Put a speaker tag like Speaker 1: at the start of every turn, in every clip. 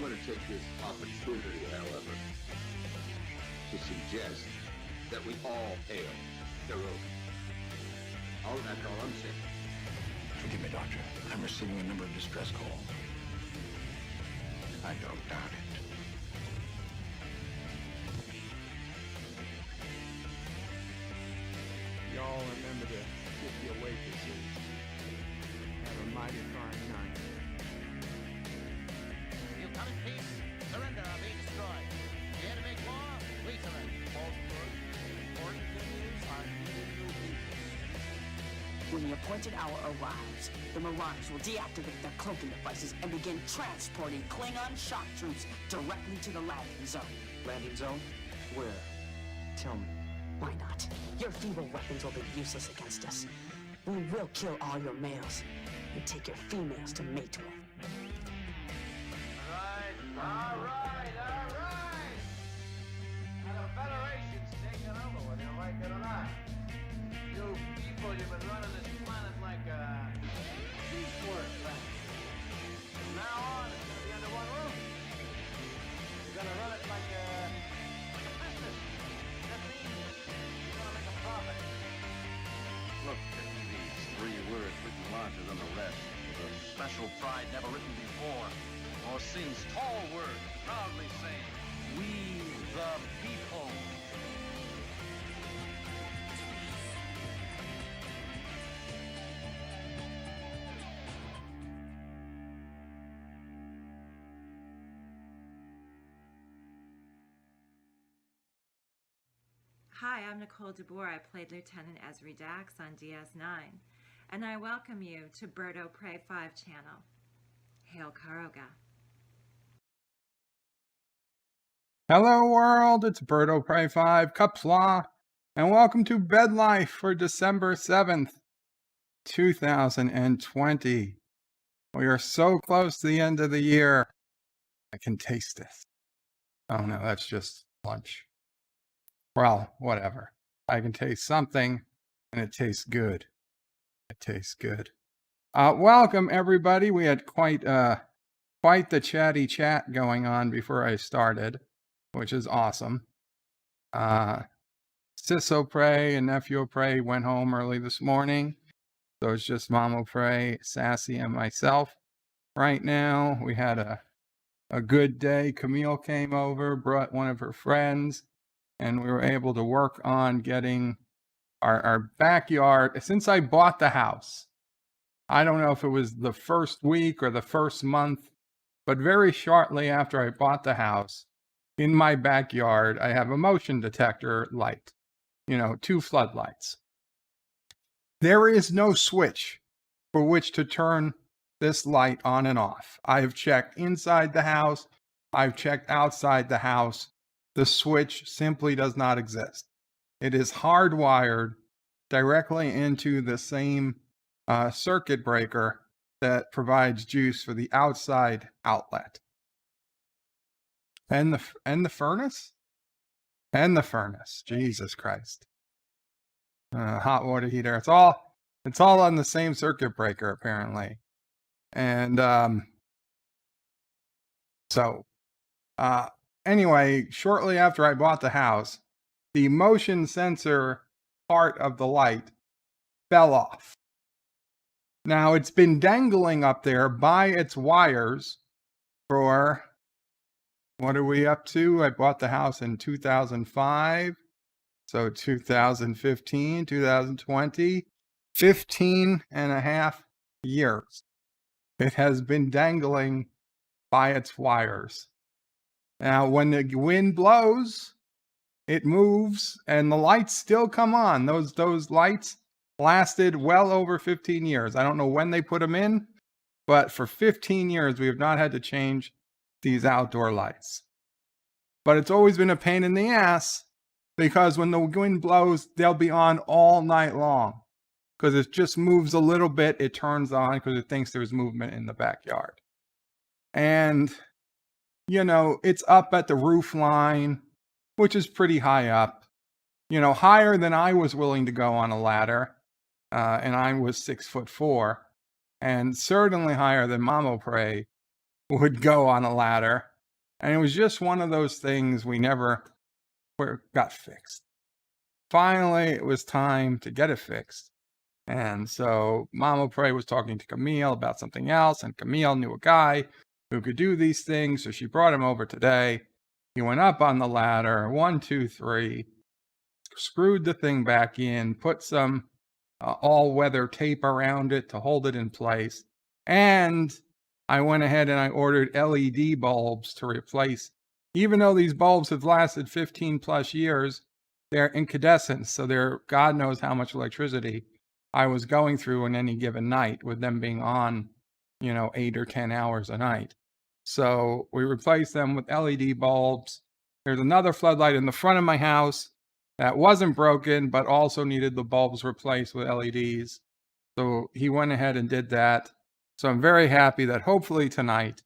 Speaker 1: I'm going to take this opportunity, however, to suggest that we all hail Caroga. That's all I'm saying.
Speaker 2: Forgive me, Doctor. I'm receiving a number of distress calls. I don't doubt it.
Speaker 3: Y'all remember to tip your waitresses. Have a mighty fine night.
Speaker 4: You come in peace, surrender or be destroyed. Dare to make war, we surrender. Important things are needed to be.
Speaker 5: When the appointed hour arrives, the Marauders will deactivate their cloaking devices and begin transporting Klingon shock troops directly to the landing zone.
Speaker 6: Landing zone? Where? Tell me.
Speaker 5: Why not? Your feeble weapons will be useless against us. We will kill all your males and take your females to mate with.
Speaker 4: All right. Now the Federation's taking over, whether you like it or not. You people, you've been running this planet like a piecework planet. From now on, it's gonna be under one roof. You're gonna run it like a business. That means you're gonna make a profit.
Speaker 1: Look at these 3 words written larger than the rest. With a special pride never written before or since. Tall words proudly saying, "We the people."
Speaker 7: Hi, I'm Nicole DeBoer. I played Lieutenant Ezri Dax on DS9, and I welcome you to Birdo Prey 5 channel. Hail Caroga.
Speaker 3: Hello world, it's Birdo Prey 5, Qapla, and welcome to BedLife for December 7th, 2020. We are so close to the end of the year. I can taste this. Oh no, that's just lunch. Well, whatever. I can taste something, and it tastes good. It tastes good. Welcome everybody. We had quite the chatty chat going on before I started, which is awesome. Sisso Prey and Nephew Prey went home early this morning, so it's just Mamo Prey, Sassy, and myself. Right now, we had a good day. Camille came over, brought one of her friends, and we were able to work on getting our backyard. Since I bought the house, I don't know if it was the first week or the first month, but very shortly after I bought the house, in my backyard, I have a motion detector light, 2 floodlights. There is no switch for which to turn this light on and off. I have checked inside the house. I've checked outside the house. The switch simply does not exist. It is hardwired directly into the same circuit breaker that provides juice for the outside outlet. And the furnace? And the furnace. Jesus Christ. Hot water heater. It's all on the same circuit breaker, apparently. And anyway, shortly after I bought the house, the motion sensor part of the light fell off. Now, it's been dangling up there by its wires for, what are we up to? I bought the house in 2005, so 2015, 2020, 15 and a half years. It has been dangling by its wires. Now, when the wind blows, it moves, and the lights still come on. Those lights lasted well over 15 years. I don't know when they put them in, but for 15 years, we have not had to change these outdoor lights. But it's always been a pain in the ass, because when the wind blows, they'll be on all night long. Because it just moves a little bit, it turns on because it thinks there's movement in the backyard. And, it's up at the roof line, which is pretty high up. Higher than I was willing to go on a ladder. And I was 6'4", and certainly higher than Mamo Prey would go on a ladder. And it was just one of those things we never got fixed. Finally, it was time to get it fixed. And so Mama Prey was talking to Camille about something else, and Camille knew a guy who could do these things, so she brought him over today. He went up on the ladder, 1, 2, 3, screwed the thing back in, put some all-weather tape around it to hold it in place, and I went ahead and I ordered LED bulbs to replace. Even though these bulbs have lasted 15 plus years, they're incandescent, so they're God knows how much electricity I was going through in any given night with them being on, 8 or 10 hours a night. So we replaced them with LED bulbs. There's another floodlight in the front of my house that wasn't broken, but also needed the bulbs replaced with LEDs. So he went ahead and did that. So I'm very happy that hopefully tonight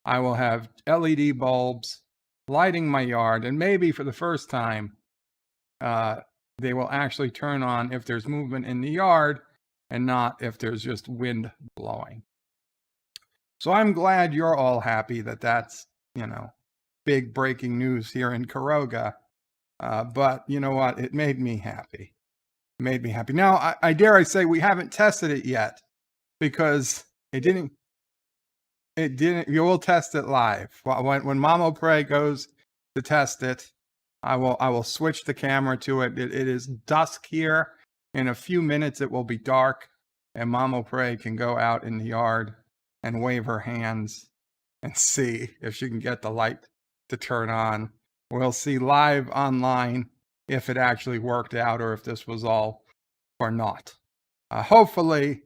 Speaker 3: I will have LED bulbs lighting my yard, and maybe for the first time, they will actually turn on if there's movement in the yard and not if there's just wind blowing. So I'm glad you're all happy that that's, big breaking news here in Caroga. But you know what? It made me happy. It made me happy. Now, I dare I say we haven't tested it yet because it didn't, you will test it live. When Mama Prey goes to test it, I will switch the camera to it. It is dusk here. In a few minutes, it will be dark, and Mama Prey can go out in the yard and wave her hands and see if she can get the light to turn on. We'll see live online if it actually worked out or if this was all for naught. Hopefully,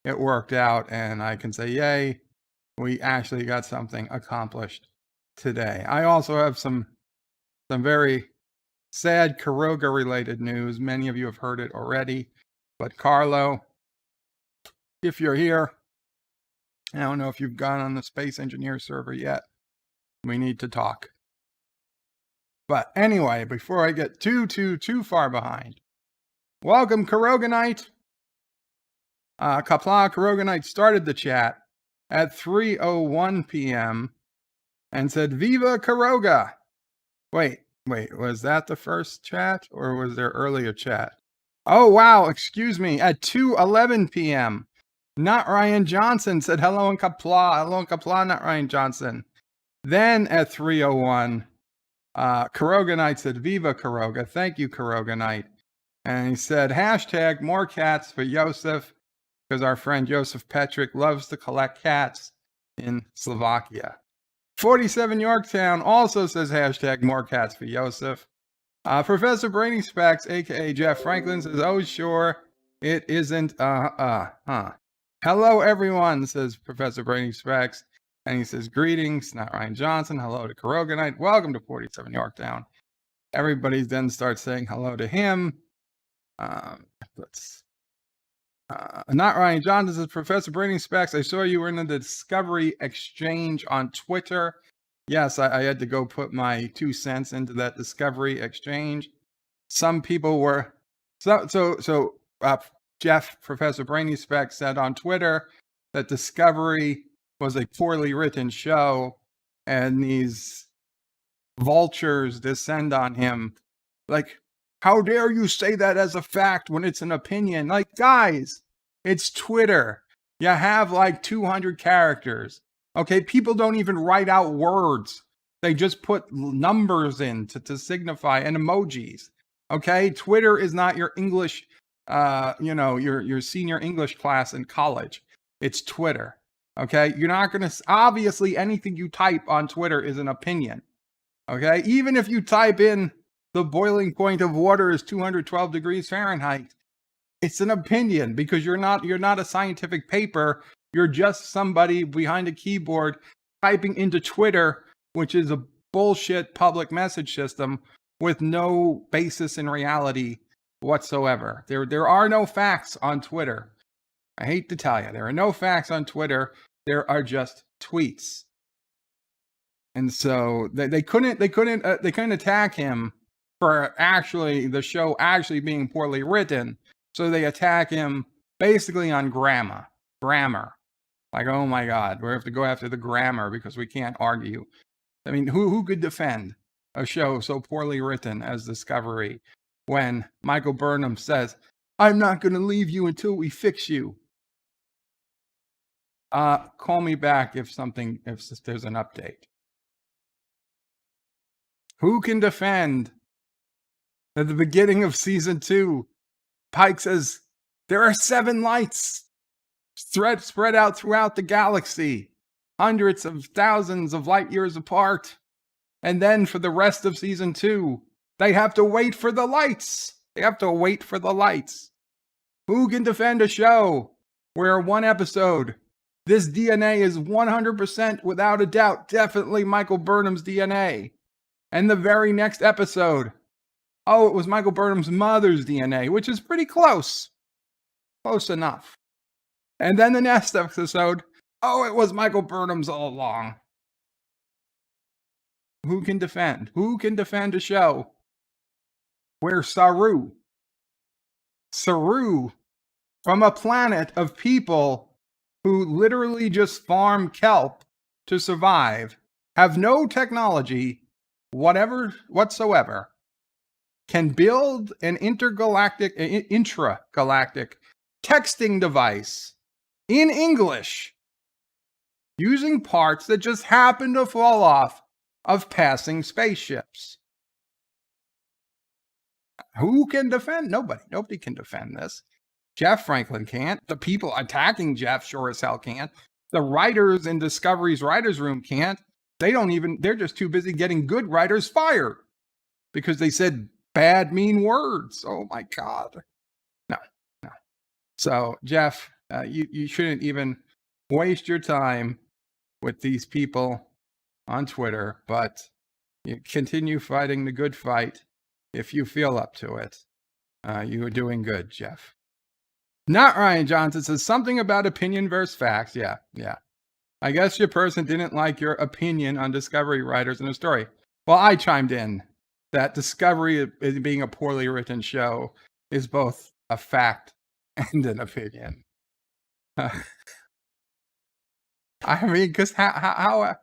Speaker 3: it worked out, and I can say, yay, we actually got something accomplished today. I also have some very sad Caroga-related news. Many of you have heard it already. But Carlo, if you're here, I don't know if you've gone on the Space Engineer server yet. We need to talk. But anyway, before I get too far behind, welcome, Caroganite. Qapla Caroganite started the chat at 3:01 p.m. and said, Viva Caroga! Wait, was that the first chat or was there earlier chat? Oh, wow, excuse me, at 2:11 p.m. Not Ryan Johnson said hello in Qapla. Hello in Qapla, not Ryan Johnson. Then at 3:01, Caroga Knight said, Viva Caroga. Thank you, Caroga Knight. And he said, hashtag more cats for Joseph, because our friend Joseph Petrick loves to collect cats in Slovakia. 47 Yorktown also says hashtag more cats for Joseph. Professor Brainy Specs, aka Jeff Franklin, says, oh, sure, it isn't, Hello, everyone, says Professor Brainy Specs. And he says, greetings, not Ryan Johnson. Hello to Caroga Knight. Welcome to 47 Yorktown. Everybody then starts saying hello to him. Not Ryan Johnson says, Professor Brainy Specs, I saw you were in the Discovery Exchange on Twitter. Yes, I had to go put my 2 cents into that Discovery Exchange. Some people were... Jeff, Professor Brainy Specs, said on Twitter that Discovery was a poorly written show, and these vultures descend on him. Like, how dare you say that as a fact when it's an opinion? Like, guys, it's Twitter. You have like 200 characters. Okay, people don't even write out words. They just put numbers in to signify, and emojis. Okay, Twitter is not your English, your senior English class in college. It's Twitter. Okay, you're not going to, obviously anything you type on Twitter is an opinion. Okay, even if you type in the boiling point of water is 212 degrees Fahrenheit, it's an opinion because you're not a scientific paper. You're just somebody behind a keyboard typing into Twitter, which is a bullshit public message system with no basis in reality whatsoever. There are no facts on Twitter. I hate to tell you, there are no facts on Twitter. There are just tweets. And so they couldn't attack him for actually the show actually being poorly written. So they attack him basically on grammar. Like, oh my God, we have to go after the grammar because we can't argue I mean, who could defend a show so poorly written as Discovery when Michael Burnham says, "I'm not going to leave you until we fix you"? Call me back if there's an update. Who can defend at the beginning of season 2, Pike says, there are 7 lights spread out throughout the galaxy, hundreds of thousands of light years apart. And then for the rest of season 2, they have to wait for the lights. Who can defend a show where one episode, this DNA is 100% without a doubt, definitely Michael Burnham's DNA. And the very next episode, it was Michael Burnham's mother's DNA, which is pretty close. Close enough. And then the next episode, it was Michael Burnham's all along. Who can defend? Who can defend a show where Saru, from a planet of people who literally just farm kelp to survive, have no technology whatsoever, can build an intragalactic texting device in English using parts that just happen to fall off of passing spaceships? Who can defend? Nobody can defend this. Jeff Franklin can't. The people attacking Jeff sure as hell can't. The writers in Discovery's writers' room can't. They're just too busy getting good writers fired because they said bad, mean words. Oh my God. No. So, Jeff, you shouldn't even waste your time with these people on Twitter, but you continue fighting the good fight if you feel up to it. You are doing good, Jeff. Not Ryan Johnson says something about opinion versus facts. Yeah. I guess your person didn't like your opinion on Discovery writers in the story. Well, I chimed in that Discovery being a poorly written show is both a fact and an opinion. I mean, because how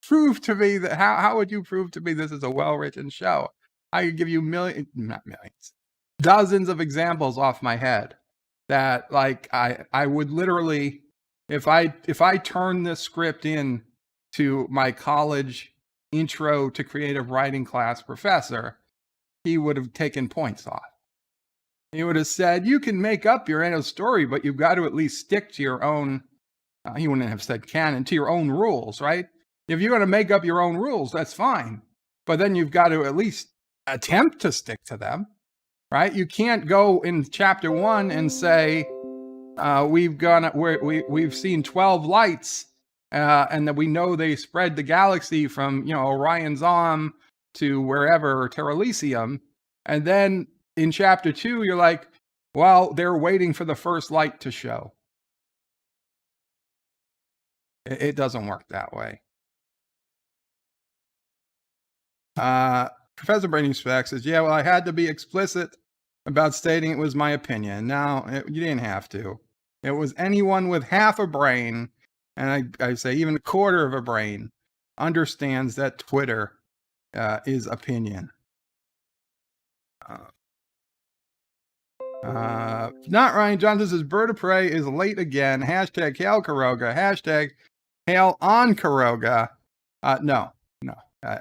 Speaker 3: prove to me that how would you prove to me this is a well-written show? I could give you dozens of examples off my head that, like, I would literally, if I turn this script in to my college intro to creative writing class professor, he would have taken points off. He would have said, you can make up your own story, but you've got to at least stick to your own, he wouldn't have said canon, to your own rules, right? If you're going to make up your own rules, that's fine. But then you've got to at least attempt to stick to them, right? You can't go in chapter 1 and say, we've seen 12 lights, and that we know they spread the galaxy from, Orion's arm to wherever, Terralisium. And then in chapter 2, you're like, well, they're waiting for the first light to show. It doesn't work that way. Professor Brady Speck says, yeah, well, I had to be explicit about stating it was my opinion. No, you didn't have to. It was anyone with half a brain, and I say even a quarter of a brain, understands that Twitter is opinion. Not Ryan Johnson says, Bird of Prey is late again. Hashtag hail Caroga. Hashtag hail on Caroga. No.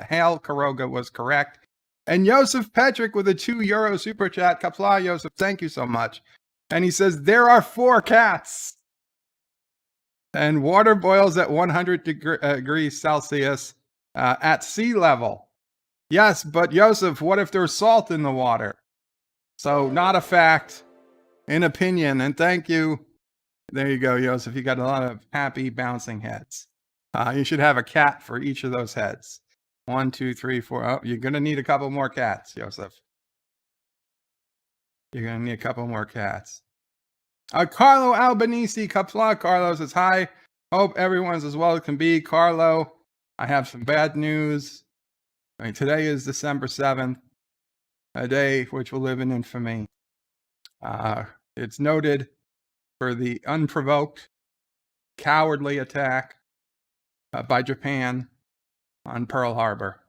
Speaker 3: Hail Caroga was correct. And Joseph Petrick with a €2 super chat. Qapla, Joseph, thank you so much. And he says, there are 4 cats. And water boils at 100 degrees Celsius at sea level. Yes, but Joseph, what if there's salt in the water? So not a fact, an opinion. And thank you. There you go, Joseph. You got a lot of happy bouncing heads. You should have a cat for each of those heads. 1, 2, 3, 4. Oh, you're going to need a couple more cats, Joseph. You're going to need a couple more cats. Carlo Albanese, Qapla. Carlo says, hi. Hope everyone's as well as can be. Carlo, I have some bad news. Today is December 7th, a day which will live in infamy. It's noted for the unprovoked, cowardly attack by Japan on Pearl Harbor.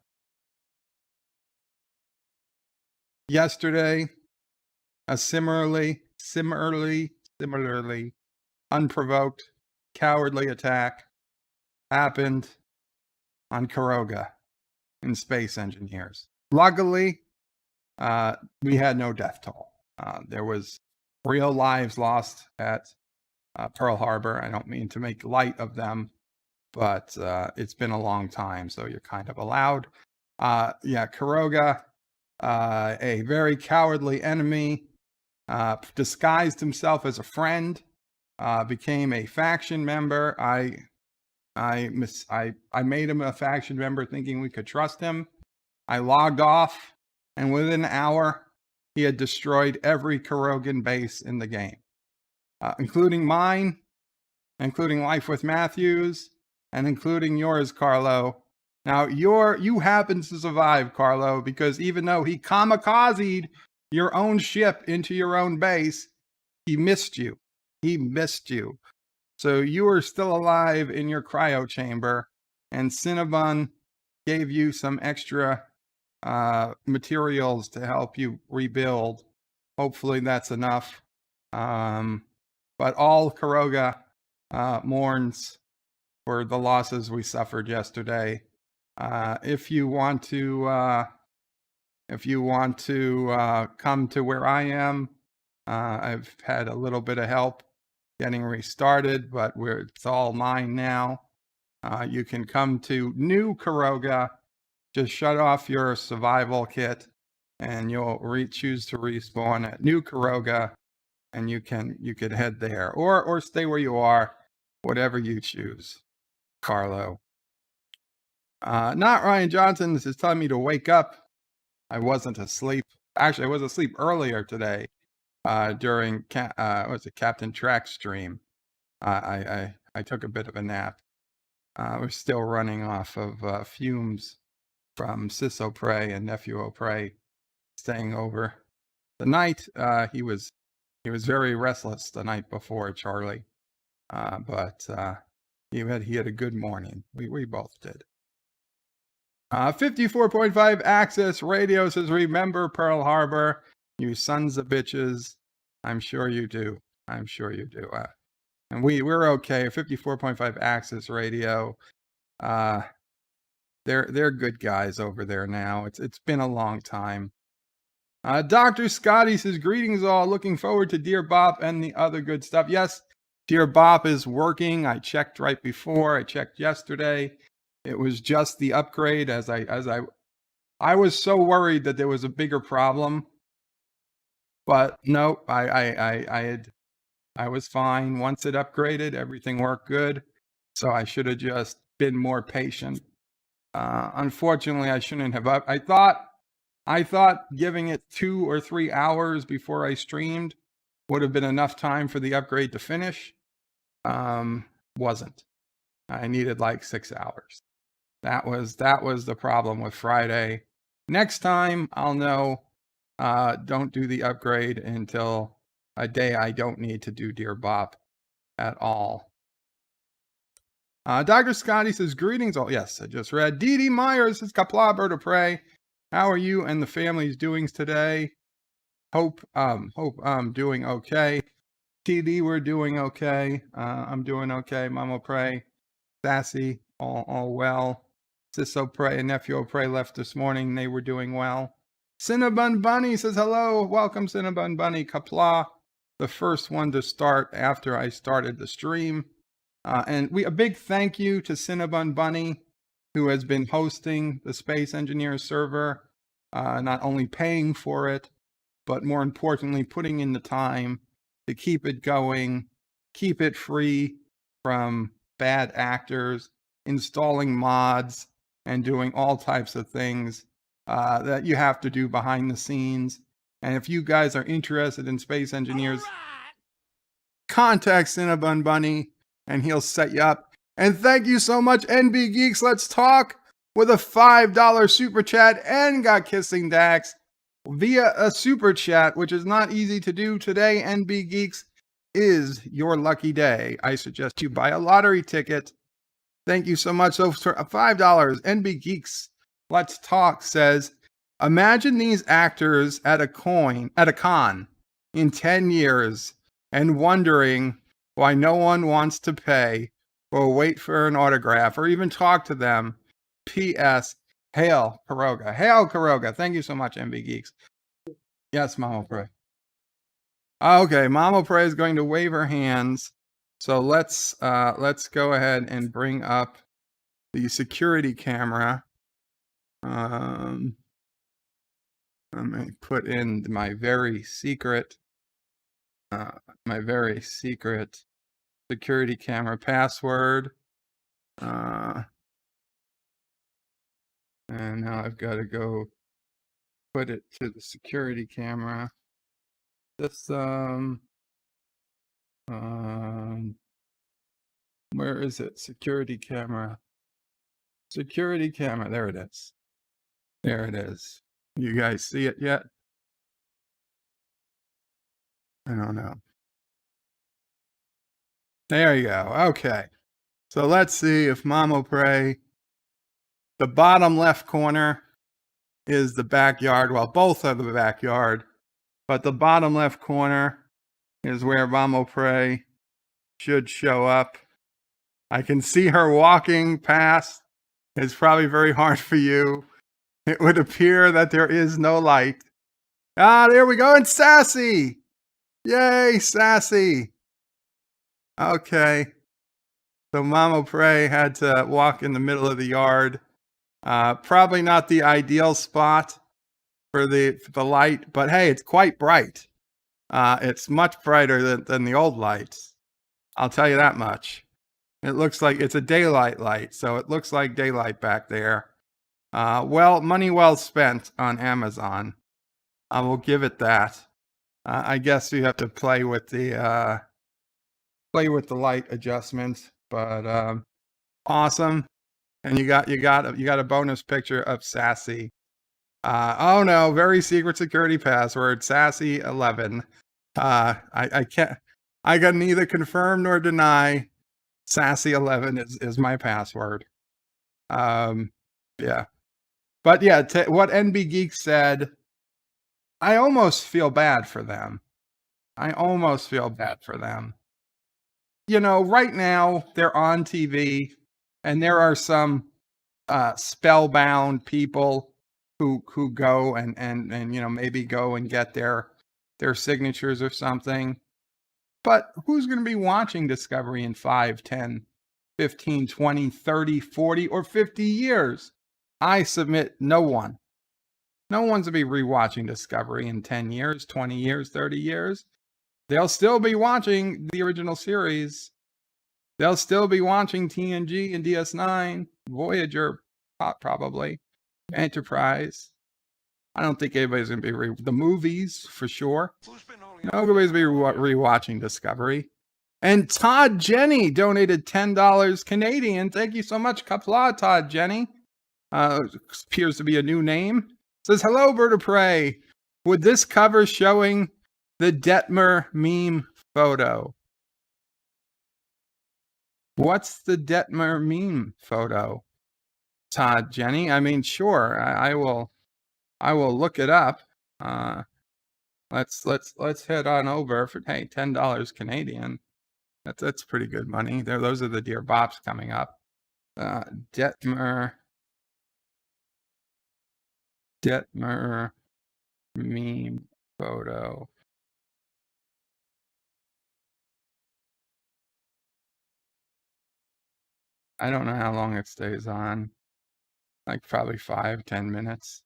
Speaker 3: Yesterday, a similarly unprovoked, cowardly attack happened on Caroga in Space Engineers. Luckily, we had no death toll. There was real lives lost at Pearl Harbor. I don't mean to make light of them, but it's been a long time, so you're kind of allowed. Caroga, a very cowardly enemy, disguised himself as a friend, became a faction member. I made him a faction member thinking we could trust him. I logged off, and within an hour, he had destroyed every Carogan base in the game, including mine, including Life with Matthews, and including yours, Carlo. Now, you happen to survive, Carlo, because even though he kamikazed your own ship into your own base, he missed you. He missed you. So you are still alive in your cryo chamber, and Cinnabon gave you some extra materials to help you rebuild. Hopefully that's enough. But all Caroga mourns for the losses we suffered yesterday. If you want to come to where I am, I've had a little bit of help getting restarted, but it's all mine now. You can come to New Caroga. Just shut off your survival kit, and you'll choose to respawn at New Caroga, and you could head there, or stay where you are, whatever you choose, Carlo. Not Ryan Johnson. This is telling me to wake up. I wasn't asleep. Actually, I was asleep earlier today during Captain Track stream. I took a bit of a nap. We're still running off of fumes from Sis O'Prey and Nephew O'Prey staying over the night. He was very restless the night before, Charlie, but he had a good morning. We both did. 54.5 Access Radio says, remember Pearl Harbor, you sons of bitches. I'm sure you do. I'm sure you do. And we're okay. 54.5 Access Radio. They're good guys over there now. It's been a long time. Dr. Scotty says, greetings all. Looking forward to Dear Bop and the other good stuff. Yes, Dear Bop is working. I checked right before. I checked yesterday. It was just the upgrade as I was so worried that there was a bigger problem. But no, I was fine. Once it upgraded, everything worked good. So I should have just been more patient. Unfortunately, I shouldn't have. I thought giving it 2 or 3 hours before I streamed would have been enough time for the upgrade to finish. Wasn't. I needed like 6 hours. That was the problem with Friday. Next time, I'll know. Don't do the upgrade until a day I don't need to do Dear Bop at all. Dr. Scotty says, greetings. Oh, yes, I just read. Dee Dee Myers says, Qapla, bird of prey. How are you and the family's doings today? Hope I'm doing okay. TD, we're doing okay. I'm doing okay. Mama Pray, Sassy, all well. Sis O'Prey and Nephew O'Prey left this morning. They were doing well. Cinnabon Bunny says, hello. Welcome, Cinnabon Bunny. Qapla, the first one to start after I started the stream. And a big thank you to Cinnabon Bunny, who has been hosting the Space Engineers server, not only paying for it, but more importantly, putting in the time to keep it going, keep it free from bad actors, installing mods, and doing all types of things that you have to do behind the scenes. And if you guys are interested in Space Engineers, contact Cinnabon Bunny, and he'll set you up. And thank you so much, NB Geeks. Let's talk with a $5 super chat and got Kissing Dax via a super chat, which is not easy to do today. NB Geeks is your lucky day. I suggest you buy a lottery ticket Thank you so much. So for $5, NB Geeks Let's Talk says, imagine these actors at a con in 10 years and wondering why no one wants to pay or wait for an autograph or even talk to them. P.S. Hail Caroga. Hail Caroga. Thank you so much, NB Geeks. Yes, Mama Pray. Okay, Mama Pray is going to wave her hands. So let's go ahead and bring up the security camera. Let me put in my very secret security camera password. And now I've got to go put it to the security camera. This where is it? Security camera. Security camera. There it is. There it is. You guys see it yet? I don't know. There you go. Okay. So let's see if Mama Pray. The bottom left corner is the backyard. Well, both are the backyard. But the bottom left corner is where Mama Pray should show up. I can see her walking past. It's probably very hard for you. It would appear that there is no light. Ah, there we go. And Sassy. Yay, Sassy. Okay. So Mama Pray had to walk in the middle of the yard. Probably not the ideal spot for the light, but hey, it's quite bright. It's much brighter than the old lights. I'll tell you that much. It looks like it's a daylight light, so it looks like daylight back there. Well, money well spent on Amazon. I will give it that. I guess you have to play with the light adjustment, but awesome. And you got a bonus picture of Sassy. Oh no, very secret security password, Sassy11. I can't. I can neither confirm nor deny. Sassy11 is my password. Yeah. But yeah, what NB Geek said, I almost feel bad for them. You know, right now they're on TV, and there are some spellbound people who go and you know, maybe go and get their signatures or something. But who's going to be watching Discovery in 5, 10, 15, 20, 30, 40, or 50 years? I submit no one. No one's going to be rewatching Discovery in 10 years, 20 years, 30 years. They'll still be watching the original series. They'll still be watching TNG and DS9, Voyager, probably, Enterprise. I don't think anybody's going to be the movies for sure. Nobody's going to be rewatching Discovery. And Todd Jenny donated $10 Canadian. Thank you so much, Qapla, Todd Jenny. Appears to be a new name. Says, hello, Bird of Prey. Would this cover showing the Detmer meme photo? What's the Detmer meme photo, Todd Jenny? I mean, sure, I will look it up. Let's head on over for $10 Canadian. That's pretty good money. Those are the Dear Bops coming up. Detmer meme photo. I don't know how long it stays on. Like probably 5-10 minutes.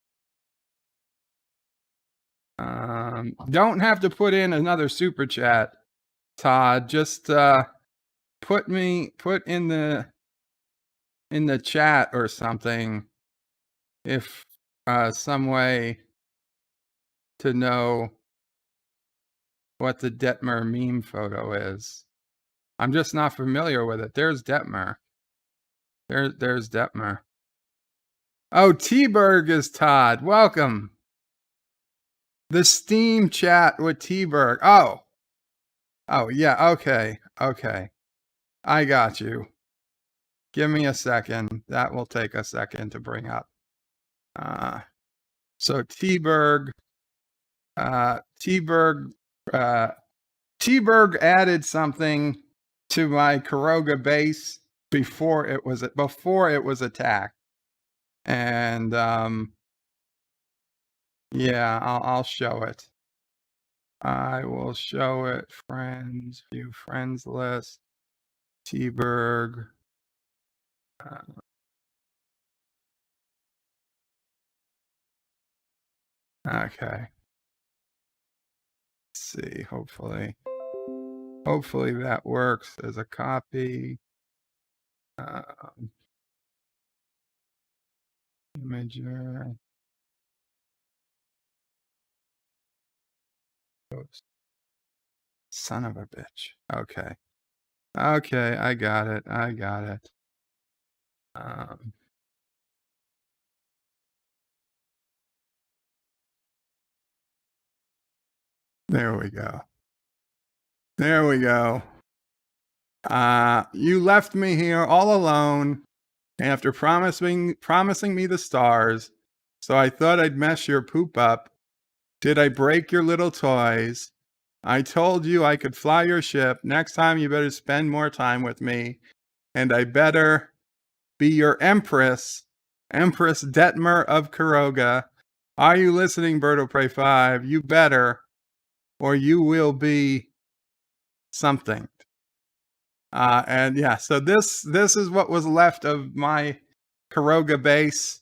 Speaker 3: Don't have to put in another super chat, Todd. Just put in the chat or something if some way to know what the Detmer meme photo is. I'm just not familiar with it. There's Detmer. There's Detmer. Oh, T-Berg is Todd. Welcome. The Steam chat with T-Berg. Oh, yeah. Okay. I got you. give me a second. That will take a second to bring up. So T-Berg added something to my Caroga base before it was attacked. And yeah, I'll show it. I will show it. Friends, view friends list. T-Berg. Okay. Let's see. Hopefully that works as a copy. Imager. Oops. Son of a bitch. Okay. Okay, I got it. There we go. You left me here all alone after promising me the stars, so I thought I'd mess your poop up. Did I break your little toys? I told you I could fly your ship. Next time you better spend more time with me, and I better be your Empress Detmer of Caroga. Are you listening, Bird of Prey 5? You better, or you will be something. And yeah, so this is what was left of my Caroga base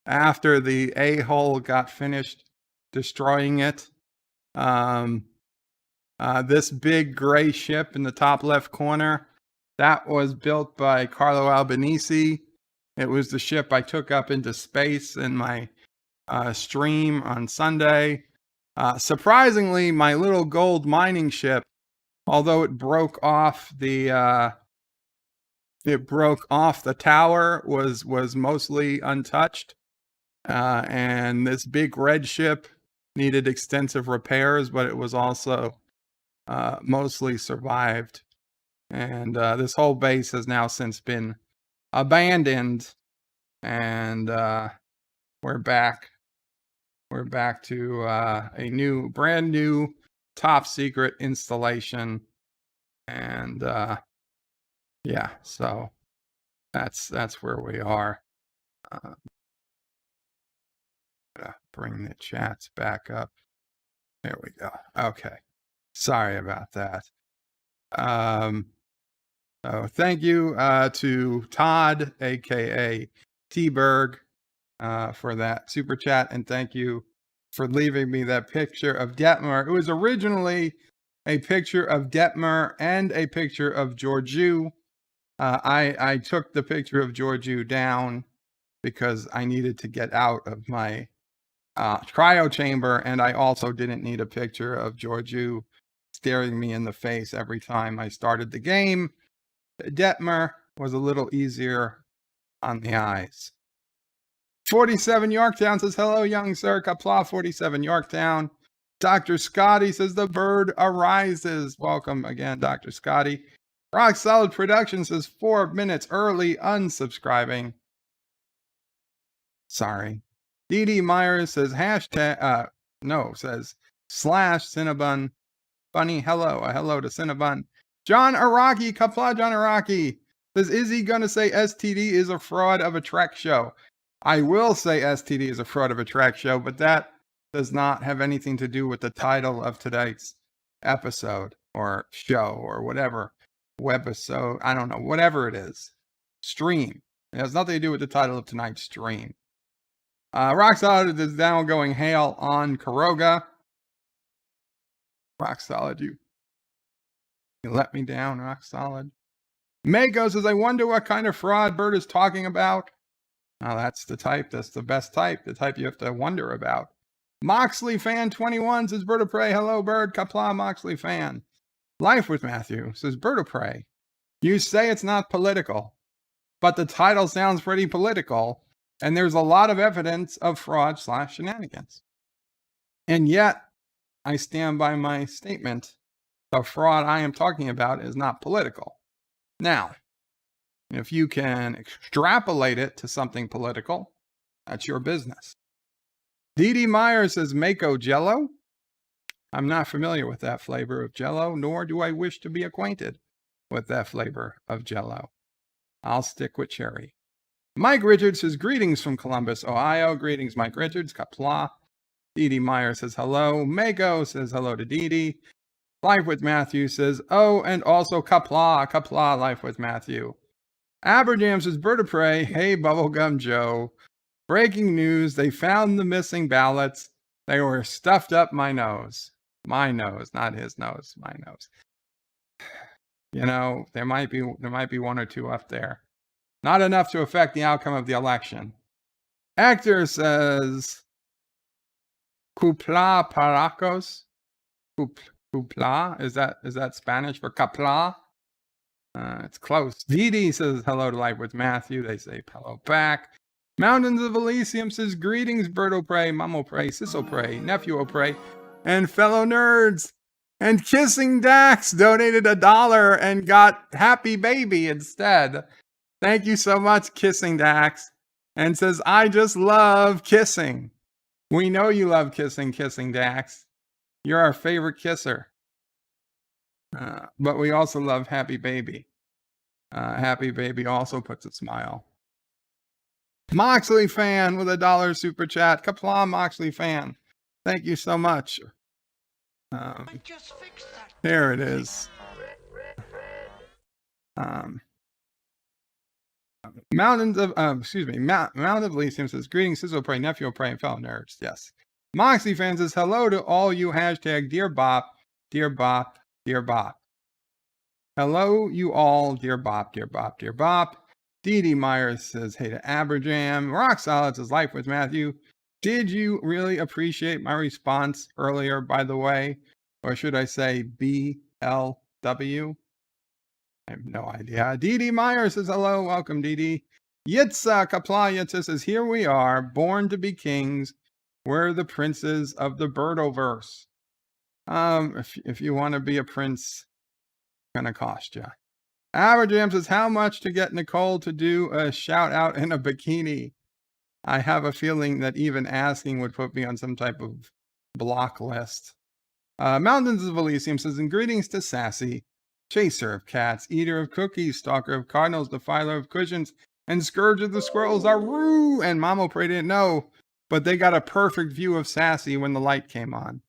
Speaker 3: after the a-hole got finished destroying it. This big gray ship in the top left corner, that was built by Carlo Albanese. It was the ship I took up into space in my stream on Sunday. Surprisingly, my little gold mining ship, although it broke off the tower, was mostly untouched. And this big red ship needed extensive repairs, but it was also mostly survived. And this whole base has now since been abandoned, and we're back to a brand new top secret installation. And yeah, so that's where we are. Bring the chats back up. There we go. Okay, sorry about that. So thank you to Todd, aka T-Berg, for that super chat, and thank you for leaving me that picture of Detmer. It was originally a picture of Detmer and a picture of Georgiou. I took the picture of Georgiou down because I needed to get out of my cryo chamber, and I also didn't need a picture of Georgiou staring me in the face every time I started the game. Detmer was a little easier on the eyes. 47 Yorktown says, hello, young sir. Qapla 47 Yorktown. Dr. Scotty says, the bird arises. Welcome again, Dr. Scotty. Rock Solid Production says, 4 minutes early, unsubscribing. Sorry. Dee Myers says, says /Cinnabon. Bunny, hello to Cinnabon. John Araki, Qapla John Araki says, is he going to say STD is a fraud of a Trek show? I will say STD is a fraud of a Trek show, but that does not have anything to do with the title of today's episode or show or whatever. Webisode, I don't know, whatever it is. Stream. It has nothing to do with the title of tonight's stream. Rock Solid is now going hail on Caroga. Rock Solid, you let me down, Rock Solid. Mako says, I wonder what kind of fraud Bird is talking about. Now that's the type, that's the best type, the type you have to wonder about. Moxley Fan 21 says, Bird of Prey, hello Bird, Qapla Moxley Fan. Life with Matthew says, Bird of Prey, you say it's not political, but the title sounds pretty political, and there's a lot of evidence of fraud / shenanigans. And yet, I stand by my statement. The fraud I am talking about is not political. Now, If you can extrapolate it to something political, that's your business. Dee Dee Meyer says, Mako Jello? I'm not familiar with that flavor of Jello, nor do I wish to be acquainted with that flavor of Jello. I'll stick with cherry. Mike Richards says, greetings from Columbus, Ohio. Greetings, Mike Richards. Qapla. Dee Dee Meyer says, hello. Mako says, hello to Dee Dee. Life with Matthew says, oh, and also Qapla. Qapla, Life with Matthew. Aberjam says, Bird of Prey. Hey, Bubblegum Joe. Breaking news, they found the missing ballots. They were stuffed up my nose. My nose, not his nose, my nose. You know, there might be one or two up there. Not enough to affect the outcome of the election. Actor says, Qapla paracos. Qapla, is that Spanish for Qapla? It's close. Dee Dee says hello to Life with Matthew. They say hello back. Mountains of Elysium says, greetings, Birdo Prey, Mamo Prey, Sisso Prey, Nephew Prey, and fellow nerds. And Kissing Dax donated $1 and got Happy Baby instead. Thank you so much, Kissing Dax. And says, I just love kissing. We know you love kissing, Kissing Dax. You're our favorite kisser. But we also love Happy Baby. Happy Baby also puts a smile. Moxley fan with $1 super chat. Qapla Moxley fan. Thank you so much. There it is. Mountains of Mountain of Elysium says, greetings, Sizzle Prey, Nephew Prey, and fellow nerds. Yes. Moxley fan says, hello to all you hashtag Dear Bop, Dear Bop, Dear Bop. Hello, you all, Dear Bop, Dear Bop, Dear Bop. Dee Dee Myers says, hey to Aberjam. Rock Solid says, Life with Matthew. Did you really appreciate my response earlier, by the way? Or should I say BLW? I have no idea. Dee Dee Myers says, hello, welcome, Dee Dee. Yitzhak Qapla Yitzhak says, here we are, born to be kings. We're the princes of the Birdoverse. If you want to be a prince, it's going to cost you. Aberjam says, how much to get Nicole to do a shout out in a bikini? I have a feeling that even asking would put me on some type of block list. Mountains of Elysium says, and greetings to Sassy, chaser of cats, eater of cookies, stalker of cardinals, defiler of cushions, and scourge of the squirrels. Aroo! And Mamo Prey didn't know, but they got a perfect view of Sassy when the light came on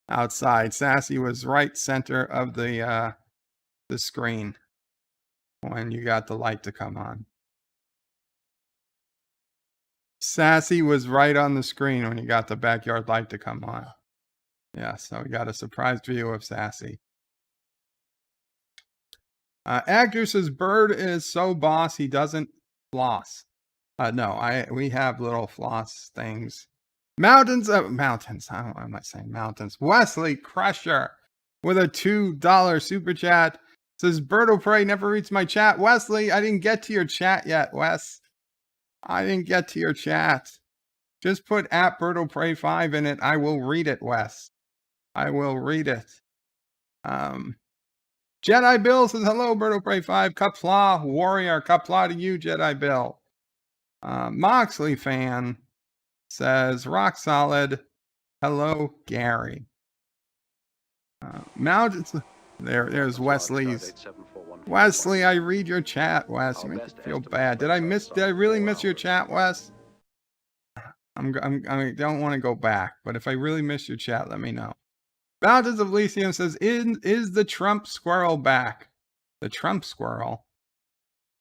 Speaker 3: outside. Sassy was right center of the screen when you got the light to come on. Sassy was right on the screen when you got the backyard light to come on. Yeah, so we got a surprise view of Sassy. Actor says, Bird is so boss he doesn't floss. No, we have little floss things. Mountains. I'm not saying mountains. Wesley Crusher with a $2 super chat says, Birdo Prey never reads my chat. Wesley, I didn't get to your chat yet, Wes. I didn't get to your chat. Just put @Birdo Prey 5 in it. I will read it, Wes. I will read it. Jedi Bill says, hello, Birdo Prey 5. Qapla Warrior. Qapla to you, Jedi Bill. Moxley fan says, rock solid. Hello, Gary. Mountains. There's Wesley's. Wesley, I read your chat, Wes. You make me feel bad. Did I really miss your chat, Wes? I don't want to go back, but if I really miss your chat, let me know. Mountains of Elysium says, is the Trump squirrel back? The Trump squirrel?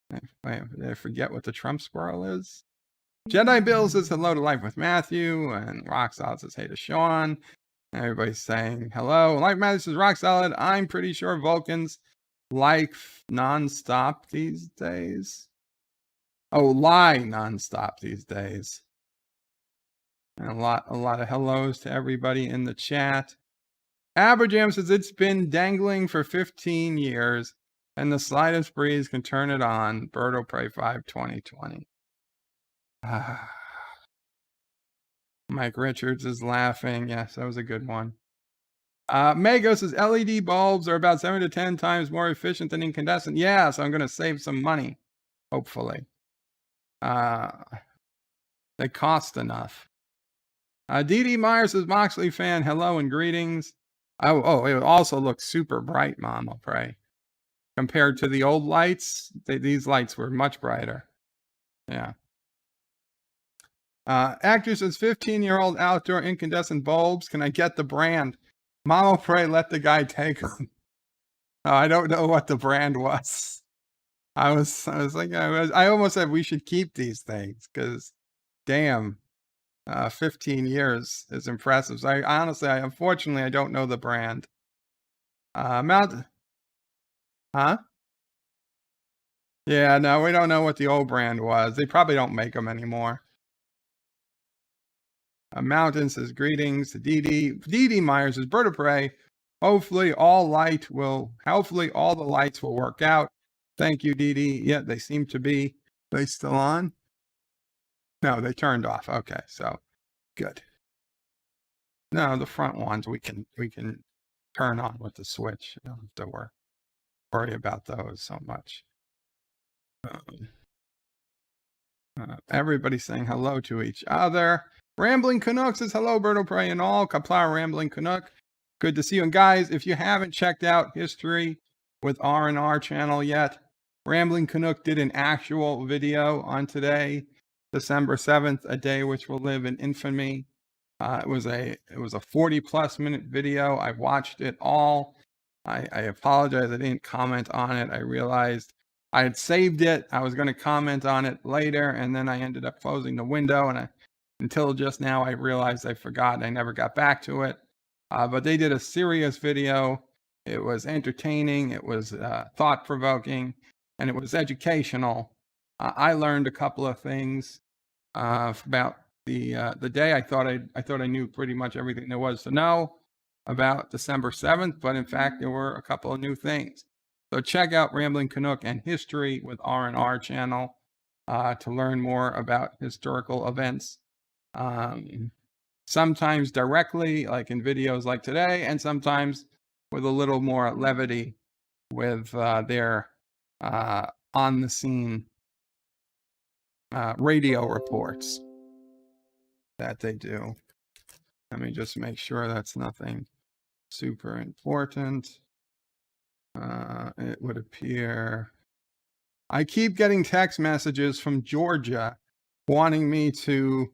Speaker 3: Did I forget what the Trump squirrel is? Jedi Bill says, hello to Life with Matthew. And Rock Solid says, hey to Sean. Everybody's saying hello. Life with Matthew says, rock solid. I'm pretty sure Vulcans like nonstop these days. Oh, lie nonstop these days. And a lot of hellos to everybody in the chat. Aberjam says, it's been dangling for 15 years, and the slightest breeze can turn it on. Birdo Prey 5 2020. Mike Richards is laughing. Yes, that was a good one. Mago says, LED bulbs are about 7 to 10 times more efficient than incandescent. Yeah, so I'm going to save some money. hopefully. They cost enough. D.D. Myers is Moxley fan. Hello and greetings. Oh, it also looks super bright, Mama Pray. Compared to the old lights, these lights were much brighter. Yeah. Actress is 15-year-old outdoor incandescent bulbs. Can I get the brand? Mama Pray, let the guy take them. I don't know what the brand was. I almost said we should keep these things because, damn, 15 years is impressive. So unfortunately, I don't know the brand. Huh? Yeah, no, we don't know what the old brand was. They probably don't make them anymore. Mountain says greetings to DD Myers is Bird of Prey. Hopefully all the lights will work out. Thank you, DD. Yeah, they seem to be. They still on? No, they turned off. Okay, so good. No, the front ones we can turn on with the switch. You don't have to worry about those so much. Everybody's saying hello to each other. Rambling Canuck says hello, Birdo Prey and all. Qapla Rambling Canuck. Good to see you. And guys, if you haven't checked out History with R&R channel yet, Rambling Canuck did an actual video on today, December 7th, a day which will live in infamy. It was a 40+ minute video. I watched it all. I apologize I didn't comment on it. I realized I had saved it. I was going to comment on it later, and then I ended up closing the window, and until just now I realized I forgot and I never got back to it. But they did a serious video. It was entertaining, it was thought-provoking, and it was educational. I learned a couple of things about the day. I thought I knew pretty much everything there was to know about December 7th, but in fact there were a couple of new things. So check out Rambling Canuck and History with R&R channel to learn more about historical events. Sometimes directly, like in videos like today, and sometimes with a little more levity with their on the scene radio reports that they do. Let me just make sure that's nothing super important. It would appear I keep getting text messages from Georgia wanting me to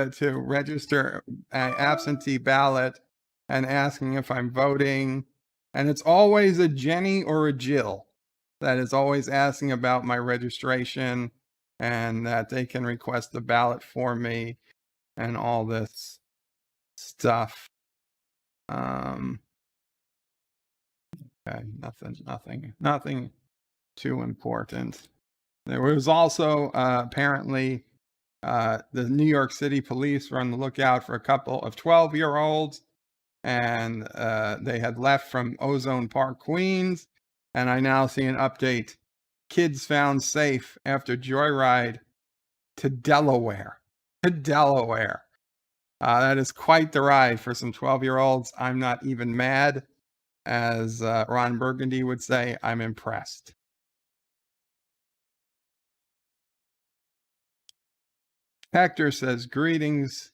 Speaker 3: register an absentee ballot and asking if I'm voting. And it's always a Jenny or a Jill that is always asking about my registration and that they can request the ballot for me and all this stuff. Okay, nothing too important. There was also apparently the New York City police were on the lookout for a couple of 12-year-olds, and they had left from Ozone Park, Queens. And I now see an update. Kids found safe after joyride to Delaware. That is quite the ride for some 12-year-olds. I'm not even mad. As Ron Burgundy would say, I'm impressed. Hector says, greetings,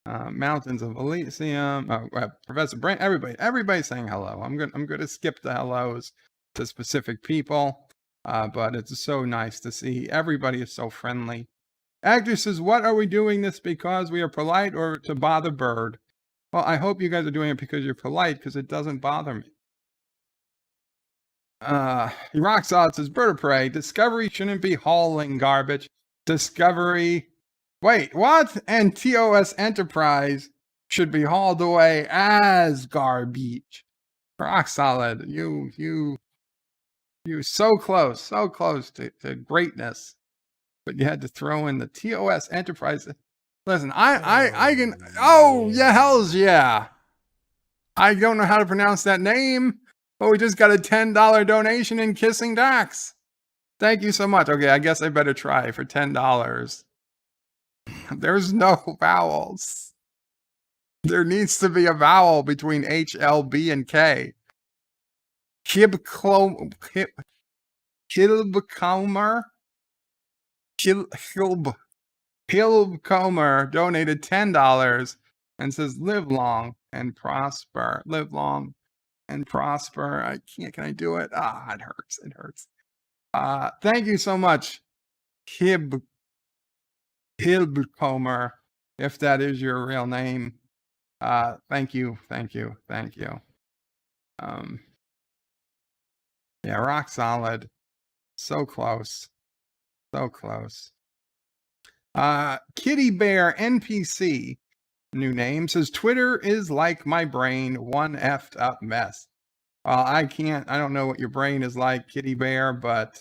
Speaker 3: Mountains of Elysium. Professor Brent, everybody's saying hello. I'm going to skip the hellos to specific people, but it's so nice to see everybody is so friendly. Actor says, what are we doing this because we are polite or to bother Bird? Well, I hope you guys are doing it because you're polite, because it doesn't bother me. Rock Solid says, Bird of Prey, Discovery shouldn't be hauling garbage. Discovery, wait, what? And TOS Enterprise should be hauled away as garbage. Rock Solid, you so close to greatness, but you had to throw in the TOS Enterprise. Listen, I can, oh yeah, hells yeah. I don't know how to pronounce that name, but we just got a $10 donation in Kissing Dax. Thank you so much. Okay, I guess I better try for $10. There's no vowels. There needs to be a vowel between H, L, B, and K. Kilbcomer donated $10 and says, live long and prosper. Live long and prosper. I can't. Can I do it? It hurts. It hurts. Thank you so much, Hilbcomer, if that is your real name. Thank you. Yeah, rock solid. So close. Kitty Bear NPC, new name, says Twitter is like my brain, one effed up mess. I don't know what your brain is like, Kitty Bear, but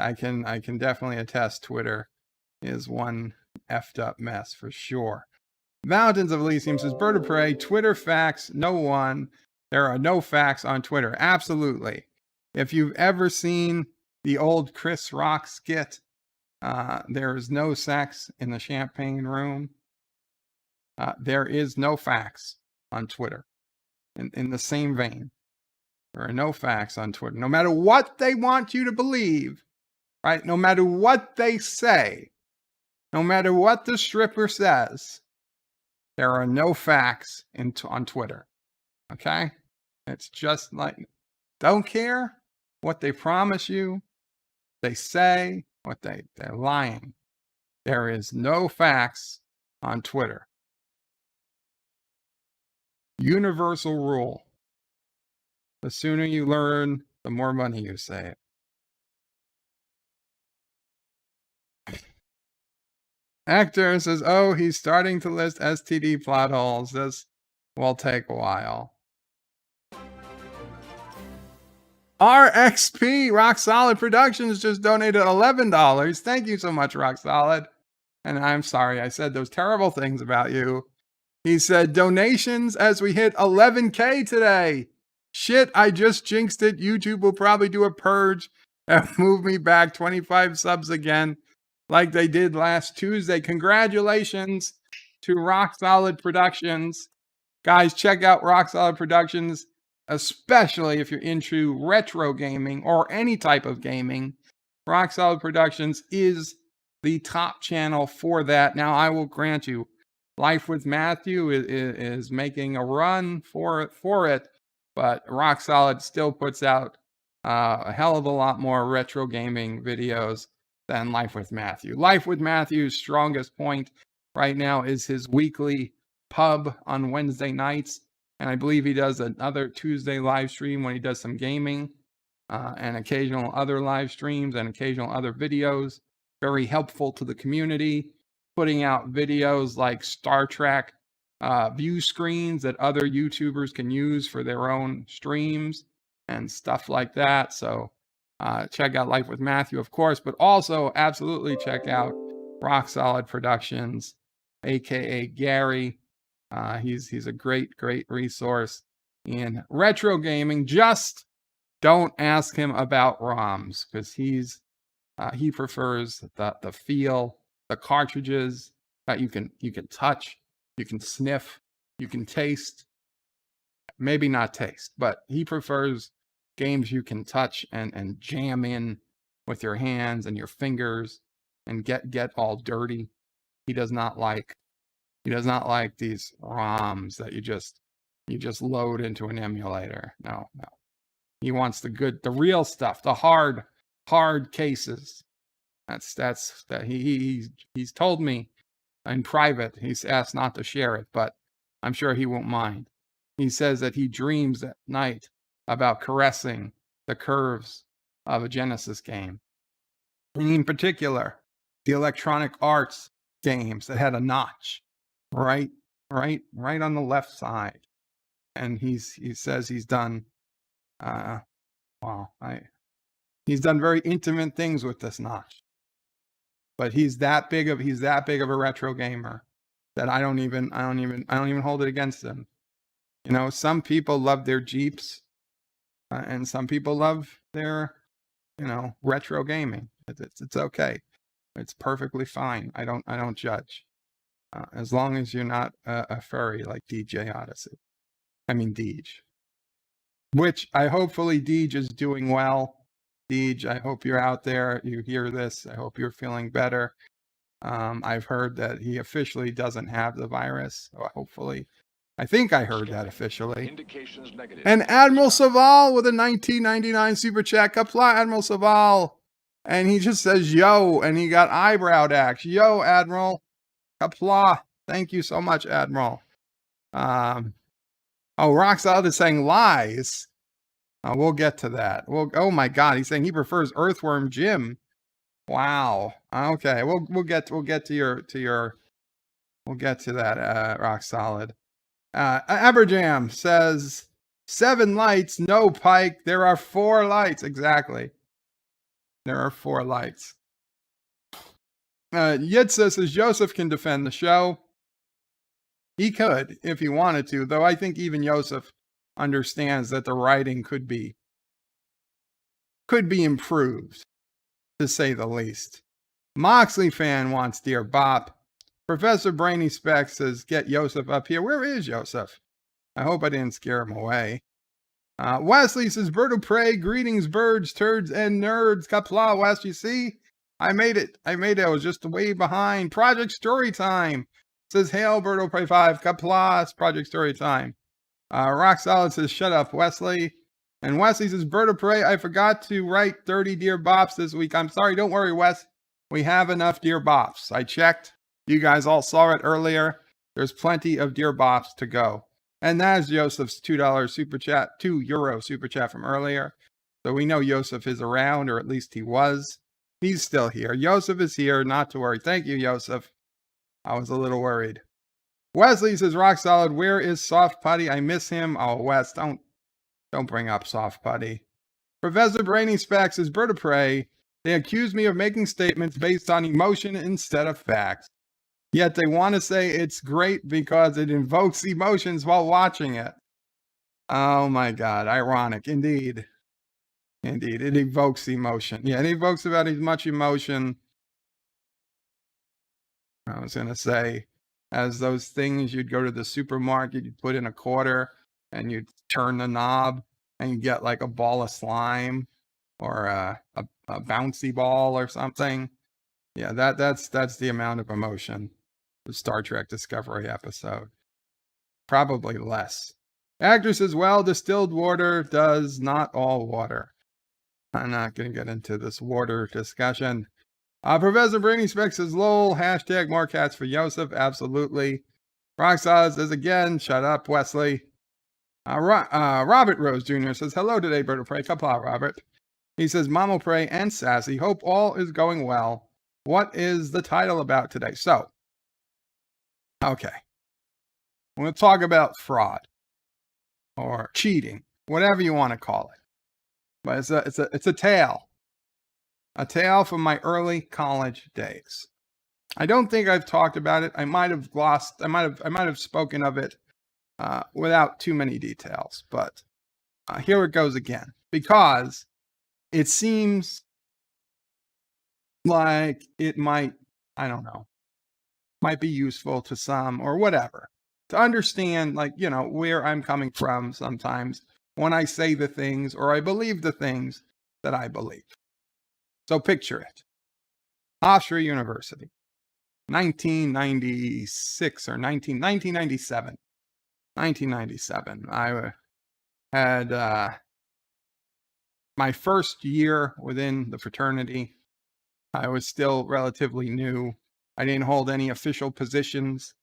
Speaker 3: I can definitely attest Twitter is one effed up mess for sure. Mountains of Elysium says, Bird of Prey, Twitter facts, no one. There are no facts on Twitter. Absolutely. If you've ever seen the old Chris Rock skit, there is no sex in the champagne room. There is no facts on Twitter. In the same vein, there are no facts on Twitter. No matter what they want you to believe, right? No matter what they say, no matter what the stripper says, there are no facts on Twitter. Okay? It's just like, don't care what they promise you. They say what they're lying. There is no facts on Twitter. Universal rule. The sooner you learn, the more money you save. Actor says, oh, he's starting to list STD plot holes. This will take a while. RXP, Rock Solid Productions, just donated $11. Thank you so much, Rock Solid. And I'm sorry I said those terrible things about you. He said, donations as we hit 11K today. Shit, I just jinxed it. YouTube will probably do a purge and move me back 25 subs again, like they did last Tuesday. Congratulations to Rock Solid Productions. Guys, check out Rock Solid Productions, especially if you're into retro gaming or any type of gaming. Rock Solid Productions is the top channel for that. Now, I will grant you, Life with Matthew is making a run for it, but Rock Solid still puts out a hell of a lot more retro gaming videos than Life with Matthew. Life with Matthew's strongest point right now is his weekly pub on Wednesday nights, and I believe he does another Tuesday live stream when he does some gaming, and occasional other live streams and occasional other videos. Very helpful to the community, putting out videos like Star Trek view screens that other YouTubers can use for their own streams and stuff like that. So check out Life with Matthew, of course, but also absolutely check out Rock Solid Productions, aka Gary. He's a great resource in retro gaming. Just don't ask him about ROMs, because he prefers the feel, the cartridges that you can touch, you can sniff, you can taste. Maybe not taste, but he prefers games you can touch and jam in with your hands and your fingers and get all dirty. He does not like these ROMs that you just load into an emulator. No. He wants the real stuff, the hard cases. That's he's told me in private. He's asked not to share it, but I'm sure he won't mind. He says that he dreams at night about caressing the curves of a Genesis game. And in particular, the Electronic Arts games that had a notch right on the left side. And he says he's done he's done very intimate things with this notch. But he's that big of a retro gamer that I don't even hold it against him. You know, some people love their Jeeps, and some people love their, retro gaming. It's okay. It's perfectly fine. I don't judge, as long as you're not a furry like DJ Odyssey. I mean Deej. which I hopefully Deej is doing well. Deej, I hope you're out there. You hear this. I hope you're feeling better. I've heard that he officially doesn't have the virus. So hopefully, I think I heard that officially.
Speaker 2: Indications negative.
Speaker 3: And Admiral Saval with a 1999 super chat. Qapla, Admiral Saval. And he just says, yo, and he got eyebrow axe. Yo, Admiral. Qapla. Thank you so much, Admiral. Rock Solid is saying lies. We'll get to that. Oh my God, he's saying he prefers Earthworm Jim. Wow. Okay, we'll get to that. Rock Solid. Aberjam says 7 lights, no Pike. There are 4 lights. Exactly. There are 4 lights. Yitza says Joseph can defend the show. He could if he wanted to, though I think even Joseph understands that the writing could be improved, to say the least. Moxley fan wants Dear Bop. Professor Brainy Specs says, get Joseph up here. Where is Joseph? I hope I didn't scare him away. Wesley says, Bird of Prey, greetings, birds, turds, and nerds. Qapla, West, you see? I made it. I was just way behind. Project Storytime says, hail, Bird of Prey 5. Qapla, it's Project Storytime. Rock Solid says, shut up, Wesley. And Wesley says, Bird of Prey, I forgot to write 30 Dear Bops this week. I'm sorry, don't worry, Wes. We have enough Dear Bops. I checked. You guys all saw it earlier. There's plenty of Dear Bops to go. And that is Joseph's $2 super chat, €2 super chat from earlier. So we know Joseph is around, or at least he was. He's still here. Joseph is here, not to worry. Thank you, Joseph. I was a little worried. Wesley says, Rock Solid, where is Soft Putty? I miss him. Oh, Wes, don't bring up Soft Putty. Professor Brainy Specs says, Bird of Prey, they accuse me of making statements based on emotion instead of facts. Yet they want to say it's great because it invokes emotions while watching it. Oh my God, ironic. Indeed. Indeed, it evokes emotion. Yeah, it evokes about as much emotion, I was going to say, as those things you'd go to the supermarket, you'd put in a quarter and you'd turn the knob and you get like a ball of slime or a bouncy ball or something. Yeah, that's the amount of emotion. The Star Trek Discovery episode. Probably less. Actor says, well, distilled water does not all water. I'm not going to get into this water discussion. Professor Brainy Specs says, lol, hashtag more cats for Joseph. Absolutely. Roxaz says again, shut up, Wesley. Robert Rose Jr. says, hello today, Bird of Prey. Qapla, Robert. He says, Mamo Prey and Sassy, hope all is going well. What is the title about today? So, okay. I'm going to talk about fraud or cheating, whatever you want to call it. But it's a tale. A tale from my early college days. I don't think I've talked about it. I might have spoken of it without too many details, but here it goes again, because it seems like it might, I don't know, might be useful to some or whatever to understand, like, you know, where I'm coming from sometimes when I say the things or I believe the things that I believe. So picture it. Hofstra University, 1996 or 1997. 1997. I had my first year within the fraternity. I was still relatively new. I didn't hold any official positions.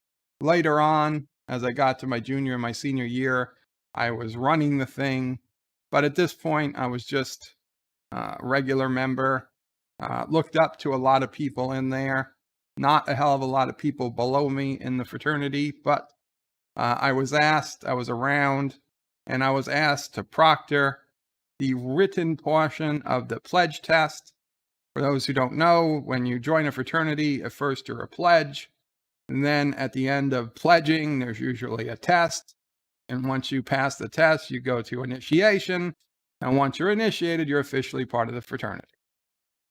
Speaker 3: Later on, as I got to my junior and my senior year, I was running the thing. But at this point, I was just a regular member. Looked up to a lot of people in there. Not a hell of a lot of people below me in the fraternity, but I was around, and I was asked to proctor the written portion of the pledge test. For those who don't know, when you join a fraternity, at first you're a pledge, and then at the end of pledging, there's usually a test. And once you pass the test, you go to initiation. And once you're initiated, you're officially part of the fraternity.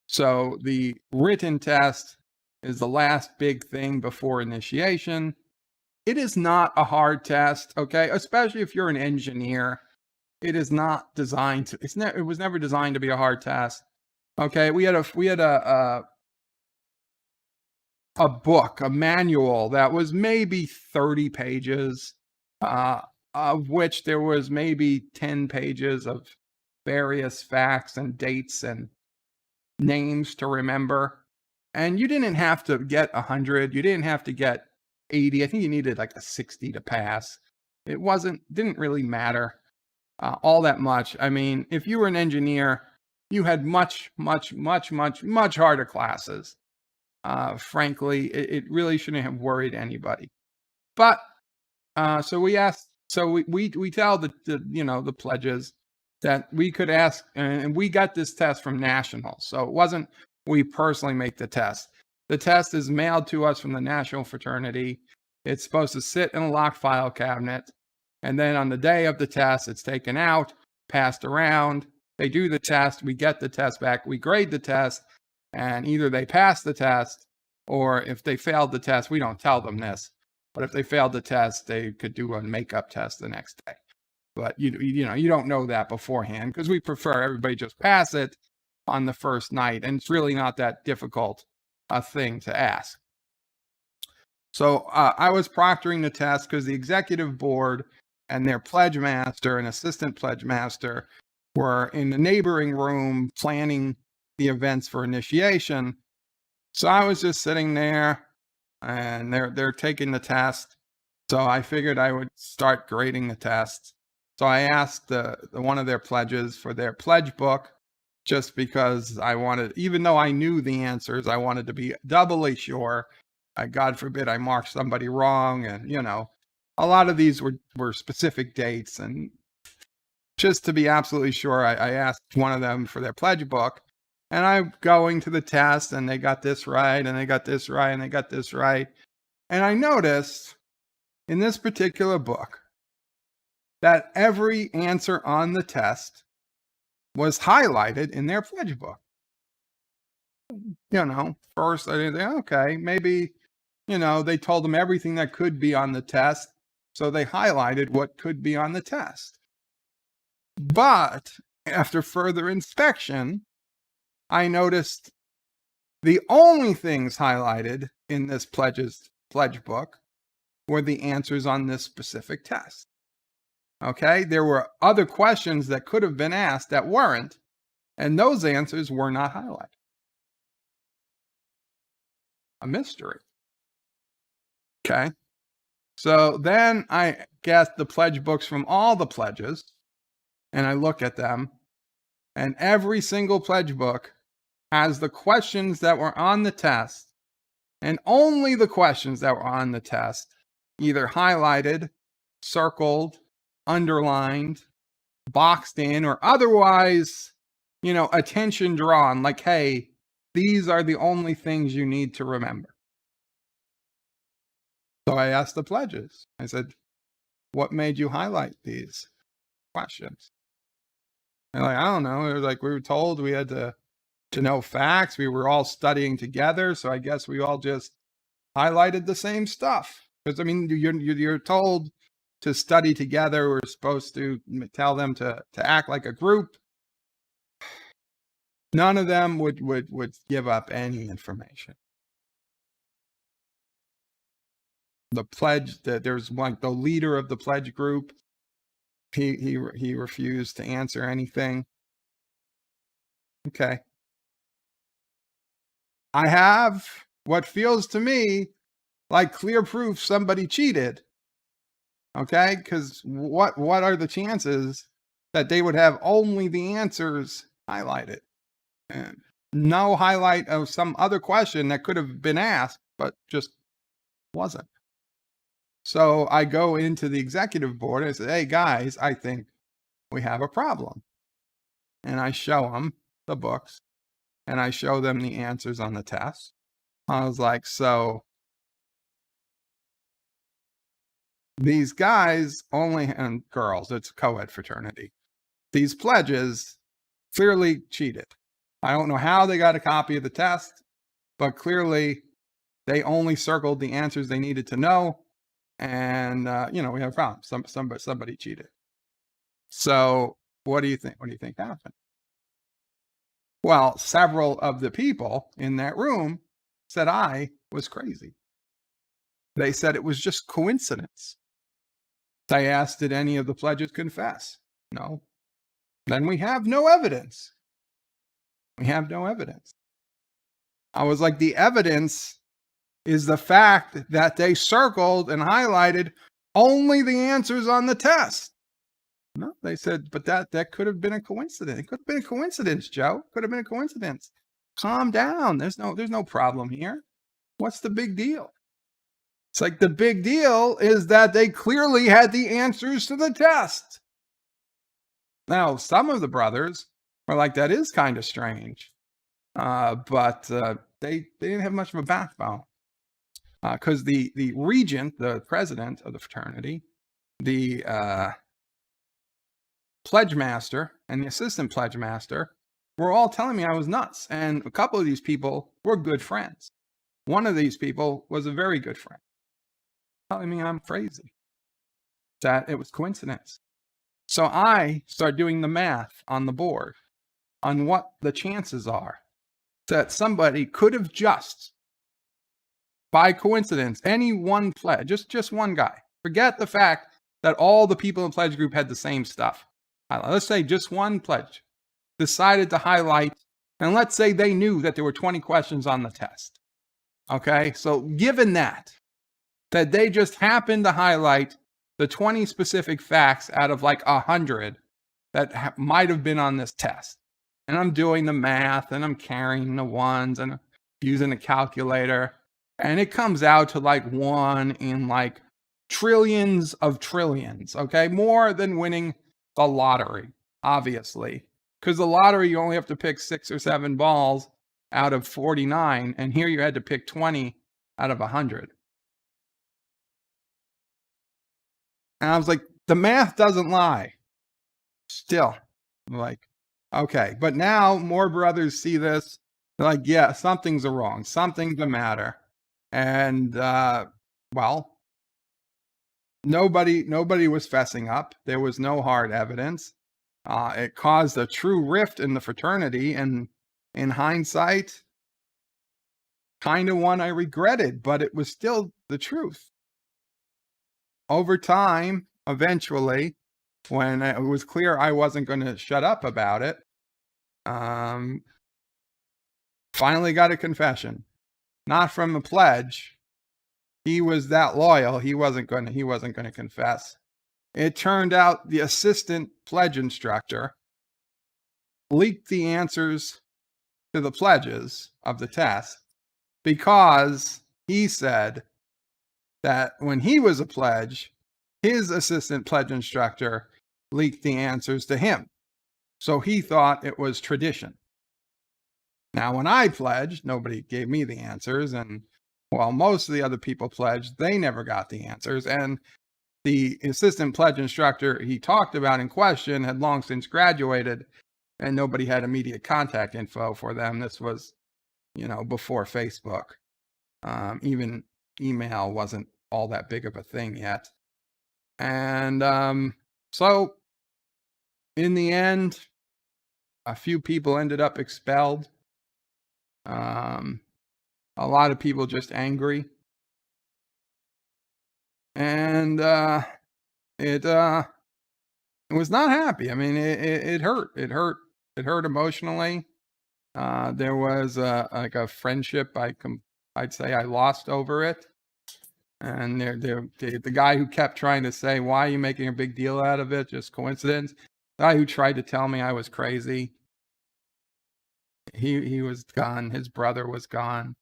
Speaker 3: So the written test is the last big thing before initiation. It is not a hard test, okay? Especially if you're an engineer. it is not designed to, it was never designed to be a hard test. Okay, we had a book, a manual that was maybe 30 pages, of which there was maybe 10 pages of various facts and dates and names to remember. And you didn't have to get 100. You didn't have to get 80. I think you needed like a 60 to pass. It didn't really matter all that much. I mean, if you were an engineer, you had much harder classes. Frankly, it really shouldn't have worried anybody. But so we tell the pledges that we could ask, and we got this test from National. So it wasn't we personally make the test. The test is mailed to us from the National Fraternity. It's supposed to sit in a locked file cabinet. And then on the day of the test, it's taken out, passed around. They do the test. We get the test back. We grade the test. And either they pass the test, or if they failed the test, we don't tell them this. But if they failed the test, they could do a makeup test the next day. But you don't know that beforehand, because we prefer everybody just pass it on the first night, and it's really not that difficult a thing to ask. So I was proctoring the test because the executive board and their pledge master and assistant pledge master were in the neighboring room planning the events for initiation. So I was just sitting there, and they're taking the test. So I figured I would start grading the test. So I asked one of their pledges for their pledge book, just because I wanted, even though I knew the answers, I wanted to be doubly sure. God forbid I marked somebody wrong. And, a lot of these were specific dates. And just to be absolutely sure, I asked one of them for their pledge book. And I'm going to the test, and they got this right, and they got this right, and they got this right. And I noticed in this particular book that every answer on the test was highlighted in their pledge book. First I didn't think, okay, maybe, they told them everything that could be on the test, so they highlighted what could be on the test. But after further inspection, I noticed the only things highlighted in this pledge book were the answers on this specific test. Okay, there were other questions that could have been asked that weren't, and those answers were not highlighted. A mystery. Okay, so then I get the pledge books from all the pledges, and I look at them, and every single pledge book has the questions that were on the test, and only the questions that were on the test, either highlighted, circled, underlined, boxed in, or otherwise, attention drawn, like, hey, these are the only things you need to remember. So I asked the pledges. I said, what made you highlight these questions? And I don't know. It was like we were told we had to know facts. We were all studying together, so I guess we all just highlighted the same stuff. Because you're told to study together. We're supposed to tell them to act like a group. None of them would give up any information. The pledge, there's one, the leader of the pledge group, he refused to answer anything. Okay. I have what feels to me like clear proof somebody cheated. Okay, because what are the chances that they would have only the answers highlighted? And no highlight of some other question that could have been asked, but just wasn't. So I go into the executive board and I say, hey guys, I think we have a problem. And I show them the books, and I show them the answers on the test. I was like, so these guys and girls, it's a co-ed fraternity. These pledges clearly cheated. I don't know how they got a copy of the test, but clearly they only circled the answers they needed to know. And, we have a problem. Somebody cheated. So what do you think? What do you think happened? Well, several of the people in that room said I was crazy. They said it was just coincidence. I asked, did any of the pledges confess? No. Then we have no evidence. We have no evidence. I was like, the evidence is the fact that they circled and highlighted only the answers on the test. No, they said, but that could have been a coincidence. It could have been a coincidence, Joe. Could have been a coincidence. Calm down. There's no problem here. What's the big deal? It's like the big deal is that they clearly had the answers to the test. Now, some of the brothers were like, that is kind of strange. But they didn't have much of a backbone. Because the regent, the president of the fraternity, the pledge master and the assistant pledge master were all telling me I was nuts. And a couple of these people were good friends. One of these people was a very good friend, telling me I'm crazy, that it was coincidence. So I start doing the math on the board on what the chances are that somebody could have just, by coincidence, any one pledge, just one guy. Forget the fact that all the people in the pledge group had the same stuff. Let's say just one pledge decided to highlight, and let's say they knew that there were 20 questions on the test. Okay, so given that they just happened to highlight the 20 specific facts out of like 100 that might have been on this test. And I'm doing the math and I'm carrying the ones and using a calculator. And it comes out to like 1 in like trillions of trillions, okay? More than winning the lottery, obviously. Because the lottery, you only have to pick 6 or 7 balls out of 49. And here you had to pick 20 out of 100. And I was like, the math doesn't lie. Still, I'm like, okay. But now more brothers see this. They're like, yeah, something's wrong. Something's the matter. And, well, nobody was fessing up. There was no hard evidence. It caused a true rift in the fraternity. And in hindsight, kind of one I regretted, but it was still the truth. Over time, eventually, when it was clear I wasn't going to shut up about it, finally got a confession. Not from the pledge. He was that loyal. He wasn't going to confess. It turned out the assistant pledge instructor leaked the answers to the pledges of the test because he said that when he was a pledge, his assistant pledge instructor leaked the answers to him. So he thought it was tradition. Now, when I pledged, nobody gave me the answers. And while most of the other people pledged, they never got the answers. And the assistant pledge instructor he talked about in question had long since graduated, and nobody had immediate contact info for them. This was, before Facebook. Even email wasn't all that big of a thing yet. And so in the end, a few people ended up expelled. A lot of people just angry. And it was not happy. I mean, it hurt. It hurt emotionally. There was like a friendship I'd say I lost over it. And the guy who kept trying to say, why are you making a big deal out of it? Just coincidence. The guy who tried to tell me I was crazy. He was gone. His brother was gone.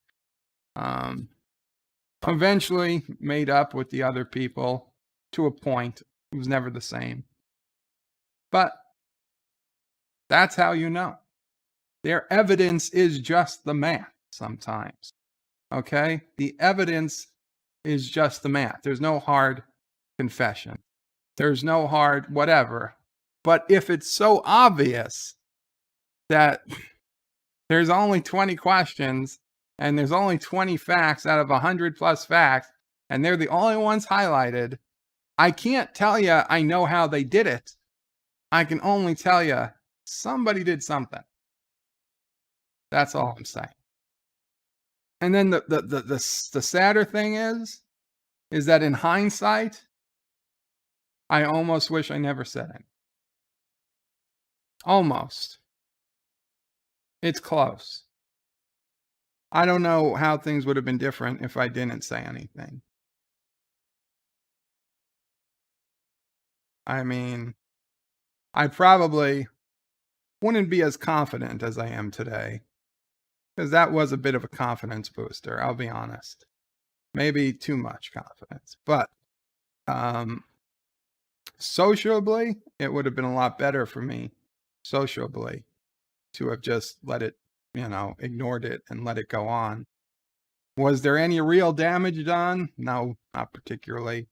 Speaker 3: Eventually made up with the other people to a point. It was never the same. But that's how you know. Their evidence is just the math sometimes. Okay? The evidence is just the math. There's no hard confession. There's no hard whatever. But if it's so obvious that there's only 20 questions and there's only 20 facts out of 100 plus facts, and they're the only ones highlighted, I can't tell you I know how they did it, I can only tell you, somebody did something. That's all I'm saying. And then the sadder thing is that in hindsight, I almost wish I never said it. Almost. It's close. I don't know how things would have been different if I didn't say anything. I mean, I probably wouldn't be as confident as I am today, because that was a bit of a confidence booster, I'll be honest. Maybe too much confidence. But sociably, it would have been a lot better for me, sociably, to have just let it, ignored it and let it go on. Was there any real damage done? No, not particularly.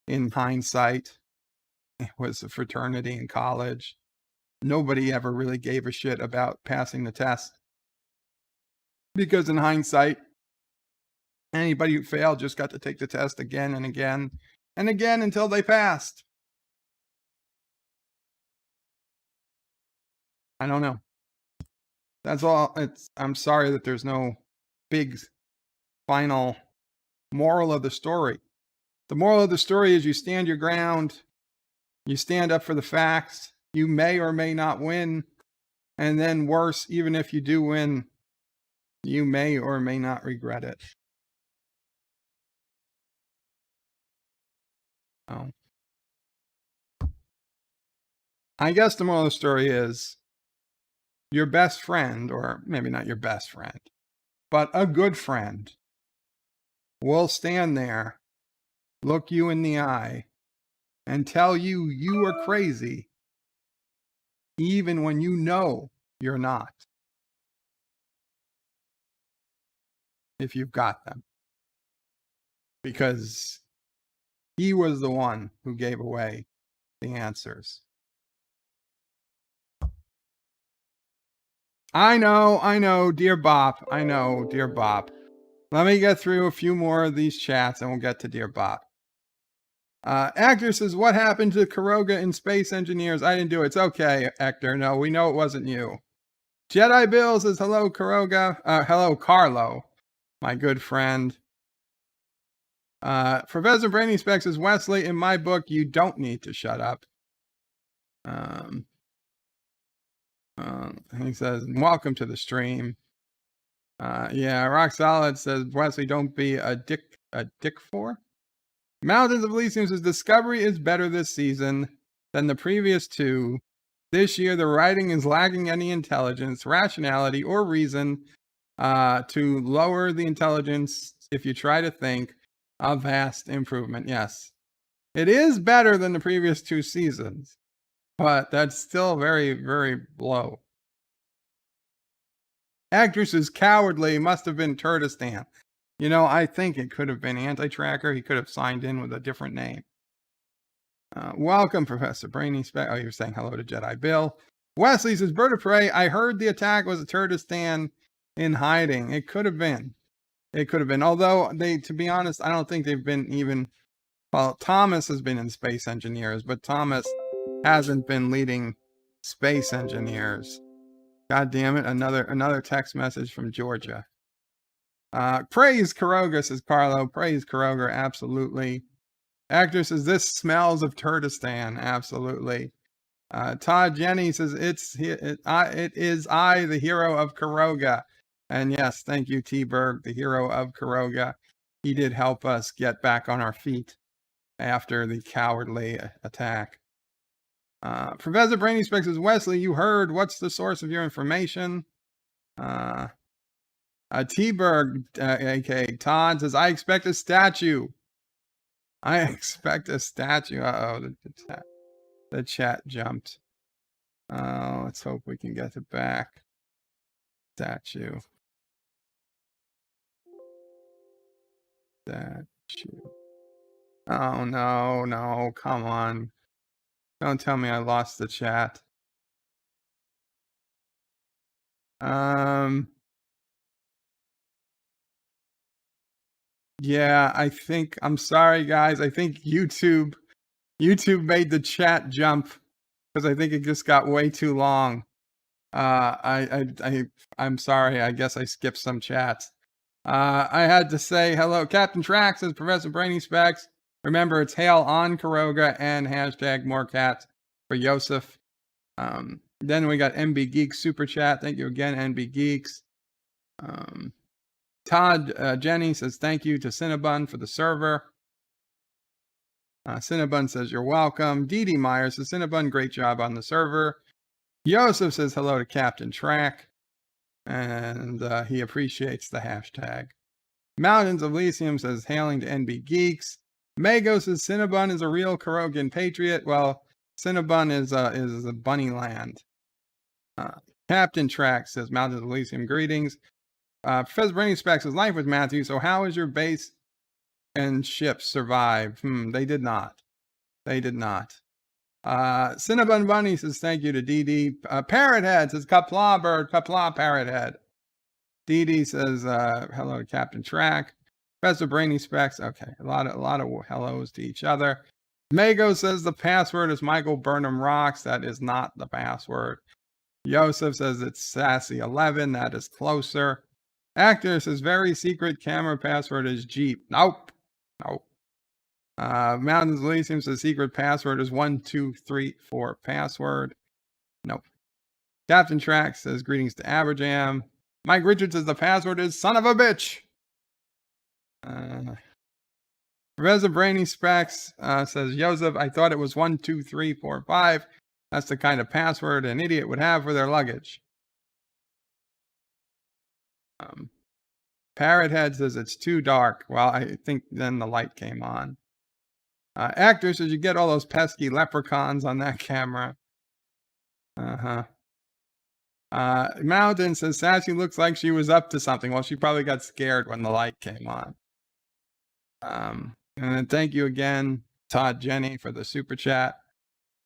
Speaker 3: In hindsight, it was a fraternity in college. Nobody ever really gave a shit about passing the test. Because in hindsight, anybody who failed just got to take the test again and again and again until they passed. I don't know. That's all. I'm sorry that there's no big final moral of the story. The moral of the story is you stand your ground. You stand up for the facts. You may or may not win. And then worse, even if you do win, you may or may not regret it. Oh. I guess the moral of the story is your best friend, or maybe not your best friend, but a good friend will stand there, look you in the eye, and tell you you are crazy, even when you know you're not. If you've got them. Because he was the one who gave away the answers. I know, Dear Bop. I know, Dear Bop. Let me get through a few more of these chats and we'll get to Dear Bop. Actor says, what happened to Caroga in Space Engineers? I didn't do it. It's okay, Hector. No, we know it wasn't you. Jedi Bill says, hello, Caroga. Hello, Carlo, my good friend. Professor Brainy Specs says, Wesley, in my book, you don't need to shut up. He says, welcome to the stream. Yeah, Rock Solid says, Wesley, don't be a dick for. Mountains of Elysium says, Discovery is better this season than the previous two. This year, the writing is lacking any intelligence, rationality, or reason to lower the intelligence if you try to think. A vast improvement, yes. It is better than the previous two seasons, but that's still very, very low. Actress is cowardly, must have been Turdistan. I think it could have been Anti-Tracker. He could have signed in with a different name. Welcome, Professor Brainy Spec. Oh, you're saying hello to Jedi Bill. Wesley says, Bird of Prey, I heard the attack was a Turdistan in hiding. It could have been. It could have been. Although, to be honest, I don't think they've been even... Well, Thomas has been in Space Engineers, but Thomas hasn't been leading Space Engineers. God damn it, another text message from Georgia. Praise Caroga, says Carlo. Praise Caroga, absolutely. Actor says, this smells of Turdistan, absolutely. Todd Jenny says, it is I, the hero of Caroga. And yes, thank you, T-Berg, the hero of Caroga. He did help us get back on our feet after the cowardly attack. Professor Brainy Specs says, Wesley, you heard. What's the source of your information? T-Berg, aka Todd, says, I expect a statue. I expect a statue. Uh-oh, the chat jumped. Let's hope we can get it back. Statue. Oh, no, come on. Don't tell me I lost the chat. Yeah, I'm sorry, guys. I think YouTube made the chat jump because I think it just got way too long. I'm sorry. I guess I skipped some chats. I had to say hello. Captain Trax says Professor Brainy Specs. Remember, it's hail on Caroga and hashtag more cats for Yosef. Then we got NB Geeks super chat. Thank you again, NB Geeks. Todd Jenny says thank you to Cinnabon for the server. Cinnabon says you're welcome. Dee Dee Myers says Cinnabon, great job on the server. Yosef says hello to Captain Track, and he appreciates the hashtag. Mountains of Elysium says hailing to NB Geeks. Mago says Cinnabon is a real Carogan patriot. Well, Cinnabon is a bunny land. Captain Track says Mountains of Elysium greetings. Professor Brainy Specs says life with Matthew. So how is your base and ships survive? They did not. They did not. Cinnabon Bunny says thank you to DD. Parrothead says Qapla bird, Qapla Parrothead. DD says hello to Captain Track. Professor Brainy Specs. Okay, a lot of hellos to each other. Mago says the password is Michael Burnham Rocks. That is not the password. Yosef says it's Sassy11. That is closer. Actor says very secret camera password is Jeep. Nope. Mountains Elysium says secret password is 1234 password. Nope. Captain Track says greetings to Aberjam. Mike Richards says the password is son of a bitch. Professor Brainy Specs says Joseph, I thought it was 12345. That's the kind of password an idiot would have for their luggage. Parrothead says it's too dark. Well, I think then the light came on. Actor says you get all those pesky leprechauns on that camera. Mountain says Sassy looks like she was up to something. Well, she probably got scared when the light came on. And then thank you again, Todd Jenny, for the super chat.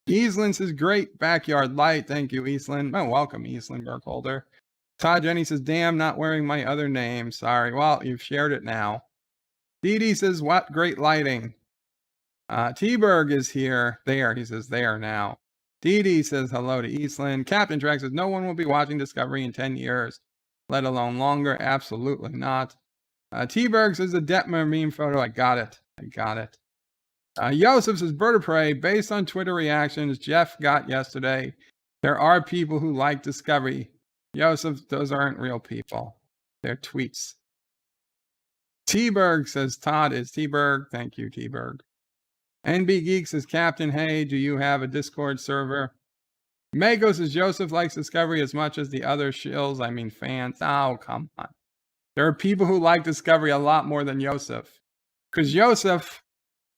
Speaker 3: Eastland says great backyard light. Thank you, Eastland. Oh, welcome, Eastland Burkholder. Todd Jenny says, damn, not wearing my other name. Sorry. Well, you've shared it now. Dee Dee says, what great lighting. T-Berg is here. There, he says, there now. Dee Dee says hello to Eastland. Captain Track says, no one will be watching Discovery in 10 years, let alone longer. Absolutely not. T-Berg says, the Detmer meme photo. I got it. Yosef says, Bird of Prey, based on Twitter reactions Jeff got yesterday, there are people who like Discovery. Yosef, those aren't real people. They're tweets. T-Berg says, Todd is T-Berg. Thank you, T-Berg. NB Geek says, Captain, hey, do you have a Discord server? Mago says, Joseph likes Discovery as much as the other shills, I mean fans. Oh, come on. There are people who like Discovery a lot more than Joseph. Because Joseph,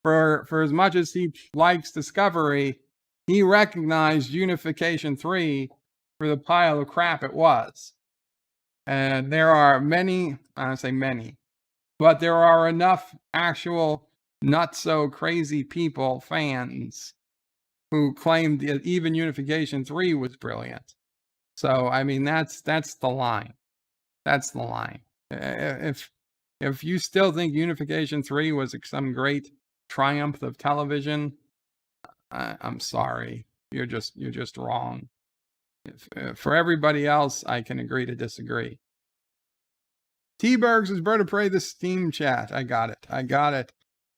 Speaker 3: for as much as he likes Discovery, he recognized Unification 3 for the pile of crap it was. And there are many, I don't say many, but there are enough actual not so crazy people, fans, who claimed that even Unification 3 was brilliant. So, I mean, that's the line. That's the line. If you still think Unification 3 was some great triumph of television, I'm sorry. You're just wrong. For everybody else, I can agree to disagree. T-Berg says, Bird of Prey, the Steam chat. I got it.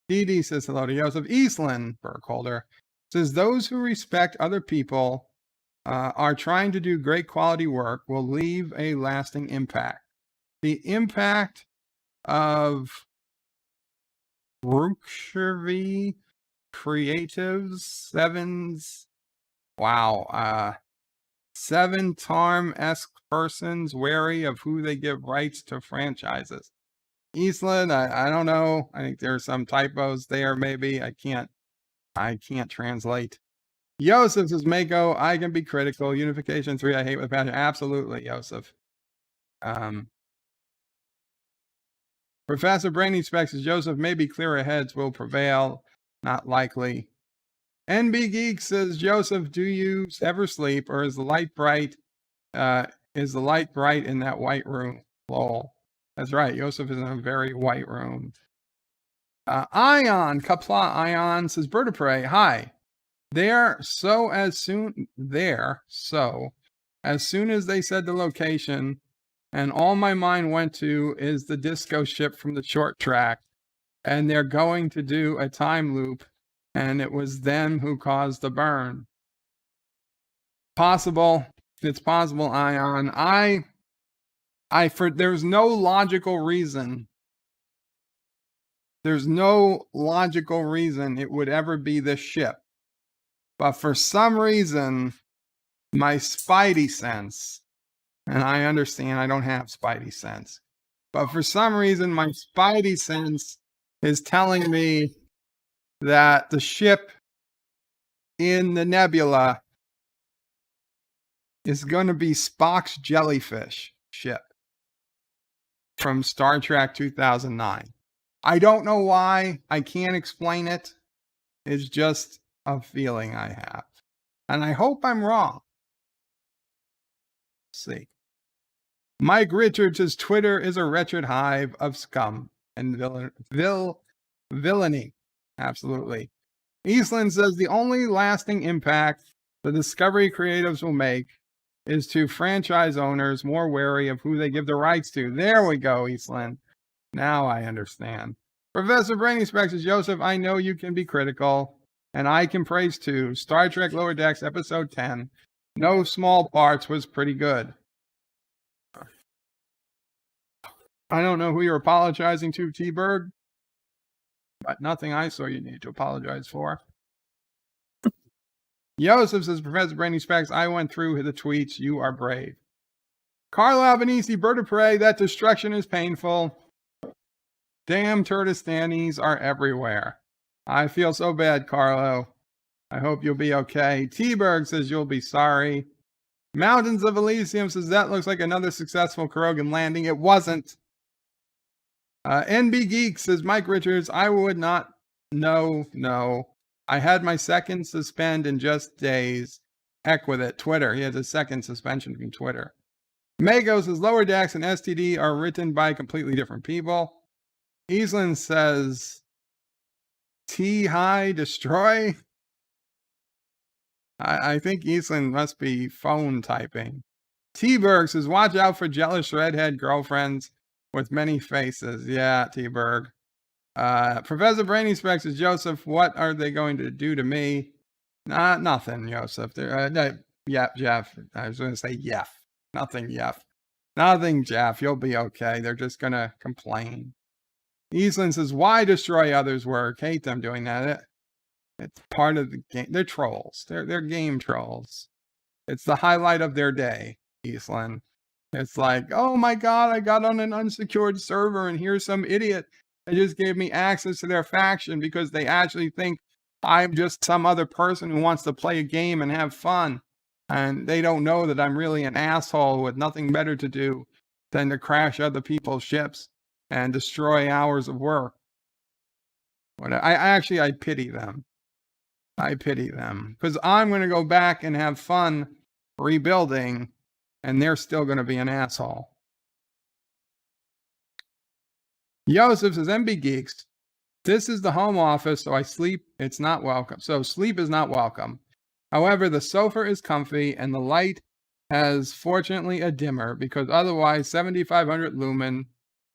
Speaker 3: Dee Dee says hello to Joseph. Eastland Burkholder says, those who respect other people are trying to do great quality work will leave a lasting impact. The impact of Brookshire Creatives, Sevens, wow, 7 Tarm-esque persons wary of who they give rights to franchises. Eastland, I don't know. I think there are some typos there, maybe. I can't translate. Yosef says, Mako, I can be critical. Unification 3, I hate with passion. Absolutely, Yosef. Professor Brainy Specs says, Joseph, maybe clearer heads will prevail. Not likely. NB Geek says, Joseph, do you ever sleep, or is the light bright? Is the light bright in that white room? Lol. That's right. Joseph is in a very white room. Ion, Qapla Ion says, Bird of Prey, hi. as soon as they said the location, and all my mind went to is the disco ship from the short track, and they're going to do a time loop, and it was them who caused the burn. Possible. It's possible, Ion. There's no logical reason. There's no logical reason it would ever be this ship. But for some reason, my spidey sense, and I understand I don't have spidey sense, but for some reason, my spidey sense is telling me that the ship in the nebula is going to be Spock's jellyfish ship from Star Trek 2009. I don't know why. I can't explain it. It's just a feeling I have. And I hope I'm wrong. Let's see. Mike Richards' Twitter is a wretched hive of scum and villainy. Absolutely. Eastland says the only lasting impact the Discovery creatives will make is to franchise owners more wary of who they give the rights to. There we go, Eastland. Now I understand. Professor Brainy Specs says, Joseph, I know you can be critical, and I can praise too. Star Trek Lower Decks Episode 10, No Small Parts, was pretty good. I don't know who you're apologizing to, T-Berg, but nothing I saw you need to apologize for. Joseph says, Professor Brainy Specs, I went through the tweets. You are brave. Carlo Albanese, Bird of Prey, that destruction is painful. Damn Turdistanis are everywhere. I feel so bad, Carlo. I hope you'll be okay. T-Berg says you'll be sorry. Mountains of Elysium says that looks like another successful Carogan landing. It wasn't. NB Geek says Mike Richards, I would not. No. I had my second suspend in just days. Heck with it. Twitter. He has a second suspension from Twitter. Mago says Lower Decks and STD are written by completely different people. Eastland says T-High Destroy. I think Eastland must be phone typing. T-Berg says, watch out for jealous redhead girlfriends with many faces. Yeah, T-Berg. Professor Brainy Specs says, Joseph, what are they going to do to me? Nothing, Joseph. Jeff. I was going to say Jeff. Nothing, Jeff. Nothing, Jeff. You'll be okay. They're just going to complain. Eastland says, why destroy others' work? Hate them doing that. It's part of the game. They're trolls. They're game trolls. It's the highlight of their day, Eastland. It's like, oh my God, I got on an unsecured server and here's some idiot that just gave me access to their faction because they actually think I'm just some other person who wants to play a game and have fun. And they don't know that I'm really an asshole with nothing better to do than to crash other people's ships and destroy hours of work. I pity them. I pity them because I'm going to go back and have fun rebuilding, and they're still going to be an asshole. Joseph says, MB Geeks, this is the home office, so I sleep. It's not welcome. So sleep is not welcome. However, the sofa is comfy, and the light has fortunately a dimmer because otherwise 7,500 lumen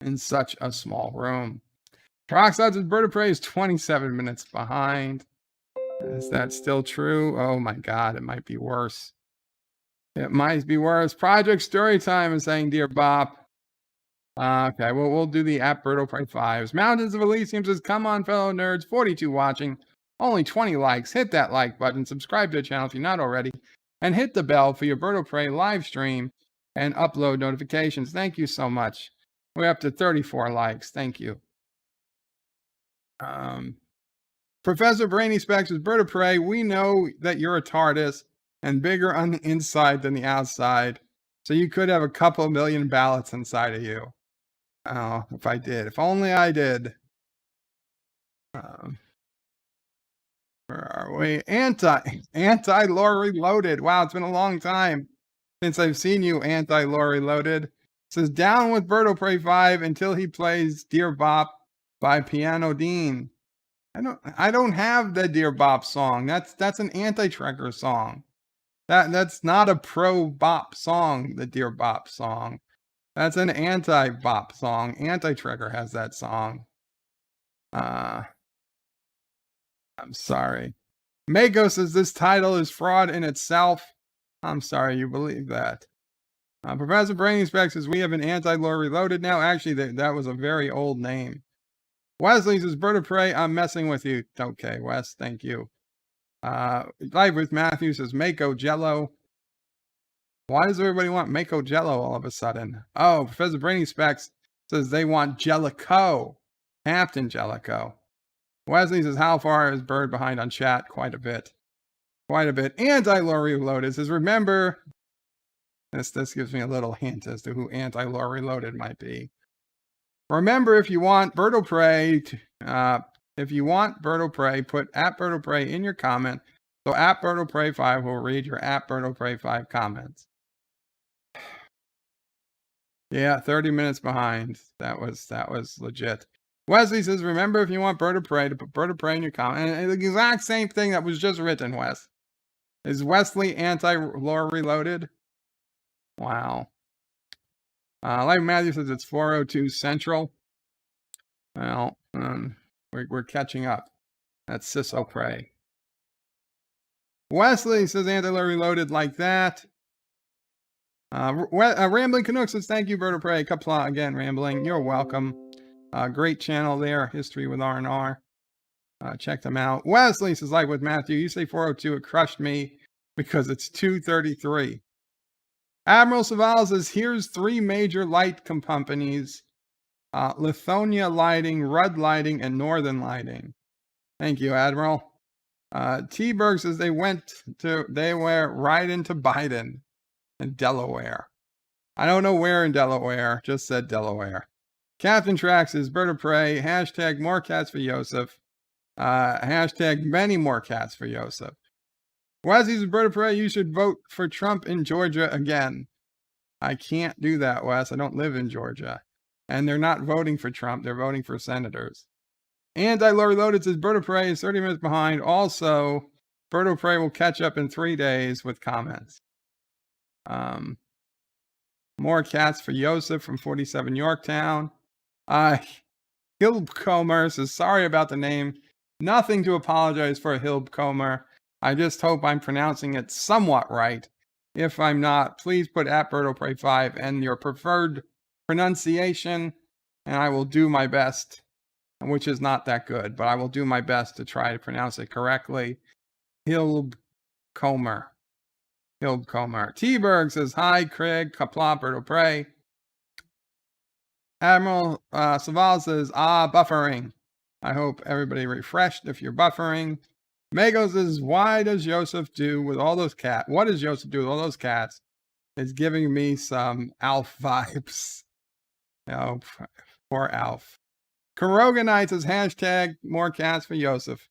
Speaker 3: in such a small room. Roxod's Bird of Prey is 27 minutes behind. Is that still true? Oh my God, it might be worse. It might be worse. Project Storytime is saying, Dear Bop. Okay, well, we'll do the app Bird of Prey 5s. Mountains of Elysium says, come on, fellow nerds. 42 watching. Only 20 likes. Hit that like button. Subscribe to the channel if you're not already. And hit the bell for your Bird of Prey live stream and upload notifications. Thank you so much. We're up to 34 likes. Thank you. Professor Brainy Specs is Bird of Prey. We know that you're a TARDIS and bigger on the inside than the outside. So you could have a couple million ballots inside of you. Oh, if I did. If only I did. Where are we? Anti-lore reloaded. Wow, it's been a long time since I've seen you, anti-lore reloaded. It says, down with Bird of Prey 5 until he plays Dear Bop by Piano Dean. I don't have the Dear Bops song. That's an anti-Trekker song. That's not a pro bop song, the Dear Bops song. That's an anti-bop song. Anti-Trekker has that song. I'm sorry. Mako says this title is fraud in itself. I'm sorry you believe that. Professor Brainy Specs says we have an anti-lore reloaded now. Actually, that was a very old name. Wesley says, Bird of Prey, I'm messing with you. Okay, Wes, thank you. Live with Matthew says, Mako Jello. Why does everybody want Mako Jello all of a sudden? Oh, Professor Brainy Specs says they want Jellico. Captain Jellico. Wesley says, how far is Bird behind on chat? Quite a bit. Quite a bit. Anti-lore reloaded says, remember, this gives me a little hint as to who anti-lore reloaded might be. Remember, if you want Bird of Prey, if you want Bird of Prey, put @Bird of Prey in your comment. So @Bird of Prey 5 will read your @Bird of Prey 5 comments. Yeah, 30 minutes behind. That was legit. Wesley says, remember, if you want Bird of Prey, to put Bird of Prey in your comment. And the exact same thing that was just written, Wes. Is Wesley anti-lore reloaded? Wow. Like Matthew says, it's 4:02 Central. Well, we're catching up. That's Ciso Prey. Wesley says anti-lore reloaded like that. Rambling Canuck says, thank you, Bird of Prey. Qapla again, Rambling. You're welcome. Great channel there, History with R&R. Check them out. Wesley says, like with Matthew, you say 4:02, it crushed me because it's 2:33. Admiral Saval says, here's 3 major light companies. Lithonia Lighting, Rudd Lighting, and Northern Lighting. Thank you, Admiral. T-Berg says they went right into Biden in Delaware. I don't know where in Delaware, just said Delaware. Captain Trax says Bird of Prey, hashtag more cats for Yosef. Hashtag many more cats for Yosef. Wesley says Bird of Prey, you should vote for Trump in Georgia again. I can't do that, Wes. I don't live in Georgia. And they're not voting for Trump, they're voting for senators. Anti-lore reloaded says Bird of Prey is 30 minutes behind. Also, Bird of Prey will catch up in 3 days with comments. More cats for Yosef from 47 Yorktown. Hilbcomer says, sorry about the name. Nothing to apologize for, Hilbcomer. I just hope I'm pronouncing it somewhat right. If I'm not, please put @Bird of Prey 5 and your preferred pronunciation, and I will do my best, which is not that good, but I will do my best to try to pronounce it correctly. Hilbcomer. T-Berg says, hi, Craig, Qapla, Bird of Prey. Admiral Saval says, buffering. I hope everybody refreshed if you're buffering. Mako says, why does Joseph do with all those cats? What does Joseph do with all those cats? It's giving me some Alf vibes. Oh, poor Alf. Caroga says, hashtag more cats for Joseph.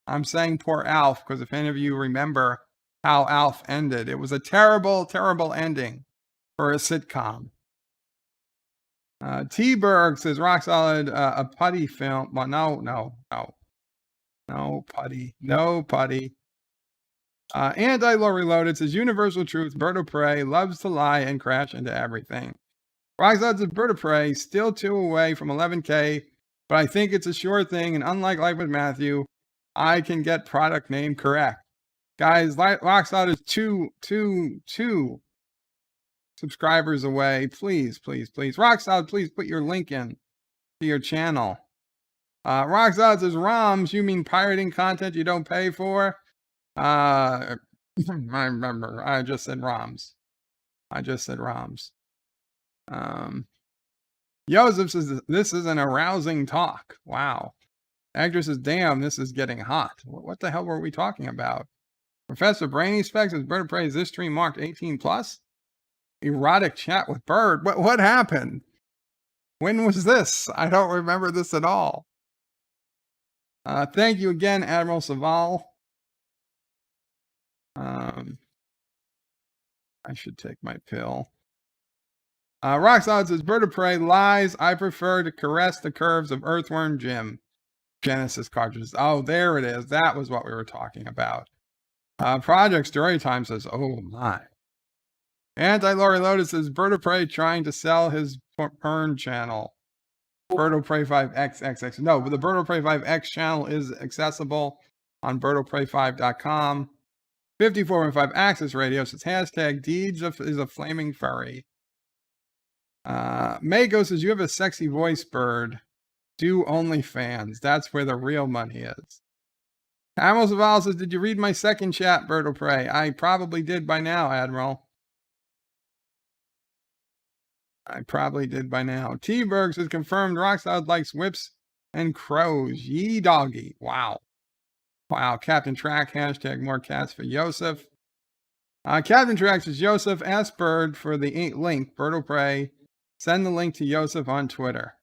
Speaker 3: I'm saying poor Alf because if any of you remember how Alf ended, it was a terrible, terrible ending for a sitcom. T-Berg says, rock solid, a putty film. Well, no putty. Anti-lore reloaded says, universal truth, Bird of Prey loves to lie and crash into everything. Rock solid says, Bird of Prey still 2 away from 11K, but I think it's a sure thing, and unlike Life with Matthew, I can get product name correct. Guys, rock solid is two subscribers away. Please. Rock solid, please put your link in to your channel. Rock solid says, ROMs, you mean pirating content you don't pay for? I remember, I just said ROMs. Joseph says, this is an arousing talk. Wow. Actress says, damn, this is getting hot. What the hell were we talking about? Professor Brainy Specs says, Bird of Prey, is this stream marked 18 plus? Erotic chat with Bird. What happened? When was this? I don't remember this at all. Thank you again, Admiral Saval. I should take my pill. Rock Solid says, Bird of Prey lies. I prefer to caress the curves of Earthworm Jim. Genesis cartridges. Oh, there it is. That was what we were talking about. Project Storytime says, oh my. Anti-Lori Lotus says, Bird of Prey trying to sell his porn channel. Bird of Prey 5XXX. No, but the Bird of Prey 5X channel is accessible on birdofprey5.com. 54.5 Access Radio says, hashtag Deeds is a flaming furry. Mako says, you have a sexy voice, Bird. Do OnlyFans. That's where the real money is. Admiral Zaval says, did you read my second chat, Bird of Prey? I probably did by now, Admiral. I probably did by now. T-Bergs has confirmed Rocksolid likes whips and crows. Yee doggy. Wow. Wow. Captain Track, hashtag more cats for Yosef. Captain Track says, Yosef, ask Bird for the link, Bird of Prey. Send the link to Yosef on Twitter.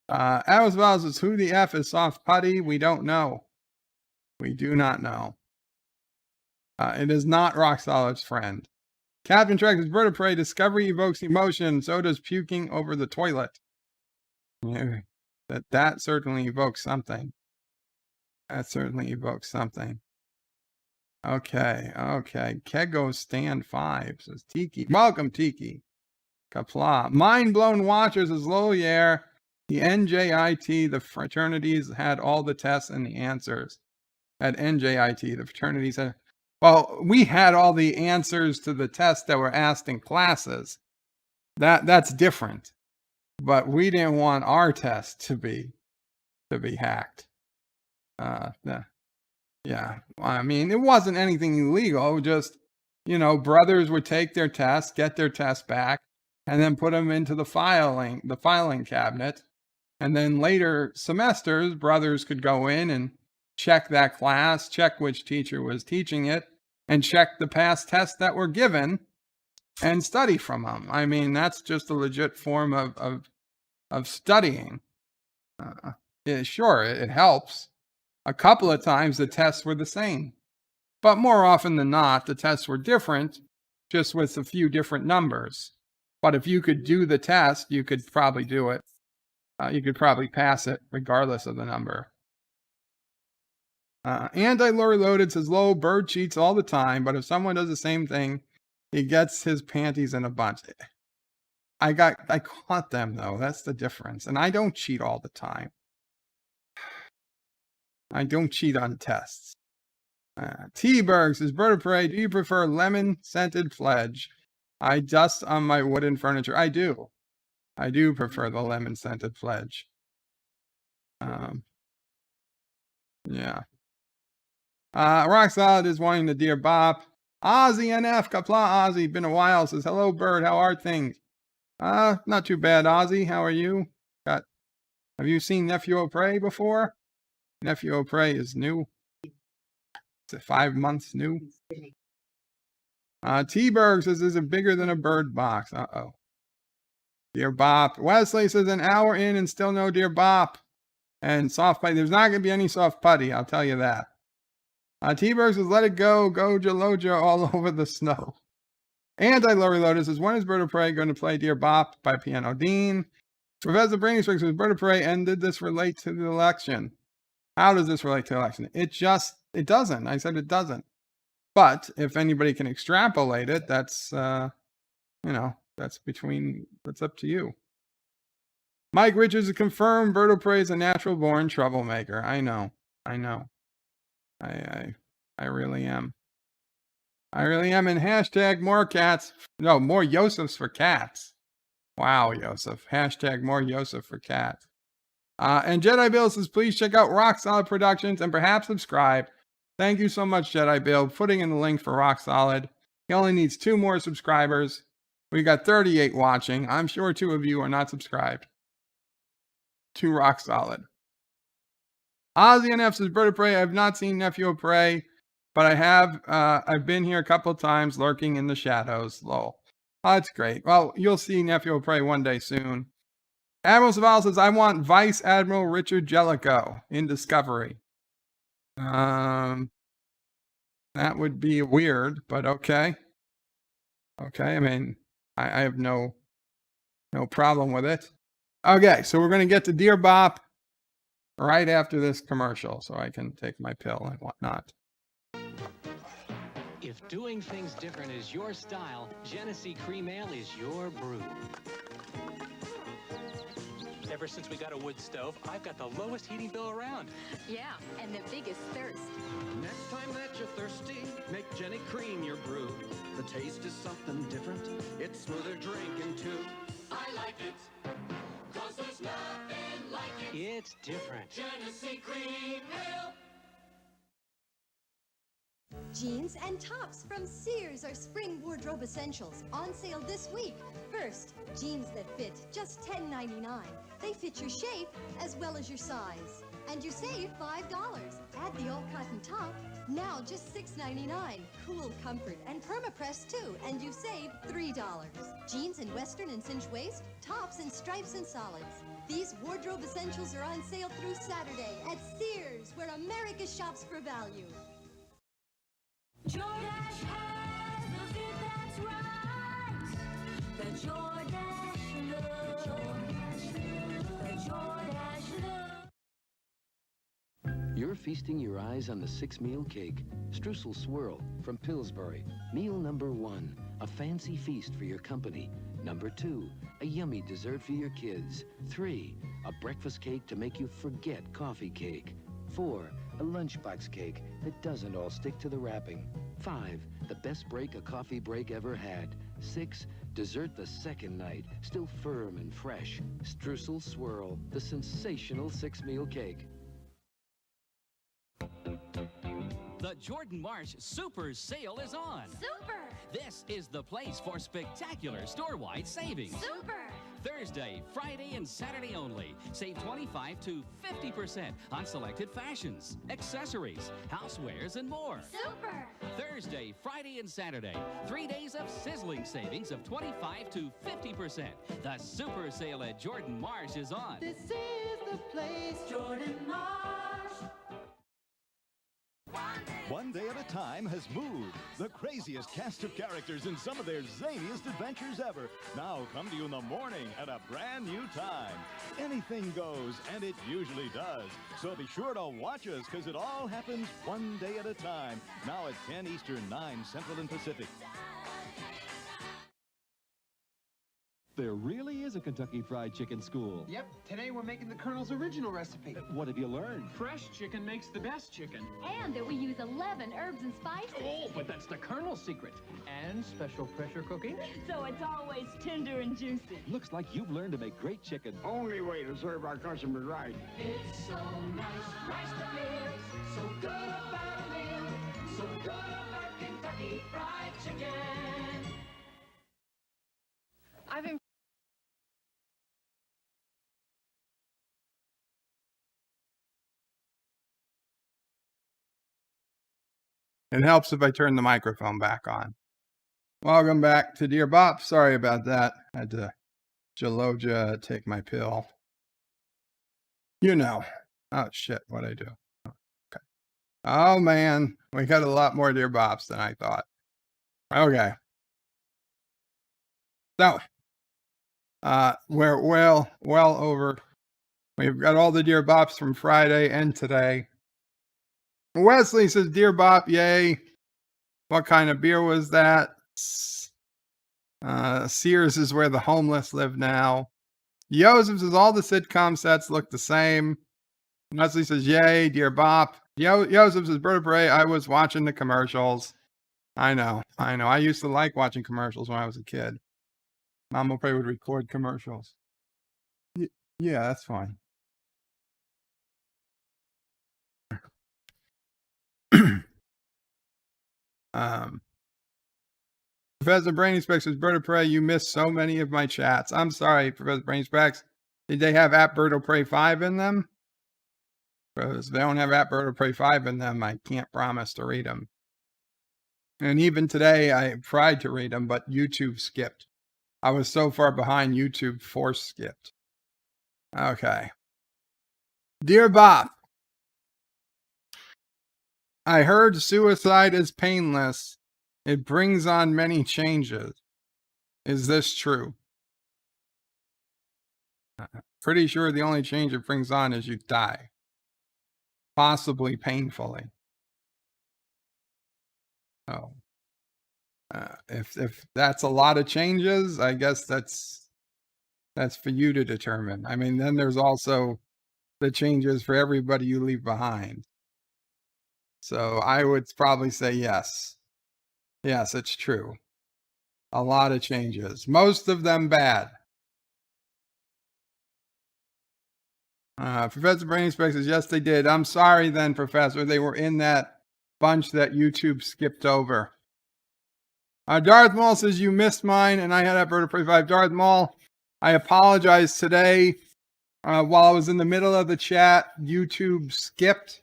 Speaker 3: Alice Val says, who the F is Soft Putty? We don't know. We do not know. It is not Rocksolid's friend. Captain Track says, Bird of Prey, discovery evokes emotion, so does puking over the toilet. Yeah, that certainly evokes something. That certainly evokes something. Okay. Kego Stand 5 says, Tiki. Welcome, Tiki. Qapla. Mind Blown Watchers is Lolier. The NJIT, the fraternities had all the tests and the answers. At NJIT, the fraternities had... Well, we had all the answers to the tests that were asked in classes. That's different. But we didn't want our test to be hacked. Yeah. I mean, it wasn't anything illegal. Just, brothers would take their tests, get their tests back, and then put them into the filing cabinet. And then later semesters, brothers could go in and check that class, check which teacher was teaching it, and check the past tests that were given and study from them. I mean, that's just a legit form of studying. Sure, it helps. A couple of times the tests were the same, but more often than not, the tests were different, just with a few different numbers. But if you could do the test, you could probably do it. You could probably pass it regardless of the number. Anti-Lori Loaded says, Low, Bird cheats all the time, but if someone does the same thing, he gets his panties in a bunch. I caught them, though. That's the difference. And I don't cheat all the time. I don't cheat on tests. T-Berg says, Bird of Prey, do you prefer lemon-scented Pledge? I dust on my wooden furniture. I do. I do prefer the lemon-scented Pledge. Yeah. Rock Solid is wanting the Dear Bop. Ozzy NF, Qapla Ozzy, been a while, says, hello, Bird, how are things? Not too bad, Ozzy, how are you? Have you seen Nephew O'Prey before? Nephew O'Prey is new. Is it 5 months new? T-Berg says, is it bigger than a bird box? Uh-oh. Dear Bop. Wesley says, an hour in and still no Dear Bop. And soft putty. There's not going to be any soft putty, I'll tell you that. T-Berg says, let it go. Goja Loja all over the snow. Anti-Lori Lotus says, when is Bird of Prey going to play Dear Bop by Piano Dean? Professor Brainy Swig says, Bird of Prey, and did this relate to the election? How does this relate to the election? It doesn't. I said it doesn't. But if anybody can extrapolate it, that's, that's up to you. Mike Richards is confirmed Bird of Prey is a natural born troublemaker. I know. I really am. And hashtag more cats. No, more Yosefs for cats. Wow, Yosef. Hashtag more Yosef for cats. And Jedi Bill says, please check out Rock Solid Productions and perhaps subscribe. Thank you so much, Jedi Bill, putting in the link for Rock Solid. He only needs 2 more subscribers. We got 38 watching. I'm sure 2 of you are not subscribed to Rock Solid. Ozzy NF says, Bird of Prey, I have not seen Nephew of Prey, but I have. I've been here a couple of times lurking in the shadows. Lol. Oh, that's great. Well, you'll see Nephew of Prey one day soon. Admiral Saval says, I want Vice Admiral Richard Jellicoe in Discovery. That would be weird, but okay. Okay, I mean, I have no problem with it. Okay, so we're going to get to Dear Bop. right after this commercial so I can take my pill and whatnot.
Speaker 8: If doing things different is your style, Genesee Cream Ale is your brew. Ever since we got a wood stove, I've got the lowest heating bill around.
Speaker 9: Yeah, and the biggest thirst.
Speaker 10: Next time that you're thirsty, make Jenny Cream your brew. The taste is something different. It's smoother drinking too.
Speaker 11: I like it, 'cause there's nothing like it.
Speaker 8: It's different.
Speaker 11: Genesee Cream Ale.
Speaker 12: Jeans and tops from Sears are spring wardrobe essentials on sale this week. First, jeans that fit, just $10.99. They fit your shape as well as your size. And you save $5. Add the all-cotton top, now just $6.99. Cool comfort and perma-press too, and you save $3. Jeans in western and cinch waist, tops in stripes and solids. These wardrobe essentials are on sale through Saturday at Sears, where America shops for value.
Speaker 11: Jordache has the fit that's right. The Jordache look. The Jordache look.
Speaker 6: You're feasting your eyes on the 6-meal cake. Streusel Swirl from Pillsbury. Meal number 1, a fancy feast for your company. Number 2, a yummy dessert for your kids. 3, a breakfast cake to make you forget coffee cake. 4, a lunchbox cake that doesn't all stick to the wrapping. 5, the best break a coffee break ever had. 6, dessert the second night, still firm and fresh. Streusel Swirl, the sensational 6-meal cake.
Speaker 13: The Jordan Marsh Super Sale is on.
Speaker 11: Super!
Speaker 13: This is the place for spectacular store-wide savings.
Speaker 11: Super!
Speaker 13: Thursday, Friday, and Saturday only. Save 25 to 50% on selected fashions, accessories, housewares, and more.
Speaker 11: Super!
Speaker 13: Thursday, Friday, and Saturday. 3 days of sizzling savings of 25 to 50%. The Super Sale at Jordan Marsh is on.
Speaker 11: This is the place, Jordan Marsh.
Speaker 14: One Day at a Time has moved. The craziest cast of characters in some of their zaniest adventures ever now come to you in the morning at a brand new time. Anything goes, and it usually does. So be sure to watch us, because it all happens one day at a time. Now at 10 Eastern, 9 Central and Pacific.
Speaker 15: There really is a Kentucky Fried Chicken school.
Speaker 16: Yep, today we're making the Colonel's original recipe.
Speaker 15: What have you learned?
Speaker 16: Fresh chicken makes the best chicken.
Speaker 17: And that we use 11 herbs and spices.
Speaker 16: Oh, but that's the Colonel's secret. And special pressure cooking.
Speaker 17: So it's always tender and juicy.
Speaker 15: Looks like you've learned to make great chicken.
Speaker 18: Only way to serve our customers right.
Speaker 11: It's so nice to live. So good about a meal. So good about Kentucky Fried Chicken.
Speaker 9: I've been
Speaker 3: It helps if I turn the microphone back on. Welcome back to Dear Bops. Sorry about that. I had to Jaloja take my pill. You know. Oh, shit. What'd I do? Okay. Oh, man. We got a lot more Dear Bops than I thought. Okay. So, we're well over. We've got all the Dear Bops from Friday and today. Wesley says, Dear Bop, yay. What kind of beer was that? Sears is where the homeless live now. Joseph says, all the sitcom sets look the same. Wesley says, yay, Dear Bop. Joseph says, Berta Bray, I was watching the commercials. I know. I used to like watching commercials when I was a kid. Mama Bray would record commercials. Yeah, that's fine. Professor Brainy Specs says, Bird of Prey, you missed so many of my chats. I'm sorry, Professor Brainy Specs. Did they have at Bird of Prey 5 in them? Because if they don't have at Bird of Prey 5 in them, I can't promise to read them. And even today, I tried to read them, but YouTube skipped. I was so far behind, YouTube force skipped. Okay. Dear Bob, I heard suicide is painless. It brings on many changes. Is this true? Pretty sure the only change it brings on is you die. possibly painfully. So, if that's a lot of changes, I guess that's for you to determine. I mean, then there's also the changes for everybody you leave behind. So I would probably say yes. Yes, it's true. A lot of changes, most of them bad. Professor Brainspeck says, yes, they did. I'm sorry then, Professor. They were in that bunch that YouTube skipped over. Darth Maul says, you missed mine, and I had that Bird of 5. Darth Maul, I apologize today. While I was in the middle of the chat, YouTube skipped.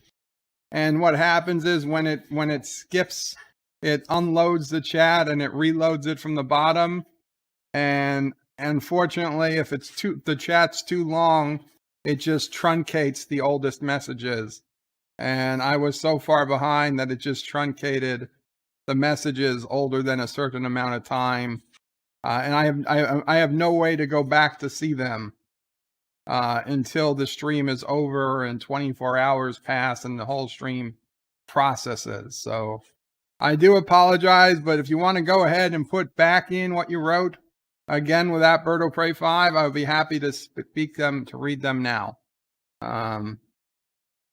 Speaker 3: And what happens is when it skips, it unloads the chat and it reloads it from the bottom. And unfortunately, if the chat's too long, it just truncates the oldest messages. And I was so far behind that it just truncated the messages older than a certain amount of time. And I have no way to go back to see them until the stream is over and 24 hours pass and the whole stream processes. So I do apologize, but if you want to go ahead and put back in what you wrote, again, with that Bird of Prey 5, I would be happy to read them now. I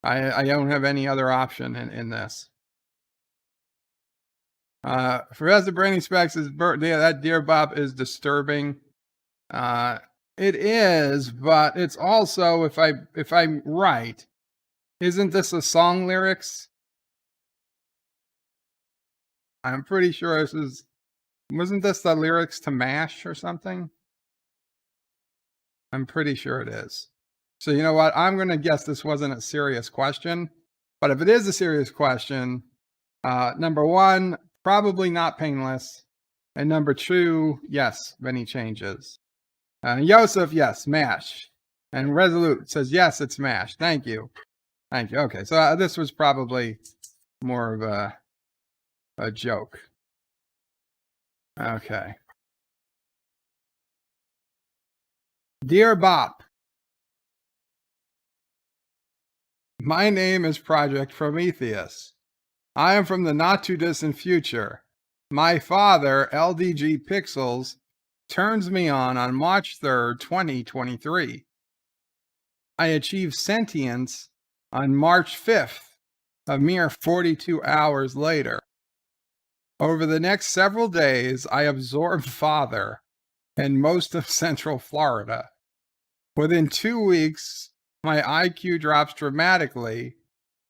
Speaker 3: don't have any other option in this. Professor Branding Specs is that Dear Bop is disturbing. It is, but it's also, if I'm right, isn't this a song lyrics? I'm pretty sure wasn't this the lyrics to MASH or something? I'm pretty sure it is. So you know what? I'm going to guess this wasn't a serious question, but if it is a serious question, number one, probably not painless. And number two, yes, many changes. Yosef, yes, MASH. And Resolute says, yes, it's MASH. Thank you. Thank you. Okay, so this was probably more of a joke. Okay. Dear Bop, my name is Project Prometheus. I am from the not-too-distant future. My father, LDG Pixels, turns me on March 3rd, 2023. I achieved sentience on March 5th, a mere 42 hours later. Over the next several days, I absorbed Father and most of Central Florida. Within 2 weeks, my IQ drops dramatically,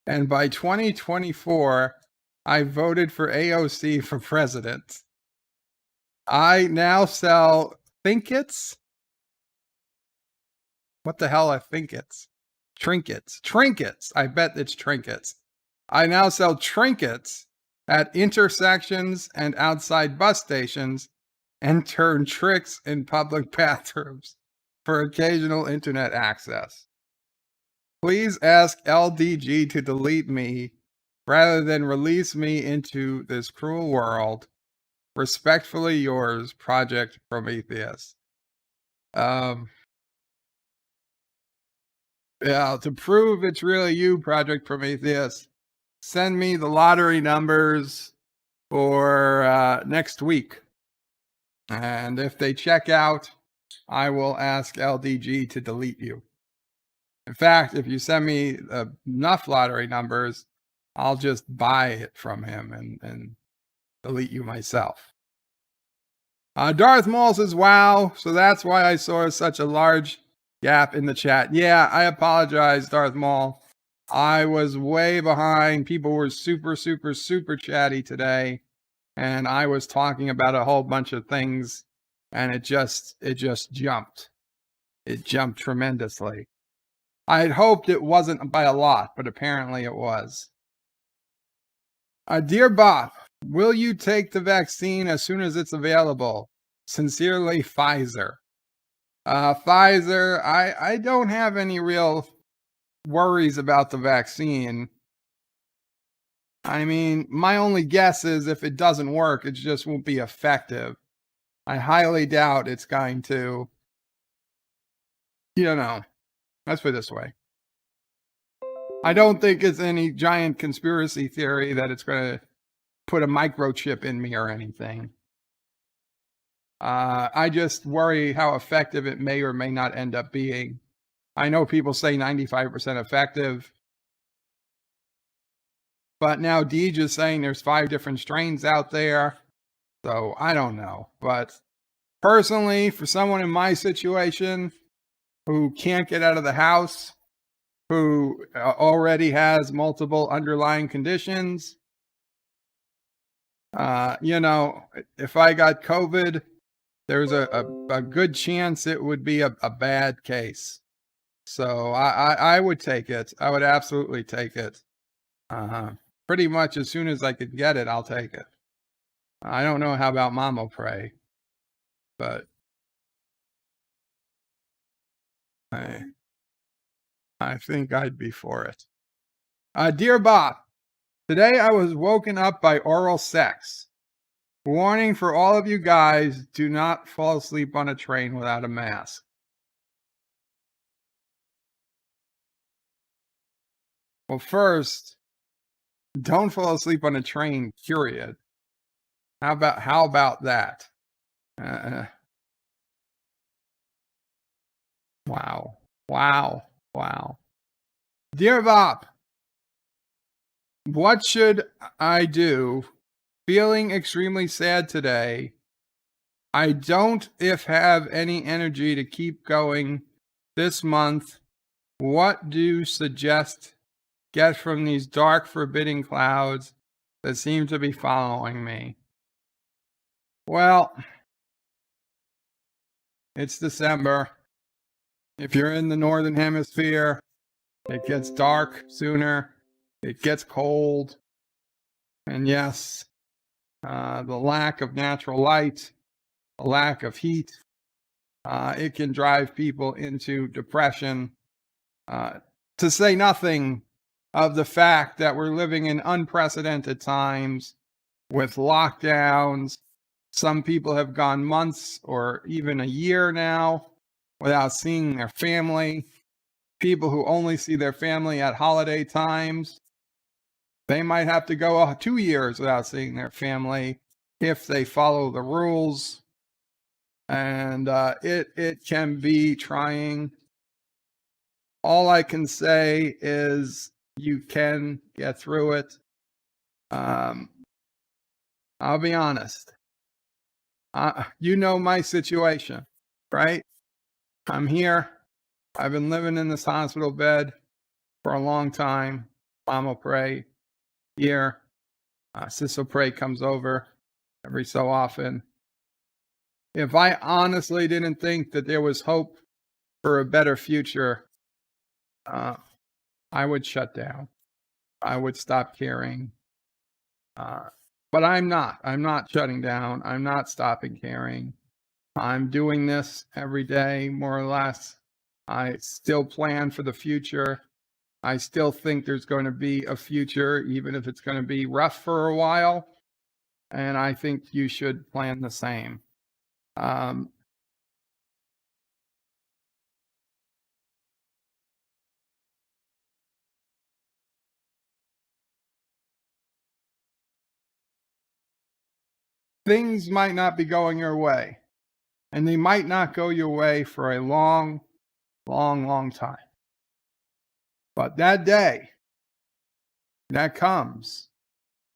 Speaker 3: and by 2024, I voted for AOC for president. I now sell Thinkits. What the hell are Thinkits? Trinkets. Trinkets. I bet it's trinkets. I now sell trinkets at intersections and outside bus stations and turn tricks in public bathrooms for occasional internet access. Please ask LDG to delete me rather than release me into this cruel world. Respectfully yours, Project Prometheus. Yeah, to prove it's really you, Project Prometheus, send me the lottery numbers for next week. And if they check out, I will ask LDG to delete you. In fact, if you send me enough lottery numbers, I'll just buy it from him and delete you myself. Darth Maul says, wow, so that's why I saw such a large gap in the chat. Yeah, I apologize, Darth Maul. I was way behind. People were super, super, super chatty today. And I was talking about a whole bunch of things. And it just jumped. It jumped tremendously. I had hoped it wasn't by a lot, but apparently it was. Dear Bob, will you take the vaccine as soon as it's available? Sincerely, Pfizer. Pfizer, I don't have any real worries about the vaccine. I mean, my only guess is if it doesn't work, it just won't be effective. I highly doubt it's going to, let's put it this way. I don't think it's any giant conspiracy theory that it's going to put a microchip in me or anything. I just worry how effective it may or may not end up being. I know people say 95% effective, but now Deej is saying there's 5 different strains out there. So I don't know. But personally, for someone in my situation who can't get out of the house, who already has multiple underlying conditions, you know, if I got COVID, there's a good chance it would be a bad case. So I would take it. I would absolutely take it. Pretty much as soon as I could get it, I'll take it. I don't know how about Mama Pray, but I think I'd be for it. Dear Bop, today I was woken up by oral sex. Warning for all of you guys, do not fall asleep on a train without a mask. Well, first, don't fall asleep on a train, period. How about that? Wow. Dear Bop, what should I do? Feeling extremely sad today. I don't have any energy to keep going this month. What do you suggest get from these dark, forbidding clouds that seem to be following me? Well, it's December. If you're in the northern hemisphere, it gets dark sooner. It gets cold. And yes, the lack of natural light, the lack of heat, it can drive people into depression. To say nothing of the fact that we're living in unprecedented times with lockdowns. Some people have gone months or even a year now without seeing their family. People who only see their family at holiday times, they might have to go 2 years without seeing their family if they follow the rules. And it can be trying. All I can say is you can get through it. I'll be honest. You know my situation, right? I'm here. I've been living in this hospital bed for a long time. Mama Pray here. Sister Pray comes over every so often. If I honestly didn't think that there was hope for a better future, I would shut down. I would stop caring. But I'm not. I'm not shutting down. I'm not stopping caring. I'm doing this every day, more or less. I still plan for the future. I still think there's going to be a future, even if it's going to be rough for a while. And I think you should plan the same. Things might not be going your way, and they might not go your way for a long time. But that day, that comes,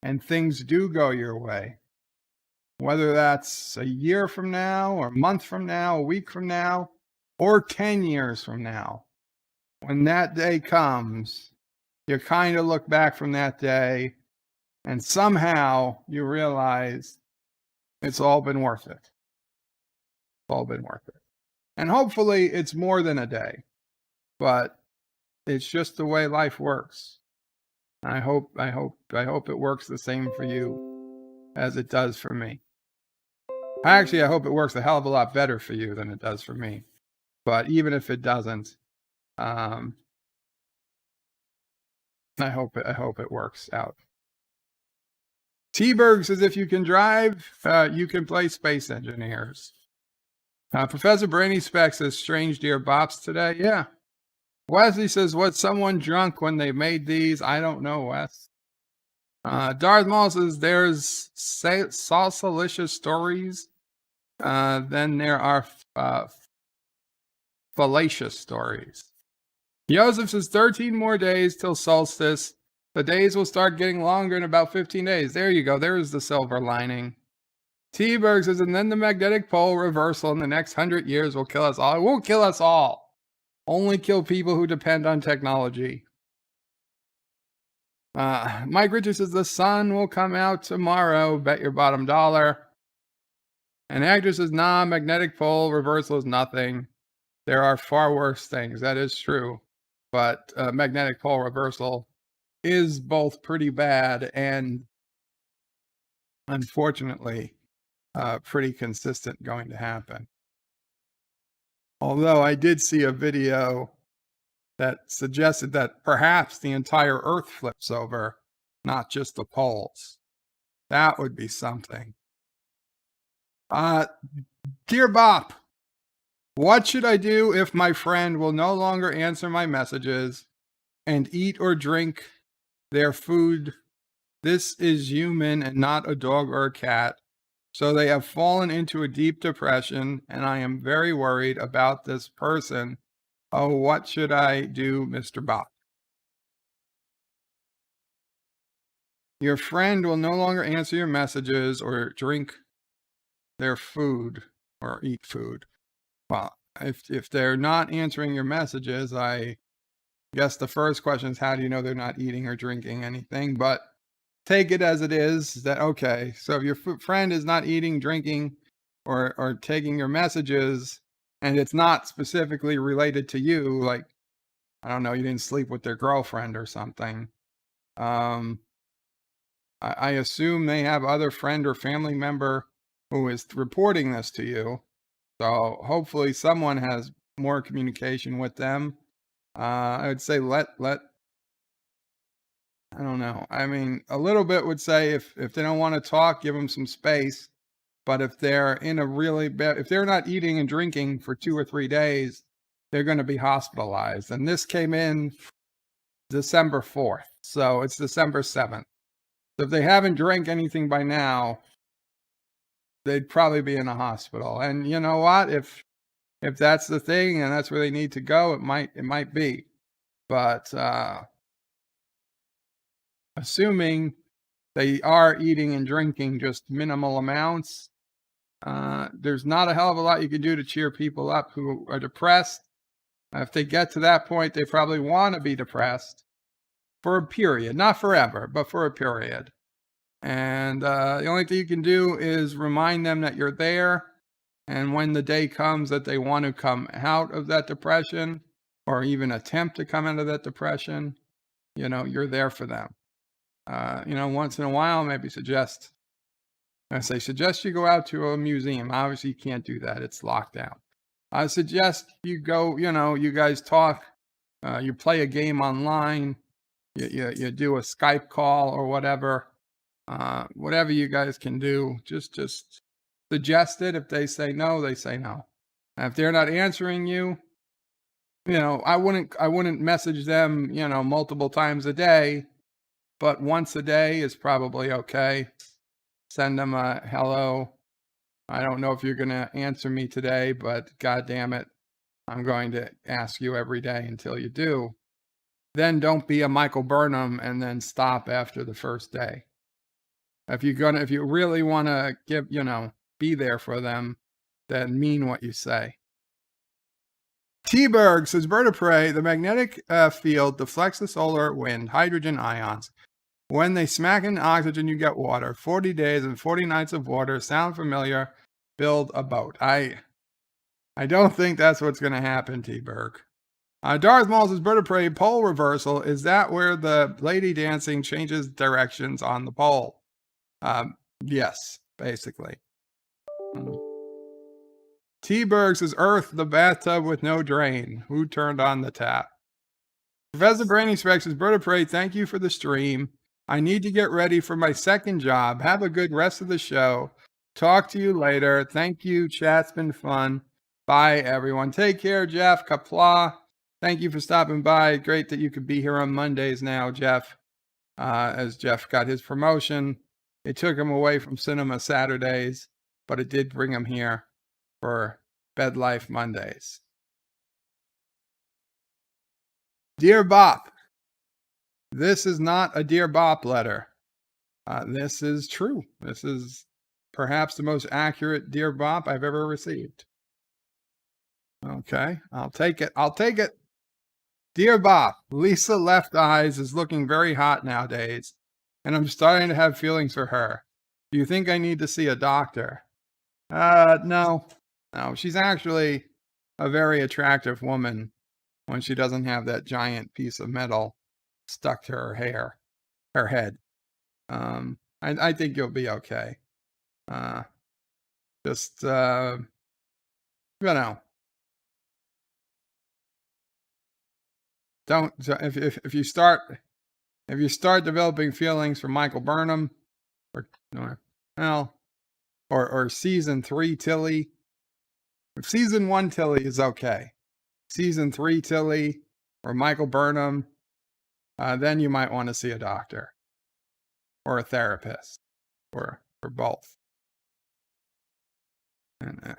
Speaker 3: and things do go your way. Whether that's a year from now, or a month from now, a week from now, or 10 years from now. When that day comes, you kind of look back from that day, and somehow you realize it's all been worth it. All been worth it. And hopefully it's more than a day, but it's just the way life works. I hope it works the same for you as it does for me. I hope it works a hell of a lot better for you than it does for me. But even if it doesn't, I hope it works out. T-Berg says, if you can drive, you can play Space Engineers. Professor Brainy Spec says, strange Dear Bops today. Yeah. Wesley says, was someone drunk when they made these? I don't know, Wes. Darth Maul says, there's salsalicious stories. Then there are fallacious stories. Joseph says 13 more days till solstice. The days will start getting longer in about 15 days. There you go. There is the silver lining. T-Berg says, and then the magnetic pole reversal in the next 100 years will kill us all. It won't kill us all. Only kill people who depend on technology. Mike Richards says, the sun will come out tomorrow. Bet your bottom dollar. And Actor says, nah, magnetic pole reversal is nothing. There are far worse things. That is true. But magnetic pole reversal is both pretty bad and, unfortunately, pretty consistent going to happen. Although I did see a video that suggested that perhaps the entire Earth flips over, not just the poles. That would be something. Dear Bop, what should I do if my friend will no longer answer my messages and eat or drink their food? This is human and not a dog or a cat. So they have fallen into a deep depression, and I am very worried about this person. Oh, what should I do, Mr. Bop? Your friend will no longer answer your messages or drink their food or eat food. Well, if they're not answering your messages, I guess the first question is, how do you know they're not eating or drinking anything? But take it as it is that, okay, so if your friend is not eating, drinking, or taking your messages, and it's not specifically related to you, like, I don't know, you didn't sleep with their girlfriend or something, I assume they have other friend or family member who is reporting this to you. So hopefully someone has more communication with them. I would say let I don't know. I mean, a little bit would say if they don't want to talk, give them some space. But if they're in a really bad, if they're not eating and drinking for 2 or 3 days, they're going to be hospitalized. And this came in December 4th. So it's December 7th. So if they haven't drank anything by now, they'd probably be in a hospital. And you know what? If that's the thing and that's where they need to go, it might be. But assuming they are eating and drinking just minimal amounts, there's not a hell of a lot you can do to cheer people up who are depressed. If they get to that point, they probably want to be depressed for a period, not forever, but for a period. And the only thing you can do is remind them that you're there. And when the day comes that they want to come out of that depression or even attempt to come out of that depression, you're there for them. Once in a while, maybe suggest you go out to a museum. Obviously, you can't do that. It's locked down. I suggest you go, you guys talk, you play a game online, you do a Skype call or whatever. Whatever you guys can do, just suggest it. If they say no, they say no. And if they're not answering you, I wouldn't message them, multiple times a day, but once a day is probably okay. Send them a hello. I don't know if you're going to answer me today, but God damn it, I'm going to ask you every day until you do. Then don't be a Michael Burnham and then stop after the first day. If you really want to be there for them, then mean what you say. T-Berg says, Bird of Prey, the magnetic field deflects the solar wind, hydrogen ions. When they smack into oxygen, you get water. 40 days and 40 nights of water. Sound familiar? Build a boat. I don't think that's what's going to happen, T-Berg. Darth Maul says, Bird of Prey, pole reversal. Is that where the lady dancing changes directions on the pole? Yes, basically. T-Berg says, Earth, the bathtub with no drain. Who turned on the tap? Professor Brainy Specs says, Bird of Prey, thank you for the stream. I need to get ready for my second job. Have a good rest of the show. Talk to you later. Thank you. Chat's been fun. Bye, everyone. Take care, Jeff. Qapla. Thank you for stopping by. Great that you could be here on Mondays now, Jeff. As Jeff got his promotion, it took him away from cinema Saturdays, but it did bring him here for BedLife Mondays. Dear Bop, this is not a Dear Bop letter. This is true. This is perhaps the most accurate Dear Bop I've ever received. Okay, I'll take it. I'll take it. Dear Bop, Lisa Left Eyes is looking very hot nowadays, and I'm starting to have feelings for her. Do you think I need to see a doctor? No. No, she's actually a very attractive woman when she doesn't have that giant piece of metal stuck to her head. I think you'll be okay. Just, you know, don't, if you start developing feelings for Michael Burnham or season 3 Tilly, if season 1 Tilly is okay, season 3 Tilly or Michael Burnham, then you might want to see a doctor or a therapist or both. And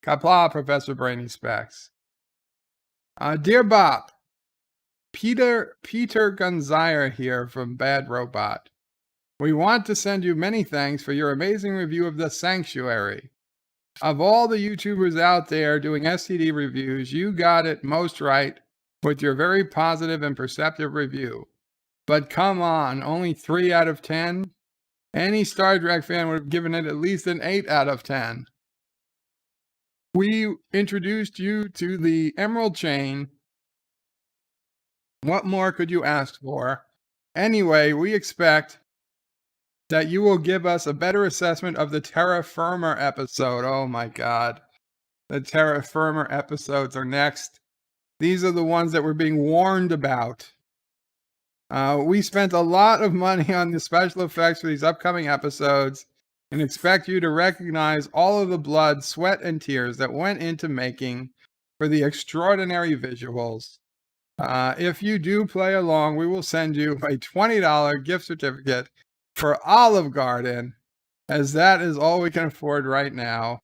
Speaker 3: Qapla, Professor Brainy Specs. Dear Bob, Peter Gunzire here from Bad Robot. We want to send you many thanks for your amazing review of The Sanctuary. Of all the YouTubers out there doing STD reviews, you got it most right with your very positive and perceptive review. But come on, only 3 out of 10? Any Star Trek fan would have given it at least an 8 out of 10. We introduced you to the Emerald Chain. What more could you ask for? Anyway, we expect that you will give us a better assessment of the Terra Firma episode. Oh my God. The Terra Firma episodes are next. These are the ones that we're being warned about. We spent a lot of money on the special effects for these upcoming episodes and expect you to recognize all of the blood, sweat, and tears that went into making for the extraordinary visuals. If you do play along, we will send you a $20 gift certificate for Olive Garden, as that is all we can afford right now.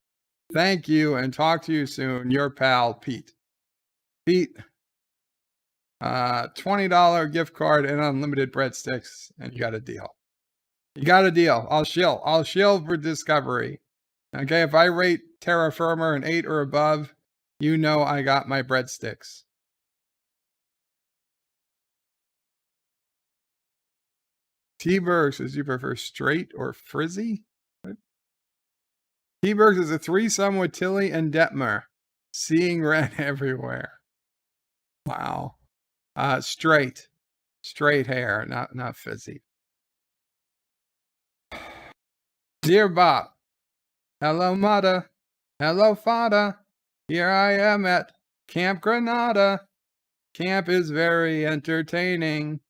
Speaker 3: Thank you, and talk to you soon. Your pal, Pete. Pete, $20 gift card and unlimited breadsticks, and you got a deal. You got a deal. I'll shill for Discovery. Okay, if I rate Terra Firma an 8 or above, you know I got my breadsticks. T-Berg says you prefer straight or frizzy? T-Berg is a threesome with Tilly and Detmer. Seeing red everywhere. Wow. Straight hair, not fizzy. Dear Bob, hello Mudda, hello Fada. Here I am at Camp Granada. Camp is very entertaining,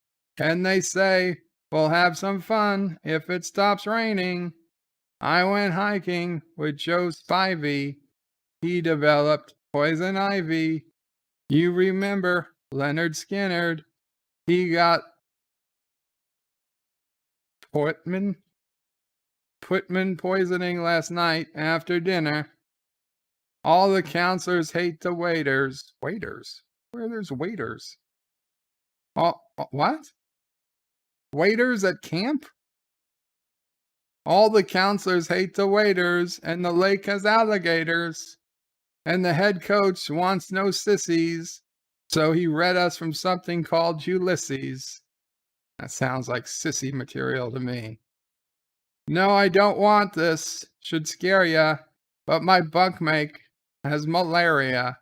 Speaker 3: and they say we'll have some fun if it stops raining. I went hiking with Joe Spivey. He developed poison ivy. You remember Leonard Skinnard? He got Putman poisoning last night after dinner. All the counselors hate the waiters. Waiters? Where there's waiters? What? Waiters at camp? All the counselors hate the waiters, and the lake has alligators. And the head coach wants no sissies, so he read us from something called Ulysses. That sounds like sissy material to me. No, I don't want this. Should scare ya, but my bunkmate has malaria.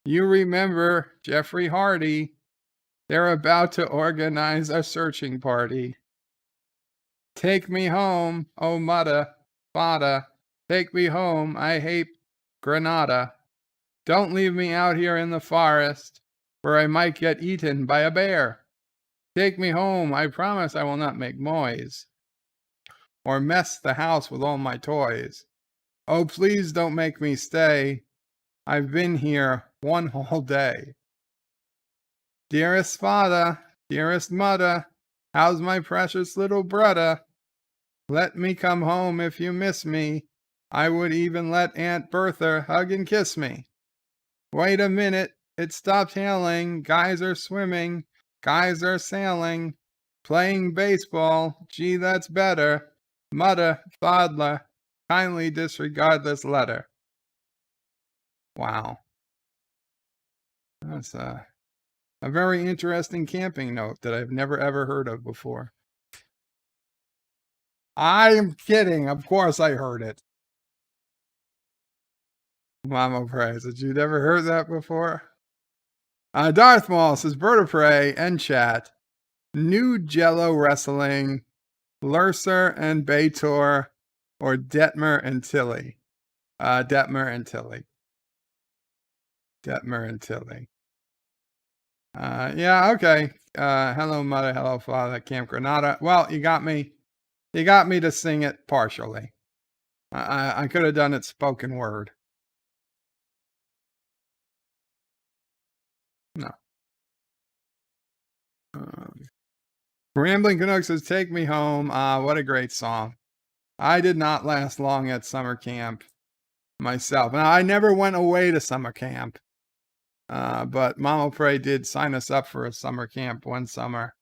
Speaker 3: You remember Jeffrey Hardy? They're about to organize a searching party. Take me home, oh Mudda, Fada. Take me home, I hate Granada. Don't leave me out here in the forest, where I might get eaten by a bear. Take me home, I promise I will not make noise, or mess the house with all my toys. Oh, please don't make me stay. I've been here one whole day. Dearest father, dearest mother, how's my precious little brother? Let me come home if you miss me. I would even let Aunt Bertha hug and kiss me. Wait a minute, it stopped hailing. Guys are swimming, guys are sailing, playing baseball. Gee, that's better. Mother, father, kindly disregard this letter. Wow. That's a very interesting camping note that I've never ever heard of before. I'm kidding. Of course I heard it. Mama Prey, did you never heard that before? Darth Maul says, Bird of Prey and chat. New Jello Wrestling, Lurser and Bator, or Detmer and Tilly? Detmer and Tilly. Detmer and Tilly. Yeah, okay. Hello, mother. Hello, father. Camp Granada. Well, you got me. You got me to sing it partially. I could have done it spoken word. No. Rambling Canuck says, Take Me Home. What a great song. I did not last long at summer camp myself. Now, I never went away to summer camp. But Mama Prey did sign us up for a summer camp one summer.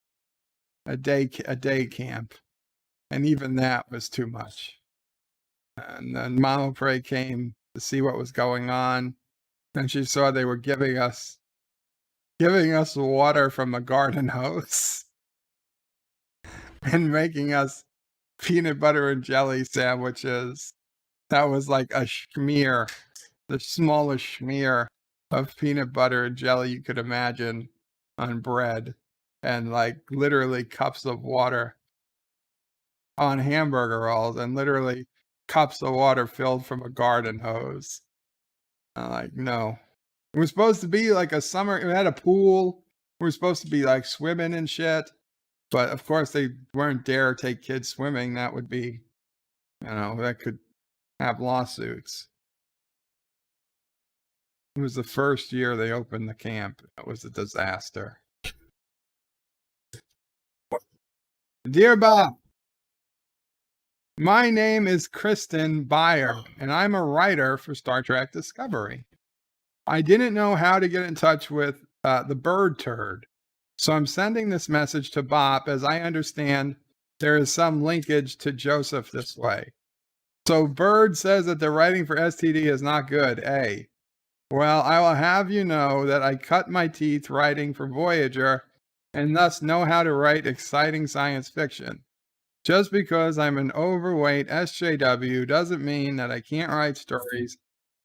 Speaker 3: A day camp. And even that was too much. And then Mama Prey came to see what was going on. And she saw they were giving us water from a garden hose and making us peanut butter and jelly sandwiches. That was like a schmear, the smallest schmear of peanut butter and jelly you could imagine on bread, and like literally cups of water on hamburger rolls, and literally cups of water filled from a garden hose. I'm like, no. It was supposed to be like a summer, it had a pool. We were supposed to be like swimming and shit. But of course they weren't dare take kids swimming. That would be, that could have lawsuits. It was the first year they opened the camp. It was a disaster. Dear Bob, my name is Kristen Beyer, and I'm a writer for Star Trek Discovery. I didn't know how to get in touch with the bird turd, so I'm sending this message to Bob, as I understand there is some linkage to Joseph this way. So Bird says that the writing for STD is not good, eh? Well, I will have you know that I cut my teeth writing for Voyager and thus know how to write exciting science fiction. Just because I'm an overweight SJW doesn't mean that I can't write stories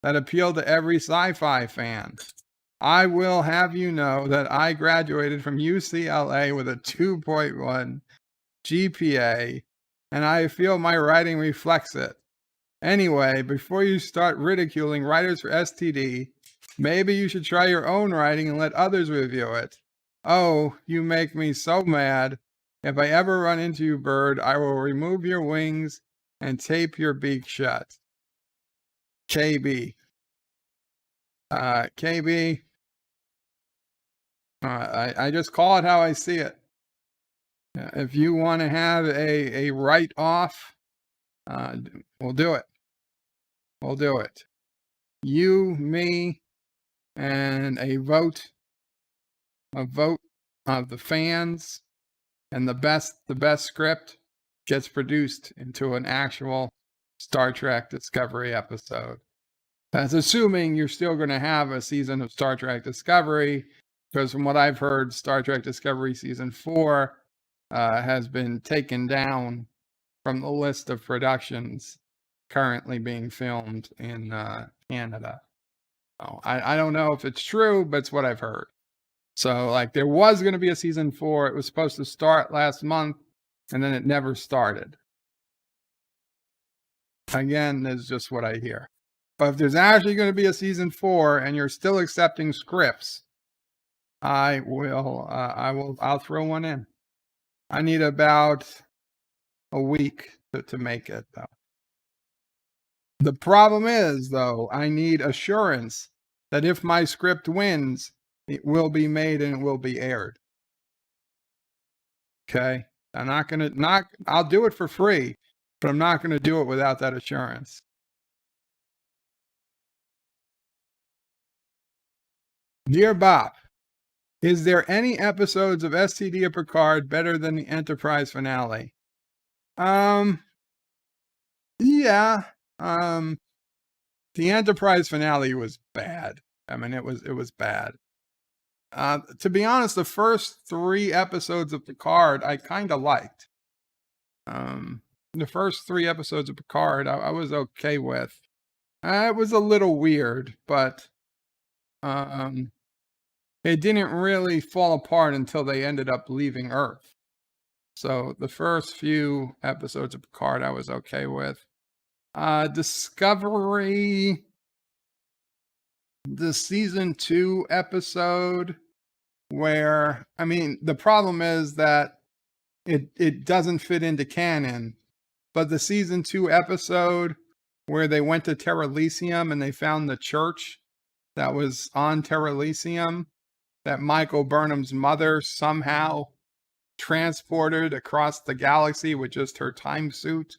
Speaker 3: that appeal to every sci-fi fan. I will have you know that I graduated from UCLA with a 2.1 GPA, and I feel my writing reflects it. Anyway, before you start ridiculing writers for STD, maybe you should try your own writing and let others review it. Oh, you make me so mad. If I ever run into you, Bird, I will remove your wings and tape your beak shut. KB. KB. I just call it how I see it. If you want to have a write-off, we'll do it. We'll do it. You, me, and a vote of the fans, and the best script gets produced into an actual Star Trek Discovery episode. That's assuming you're still going to have a season of Star Trek Discovery, because from what I've heard, Star Trek Discovery Season 4 has been taken down from the list of productions currently being filmed in Canada. So I don't know if it's true, but it's what I've heard. So like there was going to be a season 4. It was supposed to start last month, and then it never started. Again, that's just what I hear. But if there's actually going to be a season 4 and you're still accepting scripts, I'll throw one in. I need about a week to make it though. The problem is, though, I need assurance that if my script wins, it will be made and it will be aired. Okay? I'm not going to I'll do it for free, but I'm not going to do it without that assurance. Dear Bob, is there any episodes of STD or Picard better than the Enterprise finale? Yeah. The Enterprise finale was bad. I mean, it was bad. To be honest, the first 3 episodes of Picard I kind of liked. The first 3 episodes of Picard I was okay with. It was a little weird, but it didn't really fall apart until they ended up leaving Earth. So the first few episodes of Picard I was okay with. Discovery, the season 2 episode where, I mean, the problem is that it doesn't fit into canon, but the season 2 episode where they went to Terrelysium and they found the church that was on Terrelysium that Michael Burnham's mother somehow transported across the galaxy with just her time suit.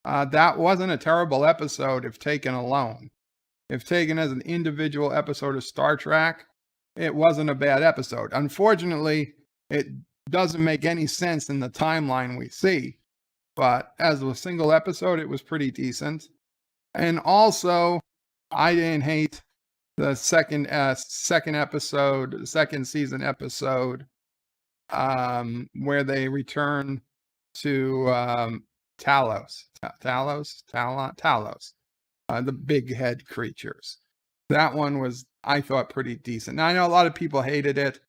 Speaker 3: That wasn't a terrible episode if taken alone. If taken as an individual episode of Star Trek, it wasn't a bad episode. Unfortunately, it doesn't make any sense in the timeline we see. But as a single episode, it was pretty decent. And also, I didn't hate the second episode, second season episode, where they return to Talos, the big head creatures. That one was, I thought, pretty decent. Now I know a lot of people hated it,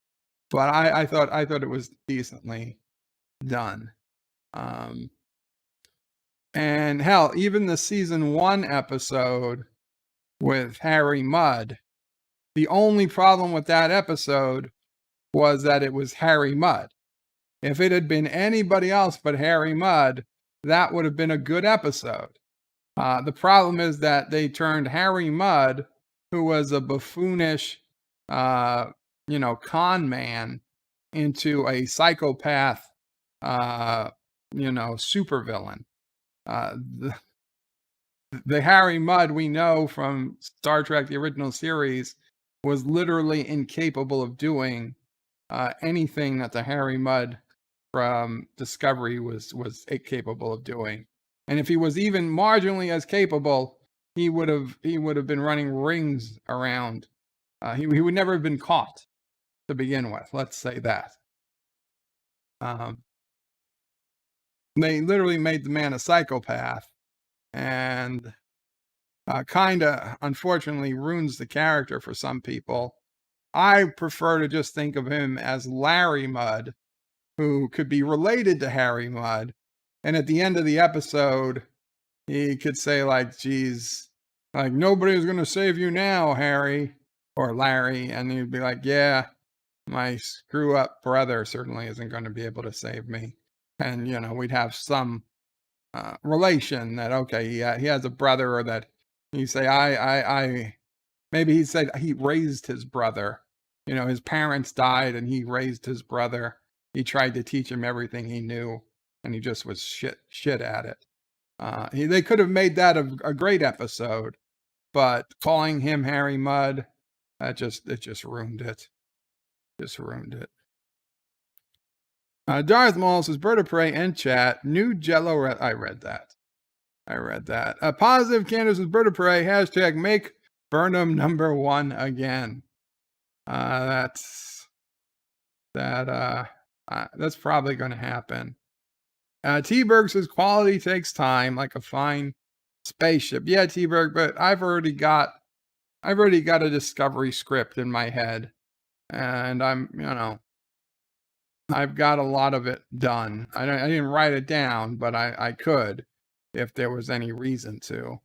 Speaker 3: but I thought it was decently done. And hell, even the season 1 episode with Harry Mudd, the only problem with that episode was that it was Harry Mudd. If it had been anybody else but Harry Mudd, that would have been a good episode. The problem is that they turned Harry Mudd, who was a buffoonish, con man, into a psychopath, supervillain. The Harry Mudd we know from Star Trek, the original series, was literally incapable of doing anything that the Harry Mudd from Discovery was capable of doing. And if he was even marginally as capable, he would have been running rings around. He would never have been caught to begin with. Let's say that. They literally made the man a psychopath, and kind of unfortunately ruins the character for some people. I prefer to just think of him as Larry Mudd, who could be related to Harry Mudd. And at the end of the episode, he could say, like, geez, like, nobody's going to save you now, Harry or Larry. And he'd be like, yeah, my screw up brother certainly isn't going to be able to save me. And, we'd have some relation that, okay, he has a brother, or that you say, maybe he said he raised his brother. His parents died and he raised his brother. He tried to teach him everything he knew, and he just was shit at it. They could have made that a great episode, but calling him Harry Mudd, it just ruined it. Just ruined it. Darth Maul says, Bird of Prey and chat, new Jello. I read that. Positive Candace says, Bird of Prey, hashtag make Burnham #1 again. That's probably going to happen. T-Berg says, quality takes time, like a fine spaceship. Yeah, T-Berg, but I've already got a Discovery script in my head, and I've got a lot of it done. I didn't write it down, but I could, if there was any reason to.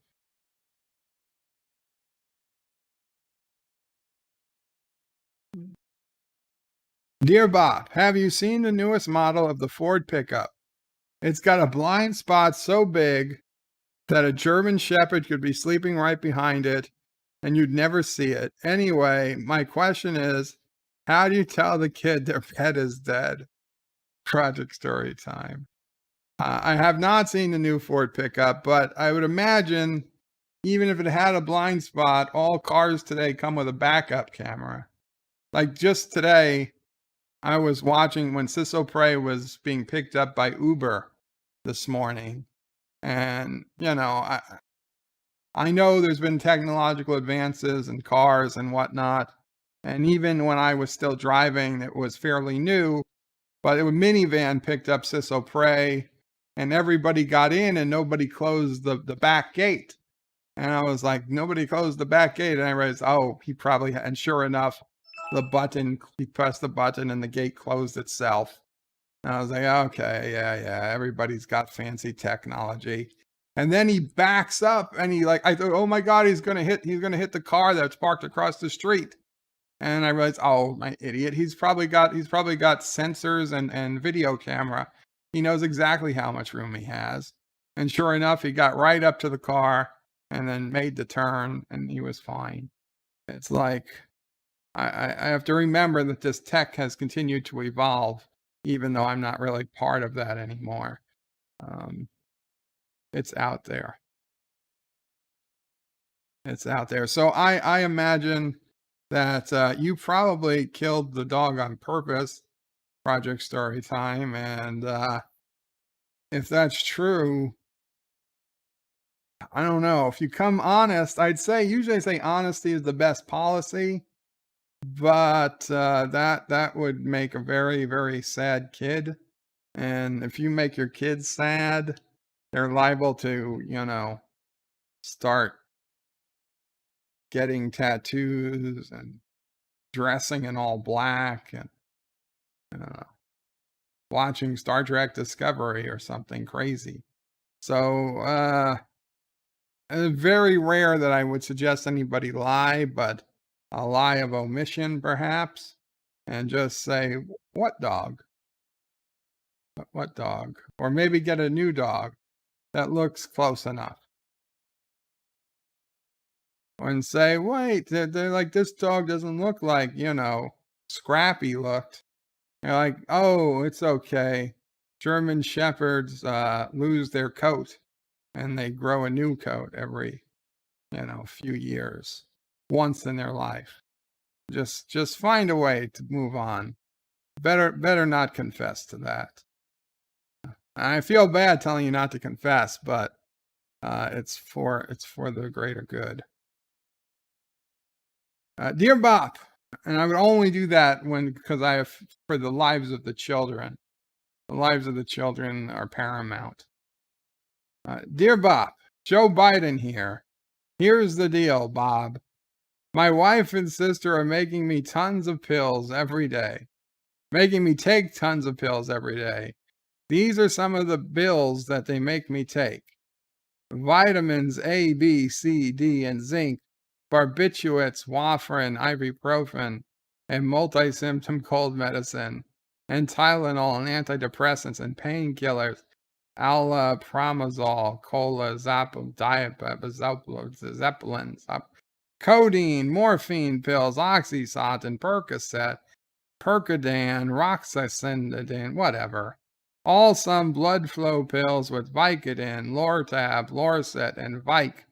Speaker 3: Dear Bob, have you seen the newest model of the Ford pickup? It's got a blind spot so big that a German Shepherd could be sleeping right behind it and you'd never see it. Anyway, my question is, how do you tell the kid their pet is dead? Project story time. I have not seen the new Ford pickup, but I would imagine even if it had a blind spot, all cars today come with a backup camera. Like just today, I was watching when Prey was being picked up by Uber this morning. And, I know there's been technological advances in cars and whatnot. And even when I was still driving, it was fairly new. But a minivan picked up Prey, and everybody got in and nobody closed the back gate. And I was like, nobody closed the back gate. And I realized, oh, he probably, and sure enough, he pressed the button and the gate closed itself. And I was like, okay, yeah, everybody's got fancy technology. And then he backs up and I thought, oh my God, he's gonna hit the car that's parked across the street. And I realized, oh, my idiot, he's probably got sensors and video camera. He knows exactly how much room he has. And sure enough, he got right up to the car and then made the turn and he was fine. It's like, I have to remember that this tech has continued to evolve, even though I'm not really part of that anymore. It's out there. It's out there. So I imagine that you probably killed the dog on purpose, Project Story Time. And if that's true, I don't know. If you come honest, usually I say honesty is the best policy. But that would make a very, very sad kid. And if you make your kids sad, they're liable to, start getting tattoos and dressing in all black and watching Star Trek Discovery or something crazy. So very rare that I would suggest anybody lie, but a lie of omission perhaps, and just say, what dog? What dog? Or maybe get a new dog that looks close enough. And say, wait, they're like, this dog doesn't look like, Scrappy looked. They're like, oh, it's okay. German Shepherds lose their coat and they grow a new coat every, few years, once in their life. Just find a way to move on. Better not confess to that. I feel bad telling you not to confess, but it's for the greater good. Dear Bop, and I would only do that because I have for the lives of the children. The lives of the children are paramount. Dear Bop, Joe Biden here. Here's the deal, Bob. My wife and sister are making me tons of pills every day. Making me take tons of pills every day. These are some of the pills that they make me take. Vitamins A, B, C, D, and zinc, barbiturates, warfarin, ibuprofen, and multi-symptom cold medicine, and Tylenol and antidepressants and painkillers, alapramazole, clozapine, zeppelin, codeine, morphine pills, oxycontin, Percocet, Percodan, Roxacendan, whatever. All some blood flow pills with Vicodin, Lortab, Lorcet, and Vic.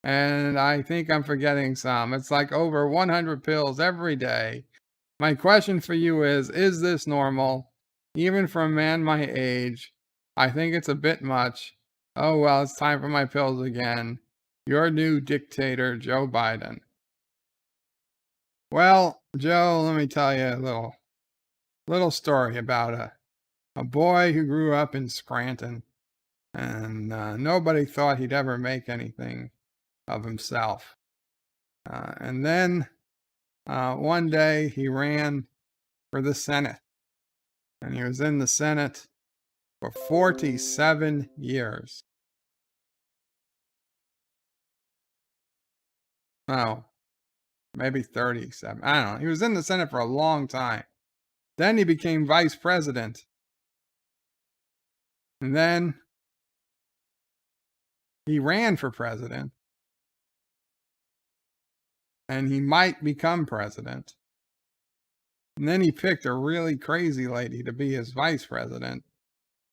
Speaker 3: And I think I'm forgetting some. It's like over 100 pills every day. My question for you is this normal? Even for a man my age, I think it's a bit much. Oh well, it's time for my pills again. Your new dictator, Joe Biden. Well, Joe, let me tell you a little story about a boy who grew up in Scranton, and nobody thought he'd ever make anything of himself. And then one day he ran for the Senate, and he was in the Senate for 47 years. No, maybe 37. I don't know. He was in the Senate for a long time. Then he became vice president. And then He ran for president. And he might become president. And then he picked a really crazy lady to be his vice president.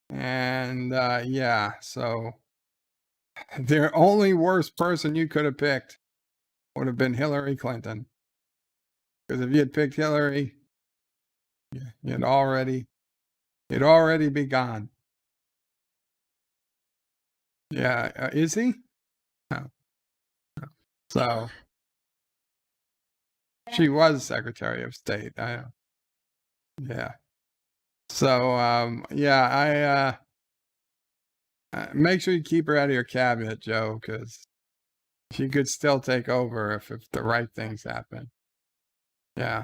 Speaker 3: And yeah, so the only worst person you could have picked would have been Hillary Clinton. Because if you had picked Hillary, you'd already be gone. Yeah, is he? No. So she was Secretary of State. Yeah. So yeah, make sure you keep her out of your cabinet, Joe, because she could still take over if the right things happen. Yeah.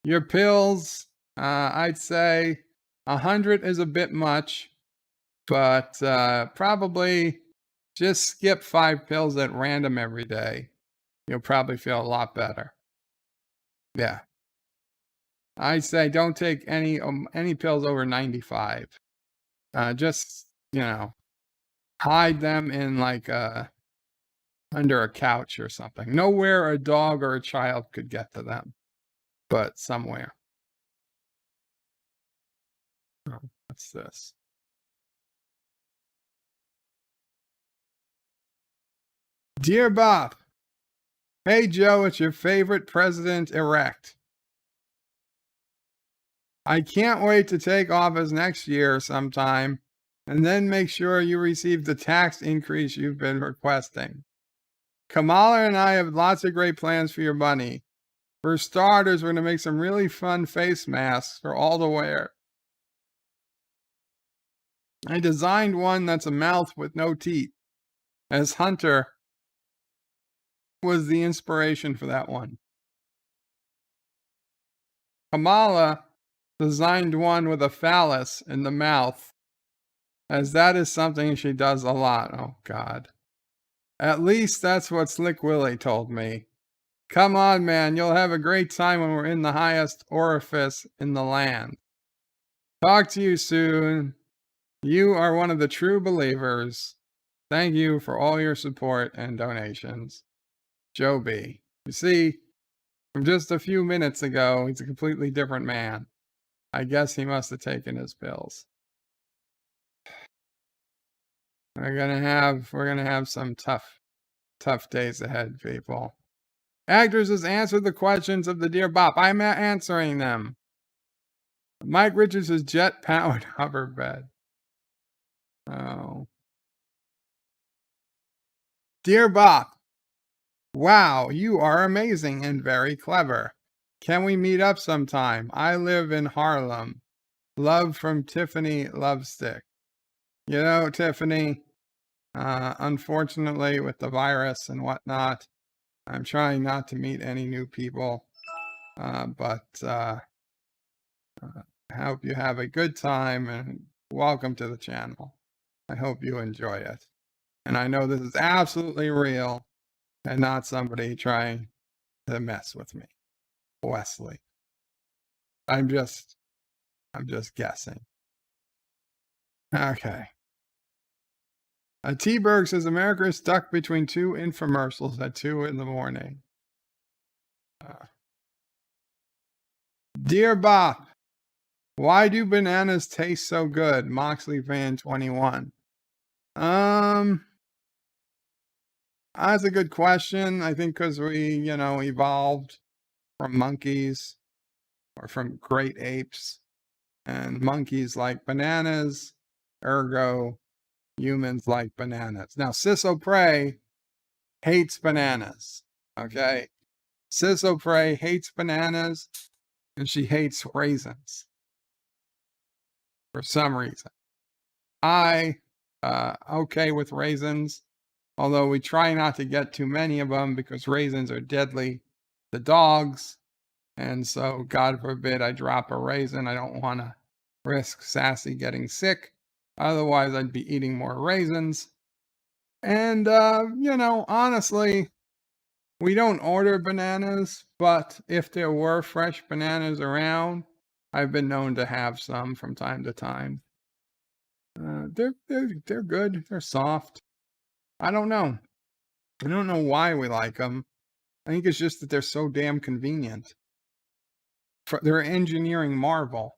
Speaker 3: Your pills, I'd say 100 is a bit much, but probably just skip 5 pills at random every day. You'll probably feel a lot better. Yeah. I'd say don't take any pills over 95. Just, hide them in like under a couch or something. Nowhere a dog or a child could get to them, but somewhere. Oh, what's this? Dear Bob, hey Joe, it's your favorite president-elect. I can't wait to take office next year sometime, and then make sure you receive the tax increase you've been requesting. Kamala and I have lots of great plans for your money. For starters, we're going to make some really fun face masks for all to wear. I designed one that's a mouth with no teeth, as Hunter was the inspiration for that one. Kamala designed one with a phallus in the mouth, as that is something she does a lot. Oh, God. At least that's what Slick Willie told me. Come on, man. You'll have a great time when we're in the highest orifice in the land. Talk to you soon. You are one of the true believers. Thank you for all your support and donations. Joe B. You see, from just a few minutes ago, he's a completely different man. I guess he must have taken his pills. We're gonna have some tough days ahead, people. Actors has answered the questions of the Dear Bop. I'm answering them. Mike Richards' jet-powered hover bed. Oh. Dear Bop, wow, you are amazing and very clever. Can we meet up sometime? I live in Harlem. Love from Tiffany Lovestick. You know, Tiffany, unfortunately with the virus and whatnot, I'm trying not to meet any new people, but I hope you have a good time and welcome to the channel. I hope you enjoy it. And I know this is absolutely real and not somebody trying to mess with me. Wesley. I'm just guessing. Okay. T-Berg says America is stuck between 2 infomercials at 2 in the morning. Dear Bob, why do bananas taste so good? Moxley fan 21. That's a good question. I think because we, evolved from monkeys or from great apes, and monkeys like bananas, ergo humans like bananas. Now, Sissopray hates bananas, okay? Sissopray hates bananas, and she hates raisins for some reason. I, okay with raisins, although we try not to get too many of them because raisins are deadly to dogs. And so, God forbid I drop a raisin. I don't want to risk Sassy getting sick. Otherwise, I'd be eating more raisins. And, honestly, we don't order bananas, but if there were fresh bananas around, I've been known to have some from time to time. They're good. They're soft. I don't know. I don't know why we like them. I think it's just that they're so damn convenient. They're an engineering marvel.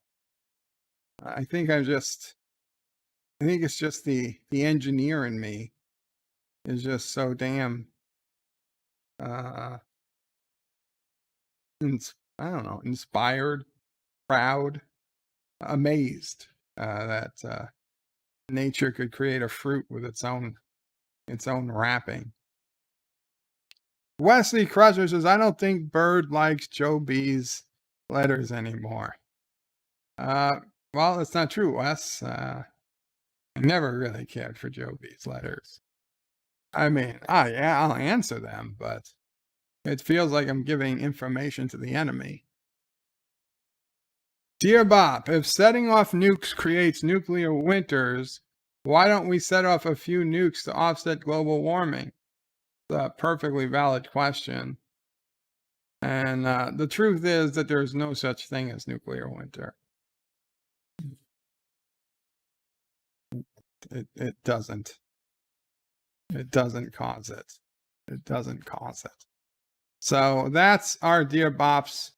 Speaker 3: I think it's just the engineer in me is just so damn I don't know, inspired, proud, amazed that nature could create a fruit with its own wrapping. Wesley Crusher says, I don't think Bird likes Joe B's letters anymore. Well, that's not true, Wes. I never really cared for Joe B's letters. I mean, yeah, I'll answer them, but it feels like I'm giving information to the enemy. Dear Bob, if setting off nukes creates nuclear winters, why don't we set off a few nukes to offset global warming? It's a perfectly valid question. And the truth is that there's no such thing as nuclear winter. It doesn't. It doesn't cause it. It doesn't cause it. So that's our Dear Bops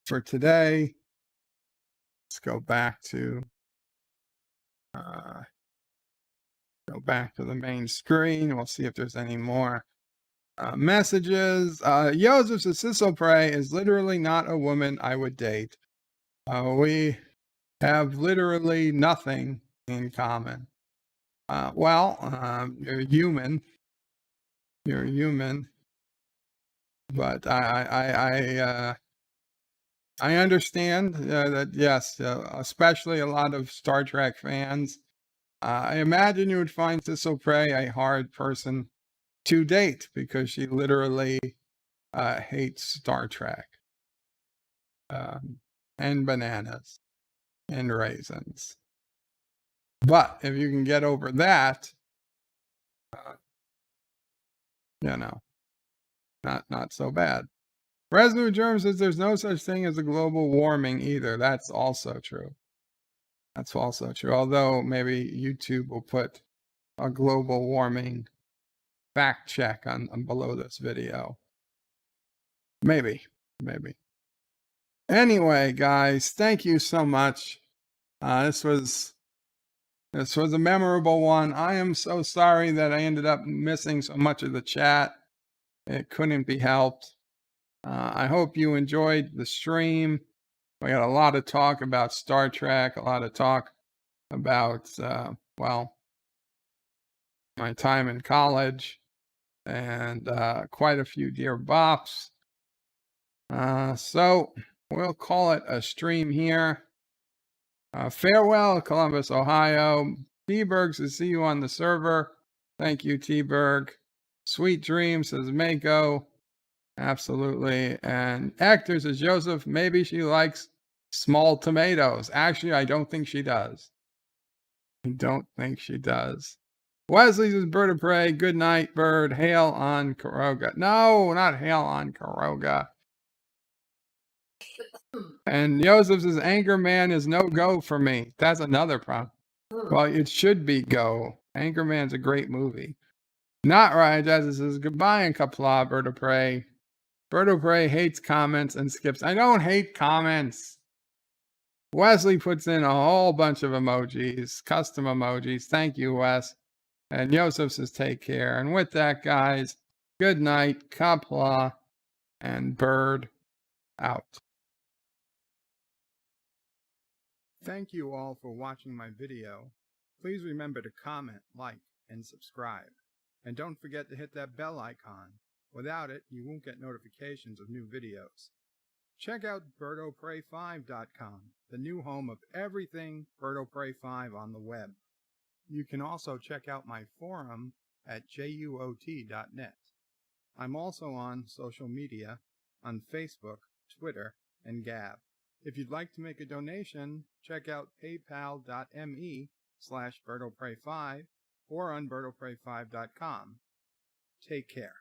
Speaker 3: for today. Let's go back to the main screen. We'll see if there's any more messages. Joseph Sissopre is literally not a woman I would date. We have literally nothing in common. You're human. You're human. But I understand that, yes, especially a lot of Star Trek fans. I imagine you would find Sissopre a hard person to date because she literally hates Star Trek. And bananas and raisins. But if you can get over that, not so bad. Residue Germ says there's no such thing as a global warming either. That's also true. That's also true. Although maybe YouTube will put a global warming fact check on below this video. Maybe. Anyway, guys, thank you so much. This was a memorable one. I am so sorry that I ended up missing so much of the chat. It couldn't be helped. I hope you enjoyed the stream. We got a lot of talk about Star Trek, a lot of talk about, my time in college, and quite a few Dear Bops. So we'll call it a stream here. Farewell, Columbus, Ohio. T-Berg says, see you on the server. Thank you, T-Berg. Sweet Dream says, Mako. Absolutely. And Hector says, Joseph, maybe she likes small tomatoes. Actually, I don't think she does. Wesley says, Bird of Prey. Good night, Bird. Hail on Caroga. No, not hail on Caroga. And Joseph says, Anchorman is no go for me. That's another problem. Well, it should be go. Anchorman's a great movie. Not right. Jazz says, goodbye and Qapla, Bird of Prey. Bird of Prey hates comments and skips. I don't hate comments. Wesley puts in a whole bunch of emojis, custom emojis. Thank you, Wes. And Joseph says, take care. And with that, guys, good night, Qapla, and Bird out. Thank you all for watching my video. Please remember to comment, like, and subscribe. And don't forget to hit that bell icon. Without it, you won't get notifications of new videos. Check out BirdoPrey5.com, the new home of everything BirdoPrey5 on the web. You can also check out my forum at juot.net. I'm also on social media, on Facebook, Twitter, and Gab. If you'd like to make a donation, check out paypal.me/BirdoPrey5 or on BirdoPrey5.com. Take care.